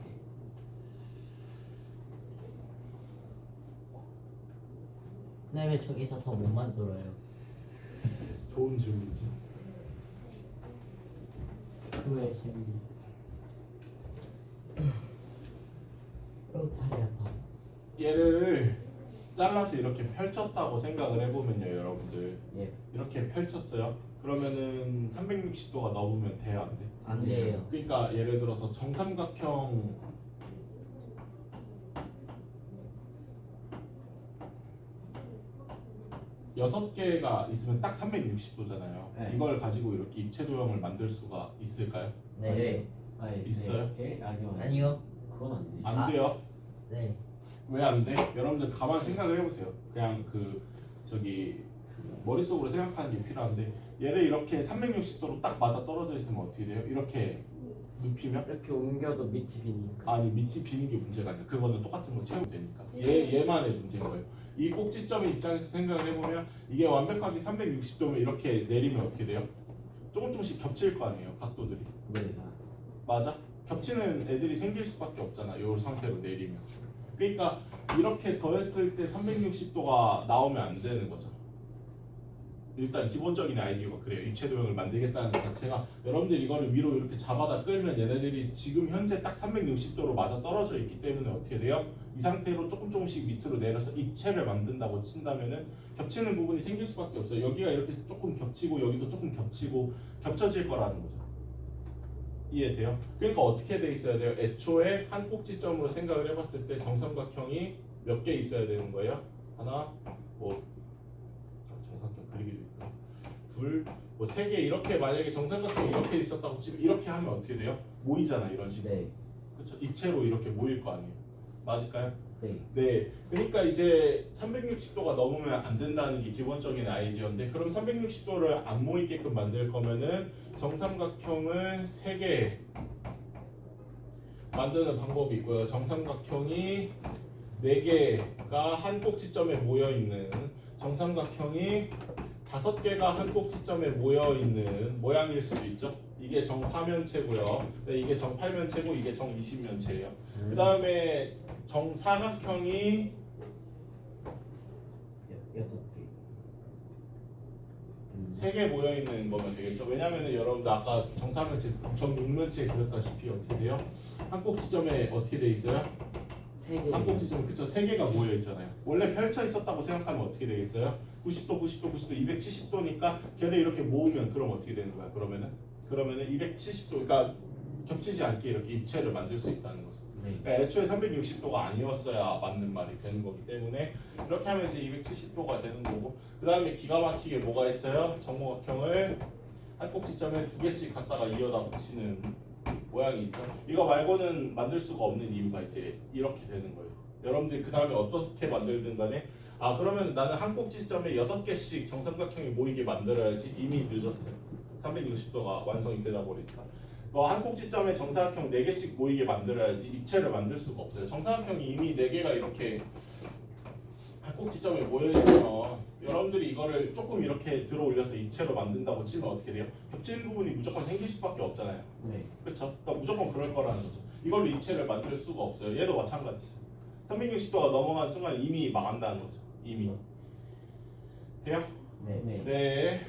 근데 왜 저기서 더 못 만들어요? 좋은 질문이죠. 수의 12. 다리 아파. 얘를 잘라서 이렇게 펼쳤다고 생각을 해보면요 여러분들 예. 이렇게 펼쳤어요. 그러면은 360도가 넘으면 돼요 안 돼? 안 돼요. 그러니까 예를 들어서 정삼각형 여섯 개가 있으면 딱 360도잖아요. 네. 이걸 가지고 이렇게 입체 도형을 만들 수가 있을까요? 네. 있어요? 네. 아니요. 아니요. 그건 안 돼. 안 돼요. 네. 왜 안 돼? 여러분들 가만 생각을 해보세요. 그냥 저기 머릿속으로 생각하는 게 필요한데 얘를 이렇게 360도로 딱 맞아 떨어져 있으면 어떻게 돼요? 이렇게 눕히면? 이렇게 옮겨도 밑이 비니까. 아니 밑이 비는 게 문제가 아니라 그거는 똑같은 거 채우면 되니까 얘만의 문제인 거예요. 이 꼭지점의 입장에서 생각을 해보면 이게 완벽하게 360도면 이렇게 내리면 어떻게 돼요? 조금씩 겹칠 거 아니에요 각도들이. 네. 맞아? 겹치는 애들이 생길 수밖에 없잖아 이 상태로 내리면. 그러니까 이렇게 더했을 때 360도가 나오면 안 되는 거죠. 일단 기본적인 아이디어가 그래요. 입체 도형을 만들겠다는 것 자체가 여러분들 이거를 위로 이렇게 잡아다 끌면 얘네들이 지금 현재 딱 360도로 맞아 떨어져 있기 때문에 어떻게 돼요? 이 상태로 조금씩 밑으로 내려서 입체를 만든다고 친다면은 겹치는 부분이 생길 수밖에 없어요. 여기가 이렇게 조금 겹치고 여기도 조금 겹치고 겹쳐질 거라는 거죠. 이해돼요? 그러니까 어떻게 돼 있어야 돼요? 애초에 한 꼭지점으로 생각을 해봤을 때 정삼각형이 몇 개 있어야 되는 거예요? 하나, 뭐 정삼각형 그리기도 있고 둘, 뭐 세 개 이렇게 만약에 정삼각형이 이렇게 있었다고 치면 이렇게 하면 어떻게 돼요? 모이잖아 이런 식으로. 네. 그렇죠? 입체로 이렇게 모일 거 아니에요? 맞을까요? 네. 네. 그러니까 이제 360도가 넘으면 안 된다는 게 기본적인 아이디어인데 그럼 360도를 안 모이게끔 만들 거면은 정삼각형을 3개 만드는 방법이 있고요. 정삼각형이 4개가 한 꼭지점에 모여 있는 정삼각형이 5개가 한 꼭지점에 모여 있는 모양일 수도 있죠. 이게 정사면체고요. 네, 이게 정팔면체고 이게 정이십면체예요. 그 다음에 정사각형이 6개. 3개 모여 있는 거면 되겠죠. 왜냐면은 여러분들 아까 정사면체, 정육면체에 그렸다시피 어떻게 돼요? 한 꼭지점에 어떻게 돼 있어요? 3개. 한 꼭지점 그쵸? 3개가 모여 있잖아요. 원래 펼쳐 있었다고 생각하면 어떻게 되겠어요? 90도, 90도, 90도, 270도니까 걔를 이렇게 모으면 그럼 어떻게 되는 거야? 그러면은 270도, 그러니까 겹치지 않게 이렇게 입체를 만들 수 있다는 거죠. 네. 그러니까 애초에 360도가 아니었어야 맞는 말이 되는 거기 때문에 이렇게 하면 이제 270도가 되는 거고, 그 다음에 기가 막히게 뭐가 있어요? 정목형을 한 꼭지점에 2개씩 갖다가 이어다 붙이는 모양이 있죠. 이거 말고는 만들 수가 없는 이유가 이제 이렇게 되는 거예요. 여러분들이 그 다음에 어떻게 만들든 간에 그러면 나는 한 꼭지점에 6개씩 정삼각형이 모이게 만들어야지. 이미 늦었어요. 360도가 완성이 되다 보니까 한 꼭지점에 정사각형 4개씩 모이게 만들어야지 입체를 만들 수가 없어요. 정사각형이 이미 4개가 이렇게 한 꼭지점에 모여있으면 여러분들이 이거를 조금 이렇게 들어 올려서 입체로 만든다고 치면 어떻게 돼요? 겹치는 부분이 무조건 생길 수밖에 없잖아요. 네. 그렇죠? 그러니까 무조건 그럴 거라는 거죠. 이걸로 입체를 만들 수가 없어요. 얘도 마찬가지죠. 360도가 넘어간 순간 이미 망한다는 거죠. 이미. 돼요? 네. 네. 네.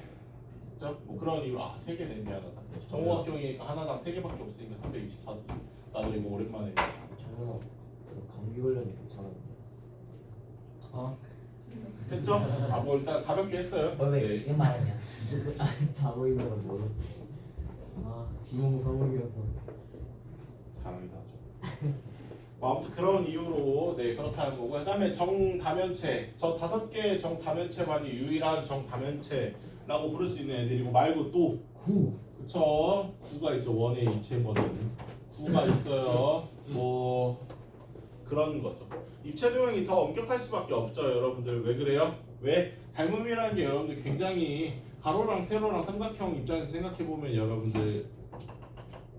그렇죠? 뭐 그런 이유로 3개 내 미안하다. 정오각형이 하나당 3개밖에 없으니까 364도. 나도 이거 오랜만에. 저는 그 감기 걸렸는데 괜찮았는데. 됐죠? 뭐 일단 가볍게 했어요. 왜 네. 지금 말하냐? 자고 있느라 멀었지. 비몽사몽이어서. 잘합니다. 아주. 뭐 아무튼 그런 이유로 네 그렇다는 거고, 그다음에 정다면체, 저 5개의 정다면체만이 유일한 정다면체라고 부를 수 있는 애들이고, 말고 또 9. 그쵸? 9가 있죠. 원의 입체 버전 9가 있어요. 뭐 그런 거죠. 입체 도형이 더 엄격할 수밖에 없죠. 여러분들 왜 그래요? 왜? 닮음이라는 게 여러분들 굉장히 가로랑 세로랑 삼각형 입장에서 생각해 보면 여러분들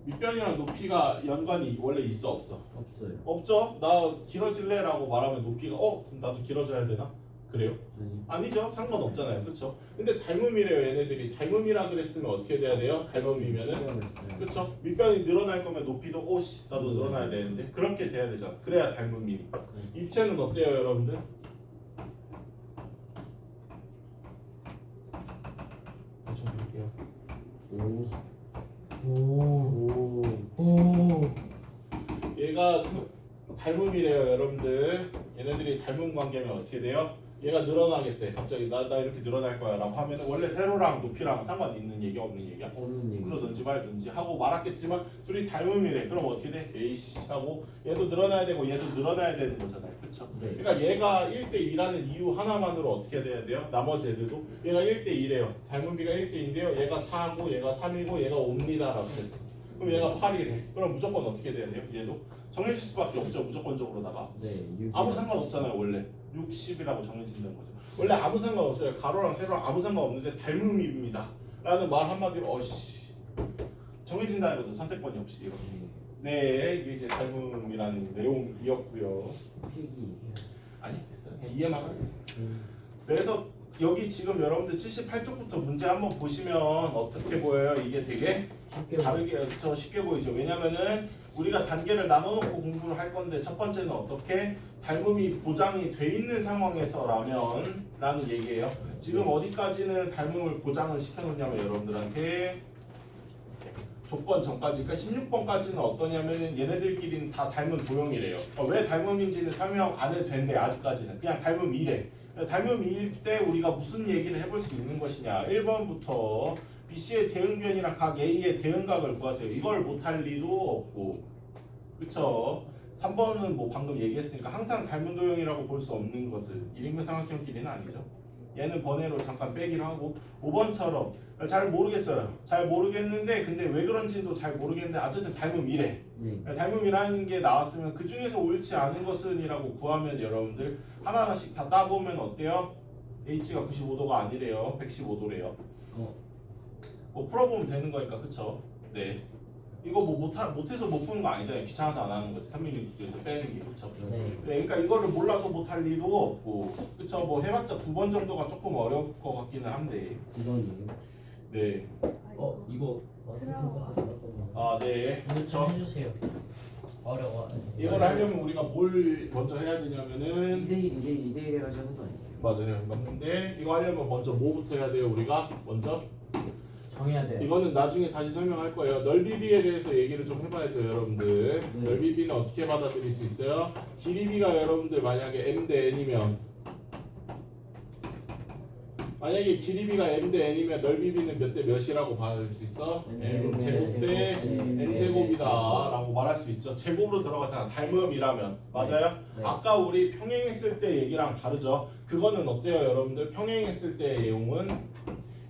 밑변이랑 높이가 연관이 원래 있어 없어? 없어요. 없죠. 나 길어질래라고 말하면 높이가 그럼 나도 길어져야 되나? 그래요? 아니. 아니죠. 상관없잖아요. 그쵸? 근데 닮음이래요. 얘네들이 닮음이라 그랬으면 어떻게 돼야 돼요? 닮음이면은 그쵸? 밑변이 늘어날 거면 높이도 오씨 나도 늘어나야 되는데 그렇게 돼야 되잖아. 그래야 닮음이니까. 입체는 어때요, 여러분들? 대충 볼게요. 오. 얘가 닮음이래요, 여러분들. 얘네들이 닮음 관계면 어떻게 돼요? 얘가 늘어나겠대. 갑자기 나 이렇게 늘어날 거야 라고 하면 원래 세로랑 높이랑 상관 있는 얘기야, 없는 얘기야? 없는 얘기. 그러든지 말든지 하고 말았겠지만 둘이 닮음이래. 그럼 어떻게 돼? 에이씨 하고 얘도 늘어나야 되고 얘도 늘어나야 되는 거잖아요. 그쵸? 네. 그러니까 얘가 1대2라는 이유 하나만으로 어떻게 돼야 돼요? 나머지 애들도 얘가 1대2래요. 닮음비가 1대2인데요. 얘가 4고 얘가 3이고 얘가 5입니다 라고 했어. 그럼 얘가 8이래. 그럼 무조건 어떻게 돼야 돼요? 얘도 정해질 수밖에 없죠. 무조건적으로다가. 네. 6. 아무 상관없잖아요. 원래 60이라고 정해진다는 거죠. 원래 아무 상관없어요. 가로랑 세로랑 아무 상관없는데 닮음입니다 라는 말 한마디로 정해진다는 거죠. 선택권이 없이 이렇게. 네, 이게 이제 닮음이라는 내용이었고요. 필기. 아니 됐어요. 그냥 이해만 하세요. 그래서 여기 지금 여러분들 78쪽부터 문제 한번 보시면 어떻게 보여요? 이게 되게 다르게 쉽게 보이죠. 왜냐면은 우리가 단계를 나눠놓고 공부를 할 건데 첫 번째는 어떻게 닮음이 보장이 돼 있는 상황에서라면 라는 얘기예요. 지금 어디까지는 닮음을 보장을 시켜놓냐면 여러분들한테 조건 전까지, 그러니까 16번까지는 어떠냐면은 얘네들끼리는 다 닮은 도형이래요. 왜 닮음인지는 설명 안 해도 된대. 아직까지는 그냥 닮음이래. 닮음일 때 우리가 무슨 얘기를 해볼 수 있는 것이냐. 1번부터 BC의 대응변이랑 각 A의 대응각을 구하세요. 이걸 못할 리도 없고, 그쵸? 3번은 뭐 방금 얘기했으니까 항상 닮은 도형이라고 볼 수 없는 것을 일인분 삼각형끼리는 아니죠. 얘는 번외로 잠깐 빼기로 하고, 5번처럼 잘 모르겠어요. 잘 모르겠는데 근데 왜 그런지도 잘 모르겠는데 어쨌든 닮음이래. 네. 닮음이라는 게 나왔으면 그 중에서 옳지 않은 것은 이라고 구하면 여러분들 하나하나씩 다 따보면 어때요? H가 95도가 아니래요. 115도래요. 뭐 풀어보면 되는 거니까. 그쵸? 네. 이거 뭐 못해서 못 푸는 거 아니잖아요. 귀찮아서 안 하는 거지. 360도에서 빼는 게 그렇죠. 네. 네, 그러니까 이거를 몰라서 못할 리도 없고, 그쵸? 뭐 해봤자 9번 정도가 조금 어려울 것 같기는 한데, 9번이요. 네, 이거 생각보다 잘했던 거. 아, 네, 그쵸? 해주세요. 어려워. 이걸 하려면 우리가 뭘 먼저 해야 되냐면은 2대1 해가지고 하는 거 아니에요? 맞아요, 맞는데 이거 하려면 먼저 뭐부터 해야 돼요? 우리가 먼저 정해야 돼요. 이거는 나중에 다시 설명할 거예요. 넓이비에 대해서 얘기를 좀 해봐야죠, 여러분들. 네. 넓이비는 어떻게 받아들일 수 있어요? 길이비가 여러분들 만약에 m 대 n이면 만약에 길이비가 m 대 n이면 넓이비는 몇 대 몇이라고 받을 수 있어? n 제곱 대 n 제곱이다라고 말할 수 있죠. 제곱으로 들어가잖아. 닮음이라면 맞아요? 네. 아까 우리 평행했을 때 얘기랑 다르죠. 그거는 어때요, 여러분들? 평행했을 때 내용은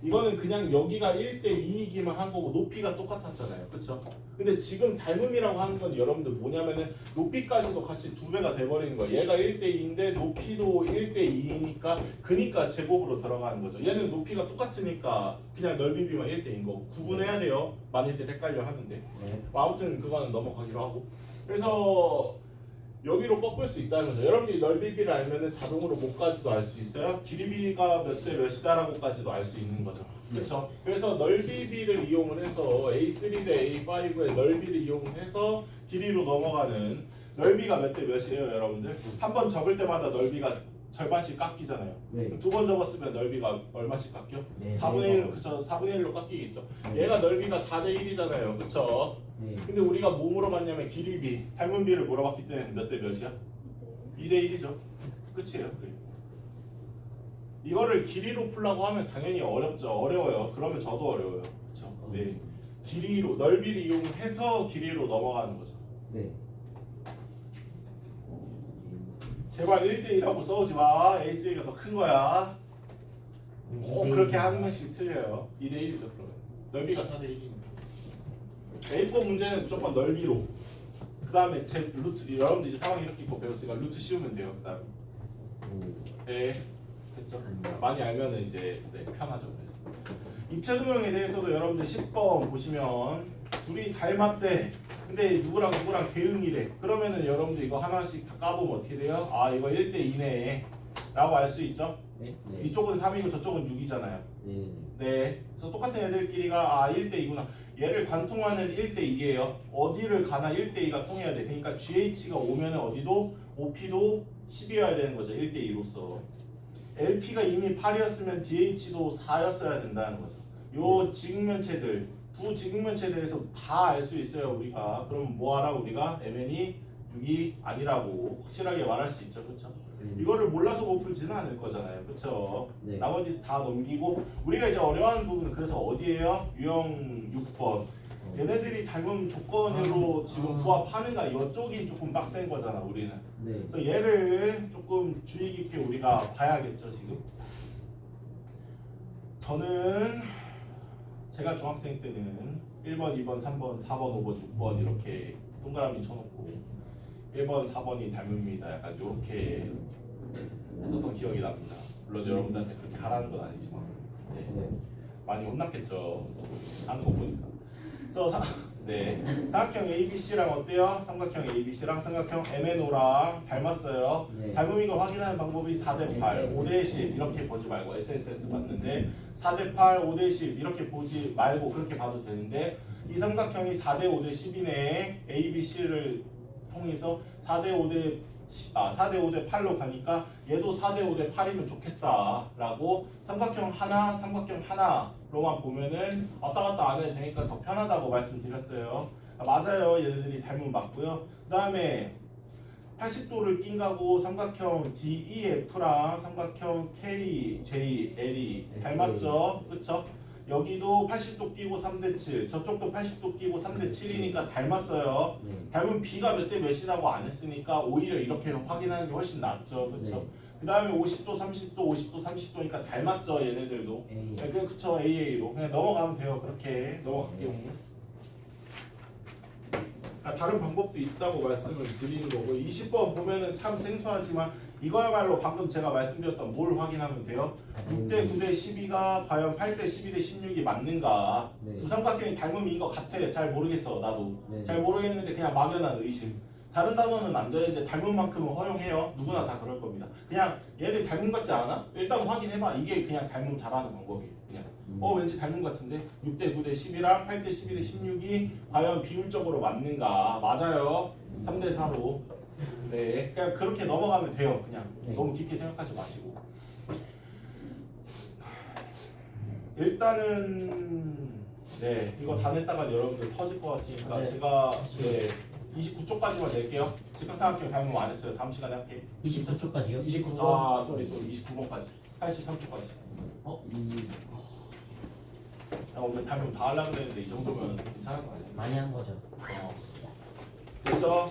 이거는 그냥 여기가 1대 2이기만 한 거고 높이가 똑같았잖아요. 그쵸? 근데 지금 닮음이라고 하는 건 여러분들 뭐냐면은 높이까지도 같이 2배가 돼버리는 거예요. 얘가 1대 2인데 높이도 1대 2이니까 그니까 제곱으로 들어가는 거죠. 얘는 높이가 똑같으니까 그냥 넓이비만 1대 2인 거고 구분해야 돼요. 많이들 헷갈려 하는데. 네. 아무튼 그거는 넘어가기로 하고. 그래서 여기로 꺾을 수 있다는 거죠. 여러분들이 넓이비를 알면은 자동으로 뭐까지도 알 수 있어요? 길이비가 몇 대 몇이다라고까지도 알 수 있는 거죠. 그렇죠? 그래서 넓이비를 이용을 해서 A3 대 A5의 넓이를 이용을 해서 길이로 넘어가는 넓이가 몇 대 몇이에요, 여러분들? 한 번 접을 때마다 넓이가 절반씩 깎이잖아요. 네. 두 번 접었으면 넓이가 얼마씩 깎여? 네. 4분의 1, 그쵸? 4분의 1로 깎이겠죠. 얘가 넓이가 4대 1이잖아요. 그쵸? 네. 근데 우리가 뭐 물어봤냐면 길이비, 닮은비를 물어봤기 때문에 몇 대 몇이야? 2대 1이죠. 끝이에요. 이거를 길이로 풀라고 하면 당연히 어렵죠. 어려워요. 그러면 저도 어려워요. 그렇죠? 네. 길이로 넓이를 이용해서 길이로 넘어가는 거죠. 네. 제발 1대 1하고 써오지 마. AC가 더 큰 거야. 꼭 그렇게 한 번씩 틀려요. 2대 1이죠. 그러면 넓이가 4대 1이니까. A4 문제는 무조건 넓이로. 그 다음에 제 루트, 여러분들 이제 상황 이렇게 있고 배웠으니까 루트 씌우면 돼요. 그 다음에 네, 됐죠? 많이 알면은 이제 네, 편하죠. 그래서 입체도형에 대해서도 여러분들 10번 보시면 둘이 닮았대. 근데 누구랑 대응이래. 그러면은 여러분들 이거 하나씩 다 까보면 어떻게 돼요? 아, 이거 1대 2네 라고 알 수 있죠? 네. 이쪽은 3이고 저쪽은 6이잖아요. 네. 네. 그래서 똑같은 애들끼리가 아 1대 2구나. 얘를 관통하는 1대 2예요. 어디를 가나 1대 2가 통해야 돼. 그러니까 GH가 오면은 어디도 OP도 10이어야 되는 거죠. 1대 2로서. LP가 이미 8이었으면 DH도 4였어야 된다는 거죠. 요 직면체들, 두 직면체에 대해서 다 알 수 있어요, 우리가. 그럼 뭐 하라 우리가? MN이 6이 아니라고 확실하게 말할 수 있죠. 그렇죠? 이거를 몰라서 못 풀지는 않을 거잖아요. 그렇죠? 네. 나머지 다 넘기고 우리가 이제 어려워하는 부분은 그래서 어디예요? 유형 6번. 얘네들이 닮은 조건으로 지금 부합하는가 이쪽이 조금 빡센 거잖아, 우리는. 네. 그래서 얘를 조금 주의 깊게 우리가 봐야겠죠, 지금. 저는 제가 중학생 때는 1번, 2번, 3번, 4번, 5번, 6번 이렇게 동그라미 쳐놓고 1번, 4번이 닮음입니다. 약간 이렇게 했었던 기억이 납니다. 물론 여러분들한테 그렇게 하라는 건 아니지만 네. 네. 많이 혼났겠죠. 하는 거 보니까. 그래서 삼각형 ABC랑 어때요? 삼각형 ABC랑 삼각형 MNO랑 닮았어요. 네. 닮음인 걸 확인하는 방법이 4대 8, 5대 10 이렇게 보지 말고 SSS 봤는데 4대 8, 5대 10 이렇게 보지 말고 그렇게 봐도 되는데 이 삼각형이 4대 5대 10이네. ABC를 통해서 4대 5대 8로 가니까 얘도 4대 5대 8이면 좋겠다라고 삼각형 하나로만 보면은 왔다 갔다 안 해도 되니까 더 편하다고 말씀드렸어요. 맞아요. 얘네들이 닮은 맞고요. 그 다음에 80도를 낀 가고 삼각형 DEF랑 삼각형 KJL이 닮았죠. 그쵸? 여기도 80도 끼고 3대 7, 저쪽도 80도 끼고 3대 7이니까 닮았어요. 네. 닮은 B가 몇 대 몇이라고 안 했으니까 오히려 이렇게 확인하는 게 훨씬 낫죠. 그쵸? 네. 그 다음에 50도, 30도, 50도, 30도니까 닮았죠. 얘네들도. A. 네, 그쵸. AA로. 그냥 넘어가면 돼요. 그렇게 넘어갈게요. 다른 방법도 있다고 말씀을 드리는 거고 20번 보면은 참 생소하지만 이거야말로 방금 제가 말씀드렸던 뭘 확인하면 돼요? 6대 9대 12가 과연 8대 12대 16이 맞는가? 네. 두 삼각형이 닮음인 것 같아. 잘 모르겠어 나도. 네. 잘 모르겠는데 그냥 막연한 의심. 다른 단어는 안 되는데 닮은 만큼은 허용해요. 누구나 다 그럴 겁니다. 그냥 얘들 닮은 것 같지 않아? 일단 확인해봐. 이게 그냥 닮음 잘하는 방법이에요. 그냥 왠지 닮은 것 같은데 6대 9대 10이랑 8대 12대 16이 과연 비율적으로 맞는가? 맞아요. 3대 4로. 네, 그냥 그렇게 넘어가면 돼요. 그냥 네. 너무 깊게 생각하지 마시고. 일단은 네 이거 다 냈다가 여러분들 터질 것 같으니까 맞아요. 제가 네 29쪽까지만 낼게요. 직각삼각형 닮음 안 했어요. 다음 시간에 할게. 29초까지요? 29번. 아 쏘리 29번까지 83초까지. 나 오늘 닮음 다 하려고 했는데 이 정도면 괜찮은 거 아니야? 많이 한 거죠. 됐죠?